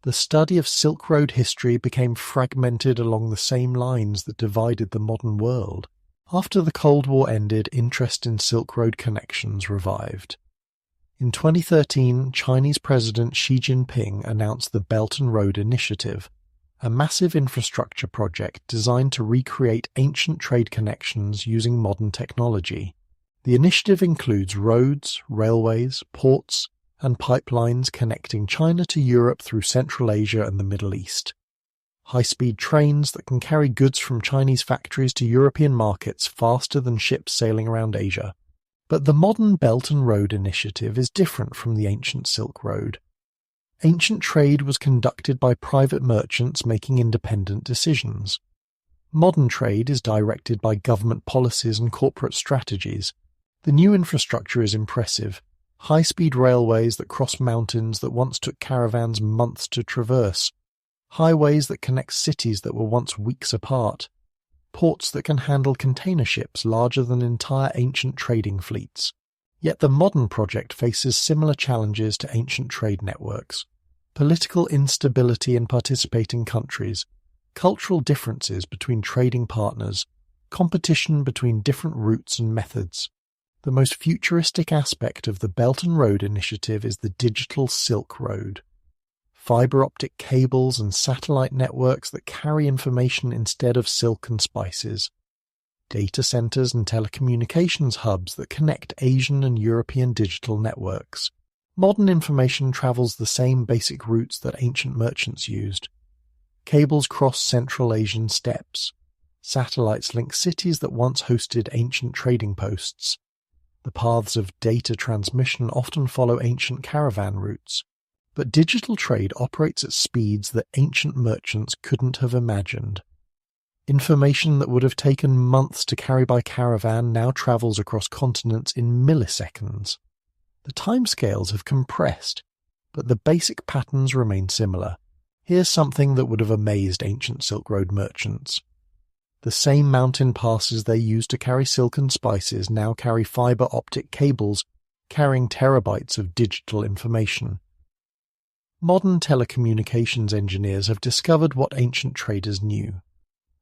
The study of Silk Road history became fragmented along the same lines that divided the modern world. After the Cold War ended, interest in Silk Road connections revived. In 2013, Chinese President Xi Jinping announced the Belt and Road Initiative, a massive infrastructure project designed to recreate ancient trade connections using modern technology. The initiative includes roads, railways, ports, and pipelines connecting China to Europe through Central Asia and the Middle East. High-speed trains that can carry goods from Chinese factories to European markets faster than ships sailing around Asia. But the modern Belt and Road Initiative is different from the ancient Silk Road. Ancient trade was conducted by private merchants making independent decisions. Modern trade is directed by government policies and corporate strategies. The new infrastructure is impressive. High-speed railways that cross mountains that once took caravans months to traverse. Highways that connect cities that were once weeks apart. Ports that can handle container ships larger than entire ancient trading fleets. Yet the modern project faces similar challenges to ancient trade networks. Political instability in participating countries, cultural differences between trading partners, competition between different routes and methods. The most futuristic aspect of the Belt and Road Initiative is the digital Silk Road. Fiber optic cables and satellite networks that carry information instead of silk and spices. Data centers and telecommunications hubs that connect Asian and European digital networks. Modern information travels the same basic routes that ancient merchants used. Cables cross Central Asian steppes. Satellites link cities that once hosted ancient trading posts. The paths of data transmission often follow ancient caravan routes. But digital trade operates at speeds that ancient merchants couldn't have imagined. Information that would have taken months to carry by caravan now travels across continents in milliseconds. The timescales have compressed, but the basic patterns remain similar. Here's something that would have amazed ancient Silk Road merchants. The same mountain passes they used to carry silk and spices now carry fiber optic cables carrying terabytes of digital information. Modern telecommunications engineers have discovered what ancient traders knew.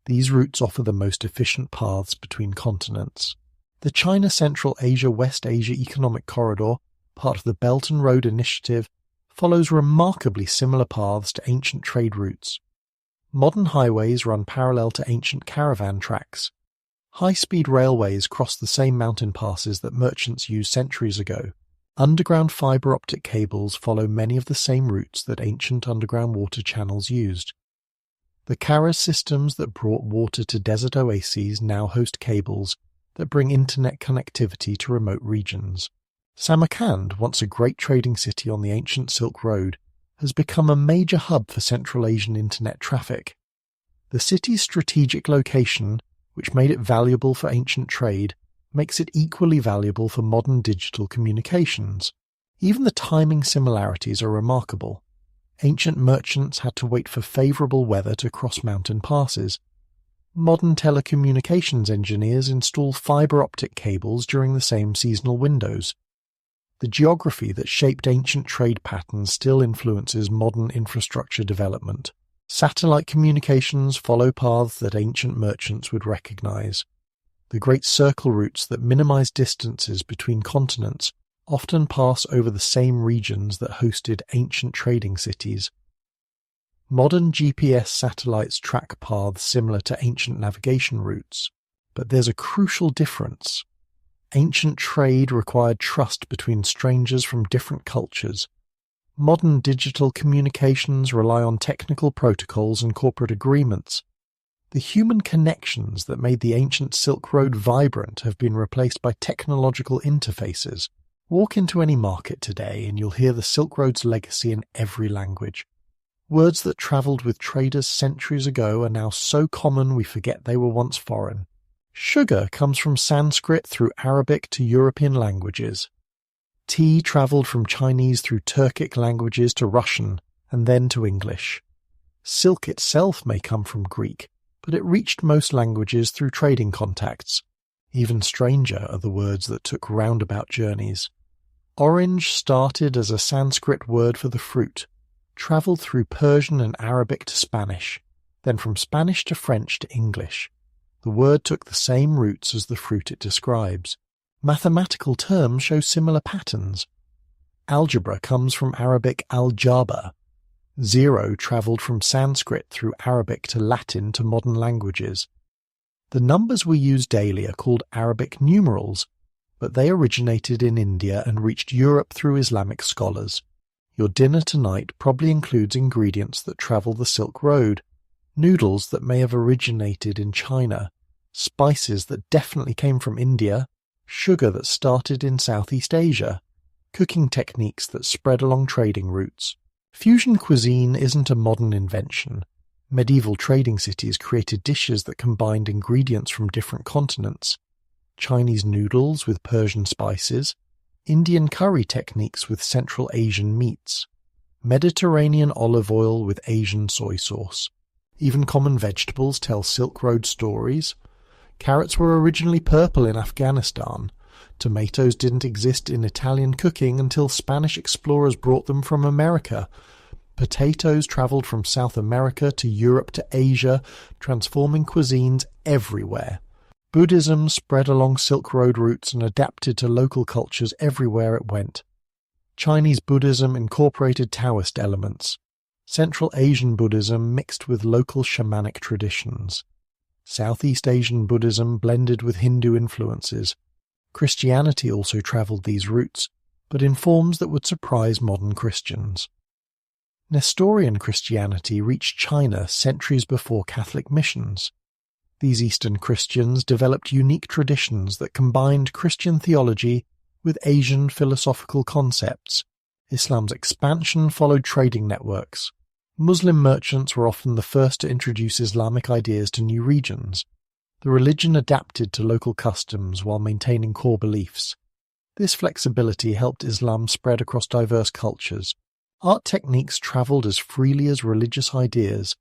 These routes offer the most efficient paths between continents. The China Central Asia-West Asia Economic Corridor, part of the Belt and Road Initiative, follows remarkably similar paths to ancient trade routes. Modern highways run parallel to ancient caravan tracks. High-speed railways cross the same mountain passes that merchants used centuries ago. Underground fibre optic cables follow many of the same routes that ancient underground water channels used. The Kharas systems that brought water to desert oases now host cables that bring internet connectivity to remote regions. Samarkand, once a great trading city on the ancient Silk Road, has become a major hub for Central Asian internet traffic. The city's strategic location, which made it valuable for ancient trade, makes it equally valuable for modern digital communications. Even the timing similarities are remarkable. Ancient merchants had to wait for favourable weather to cross mountain passes. Modern telecommunications engineers install fibre optic cables during the same seasonal windows. The geography that shaped ancient trade patterns still influences modern infrastructure development. Satellite communications follow paths that ancient merchants would recognise. The great circle routes that minimise distances between continents often pass over the same regions that hosted ancient trading cities. Modern GPS satellites track paths similar to ancient navigation routes, but there's a crucial difference. Ancient trade required trust between strangers from different cultures. Modern digital communications rely on technical protocols and corporate agreements. The human connections that made the ancient Silk Road vibrant have been replaced by technological interfaces. Walk into any market today and you'll hear the Silk Road's legacy in every language. Words that travelled with traders centuries ago are now so common we forget they were once foreign. Sugar comes from Sanskrit through Arabic to European languages. Tea travelled from Chinese through Turkic languages to Russian and then to English. Silk itself may come from Greek, but it reached most languages through trading contacts. Even stranger are the words that took roundabout journeys. Orange started as a Sanskrit word for the fruit, travelled through Persian and Arabic to Spanish, then from Spanish to French to English. The word took the same roots as the fruit it describes. Mathematical terms show similar patterns. Algebra comes from Arabic al-jaba. Zero travelled from Sanskrit through Arabic to Latin to modern languages. The numbers we use daily are called Arabic numerals, but they originated in India and reached Europe through Islamic scholars. Your dinner tonight probably includes ingredients that travel the Silk Road, noodles that may have originated in China, spices that definitely came from India, sugar that started in Southeast Asia, cooking techniques that spread along trading routes. Fusion cuisine isn't a modern invention. Medieval trading cities created dishes that combined ingredients from different continents. Chinese noodles with Persian spices, Indian curry techniques with Central Asian meats, Mediterranean olive oil with Asian soy sauce. Even common vegetables tell Silk Road stories. Carrots were originally purple in Afghanistan. Tomatoes didn't exist in Italian cooking until Spanish explorers brought them from America. Potatoes travelled from South America to Europe to Asia, transforming cuisines everywhere. Buddhism spread along Silk Road routes and adapted to local cultures everywhere it went. Chinese Buddhism incorporated Taoist elements. Central Asian Buddhism mixed with local shamanic traditions. Southeast Asian Buddhism blended with Hindu influences. Christianity also travelled these routes, but in forms that would surprise modern Christians. Nestorian Christianity reached China centuries before Catholic missions. These Eastern Christians developed unique traditions that combined Christian theology with Asian philosophical concepts. Islam's expansion followed trading networks. Muslim merchants were often the first to introduce Islamic ideas to new regions. The religion adapted to local customs while maintaining core beliefs. This flexibility helped Islam spread across diverse cultures. Art techniques travelled as freely as religious ideas.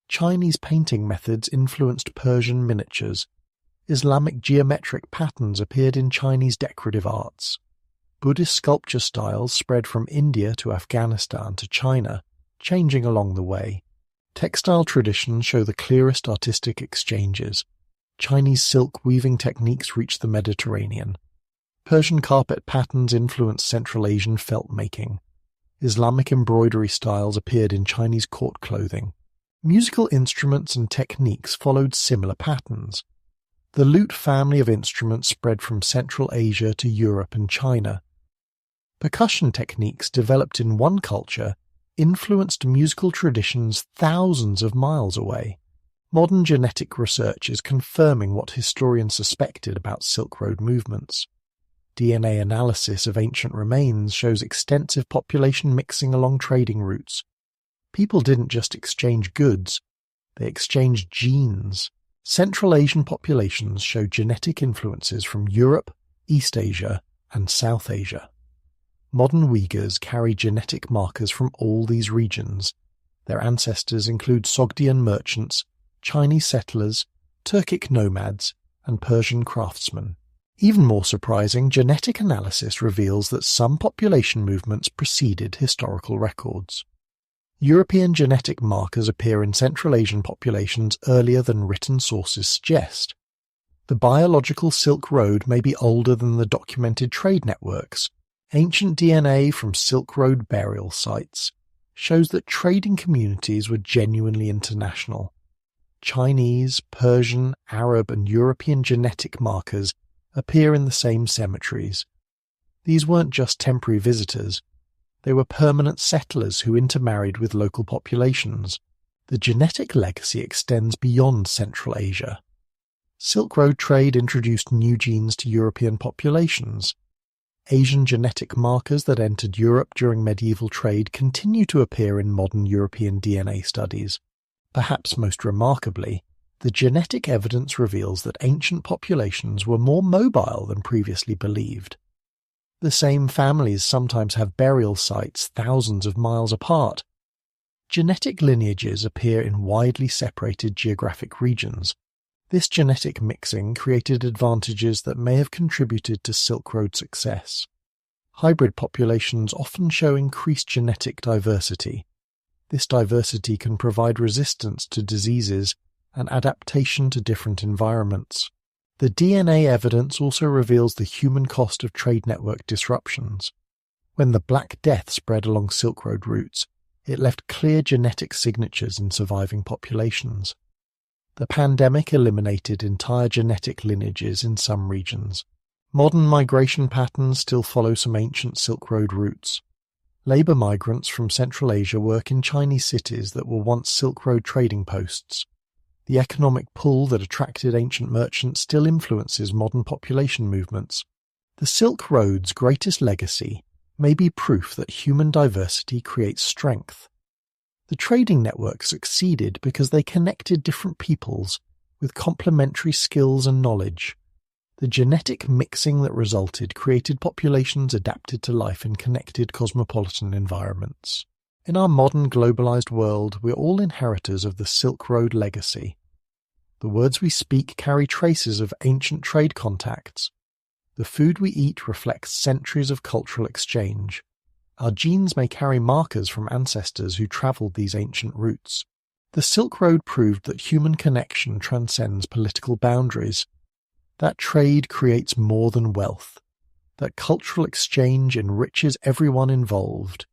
Chinese painting methods influenced Persian miniatures. Islamic geometric patterns appeared in Chinese decorative arts. Buddhist sculpture styles spread from India to Afghanistan to China, changing along the way. Textile traditions show the clearest artistic exchanges. Chinese silk weaving techniques reach the Mediterranean. Persian carpet patterns influenced Central Asian felt making. Islamic embroidery styles appeared in Chinese court clothing. Musical instruments and techniques followed similar patterns. The lute family of instruments spread from Central Asia to Europe and China. Percussion techniques developed in one culture influenced musical traditions thousands of miles away. Modern genetic research is confirming what historians suspected about Silk Road movements. DNA analysis of ancient remains shows extensive population mixing along trading routes. People didn't just exchange goods, they exchanged genes. Central Asian populations show genetic influences from Europe, East Asia, and South Asia. Modern Uyghurs carry genetic markers from all these regions. Their ancestors include Sogdian merchants, Chinese settlers, Turkic nomads, and Persian craftsmen. Even more surprising, genetic analysis reveals that some population movements preceded historical records. European genetic markers appear in Central Asian populations earlier than written sources suggest. The biological Silk Road may be older than the documented trade networks. Ancient DNA from Silk Road burial sites shows that trading communities were genuinely international. Chinese, Persian, Arab, and European genetic markers appear in the same cemeteries. These weren't just temporary visitors. They were permanent settlers who intermarried with local populations. The genetic legacy extends beyond Central Asia. Silk Road trade introduced new genes to European populations. Asian genetic markers that entered Europe during medieval trade continue to appear in modern European DNA studies. Perhaps most remarkably, the genetic evidence reveals that ancient populations were more mobile than previously believed. The same families sometimes have burial sites thousands of miles apart. Genetic lineages appear in widely separated geographic regions. This genetic mixing created advantages that may have contributed to Silk Road success. Hybrid populations often show increased genetic diversity. This diversity can provide resistance to diseases and adaptation to different environments. The DNA evidence also reveals the human cost of trade network disruptions. When the Black Death spread along Silk Road routes, it left clear genetic signatures in surviving populations. The pandemic eliminated entire genetic lineages in some regions. Modern migration patterns still follow some ancient Silk Road routes. Labour migrants from Central Asia work in Chinese cities that were once Silk Road trading posts. The economic pull that attracted ancient merchants still influences modern population movements. The Silk Road's greatest legacy may be proof that human diversity creates strength. The trading network succeeded because they connected different peoples with complementary skills and knowledge. The genetic mixing that resulted created populations adapted to life in connected cosmopolitan environments. In our modern globalized world, we're all inheritors of the Silk Road legacy. The words we speak carry traces of ancient trade contacts. The food we eat reflects centuries of cultural exchange. Our genes may carry markers from ancestors who traveled these ancient routes. The Silk Road proved that human connection transcends political boundaries, that trade creates more than wealth, that cultural exchange enriches everyone involved.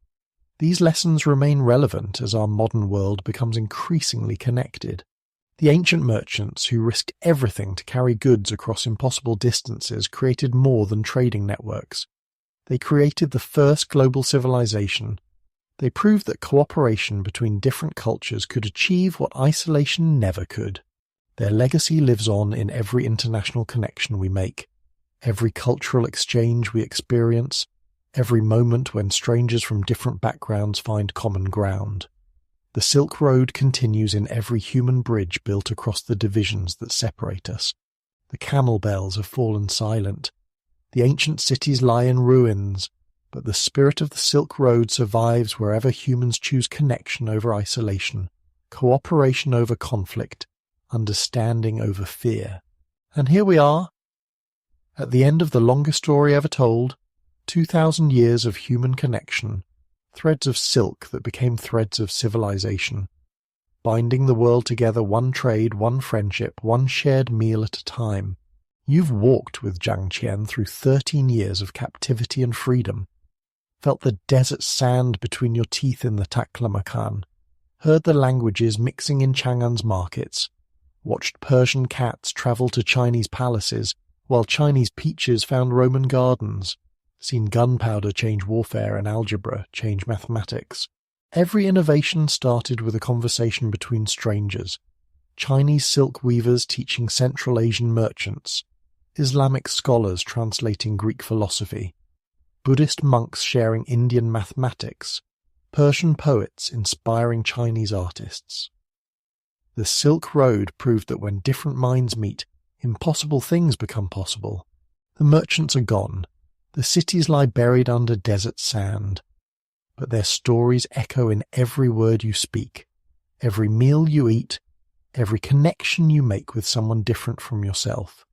These lessons remain relevant as our modern world becomes increasingly connected. The ancient merchants who risked everything to carry goods across impossible distances created more than trading networks. They created the first global civilization. They proved that cooperation between different cultures could achieve what isolation never could. Their legacy lives on in every international connection we make, every cultural exchange we experience, every moment when strangers from different backgrounds find common ground. The Silk Road continues in every human bridge built across the divisions that separate us. The camel bells have fallen silent. The ancient cities lie in ruins, but the spirit of the Silk Road survives wherever humans choose connection over isolation, cooperation over conflict, understanding over fear. And here we are, at the end of the longest story ever told, 2,000 years of human connection, threads of silk that became threads of civilization. binding the world together, one trade, one friendship, one shared meal at a time. You've walked with Jiang Qian through 13 years of captivity and freedom, felt the desert sand between your teeth in the Taklamakan, heard the languages mixing in Chang'an's markets, watched Persian cats travel to Chinese palaces while Chinese peaches found Roman gardens, seen gunpowder change warfare and algebra change mathematics. Every innovation started with a conversation between strangers, Chinese silk weavers teaching Central Asian merchants, Islamic scholars translating Greek philosophy, Buddhist monks sharing Indian mathematics, Persian poets inspiring Chinese artists. The Silk Road proved that when different minds meet, impossible things become possible. The merchants are gone. The cities lie buried under desert sand. But their stories echo in every word you speak, every meal you eat, every connection you make with someone different from yourself.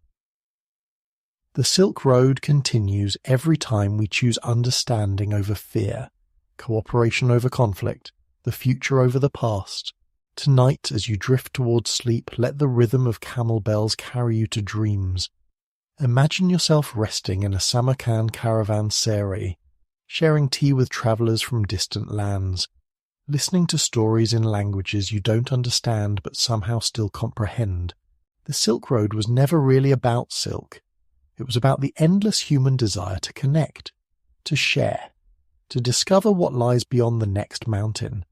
The Silk Road continues every time we choose understanding over fear, cooperation over conflict, the future over the past. Tonight, as you drift towards sleep, let the rhythm of camel bells carry you to dreams. Imagine yourself resting in a Samarkand caravan seri, sharing tea with travellers from distant lands, listening to stories in languages you don't understand but somehow still comprehend. The Silk Road was never really about silk. It was about the endless human desire to connect, to share, to discover what lies beyond the next mountain.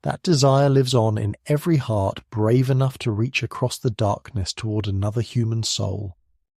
That desire lives on in every heart brave enough to reach across the darkness toward another human soul.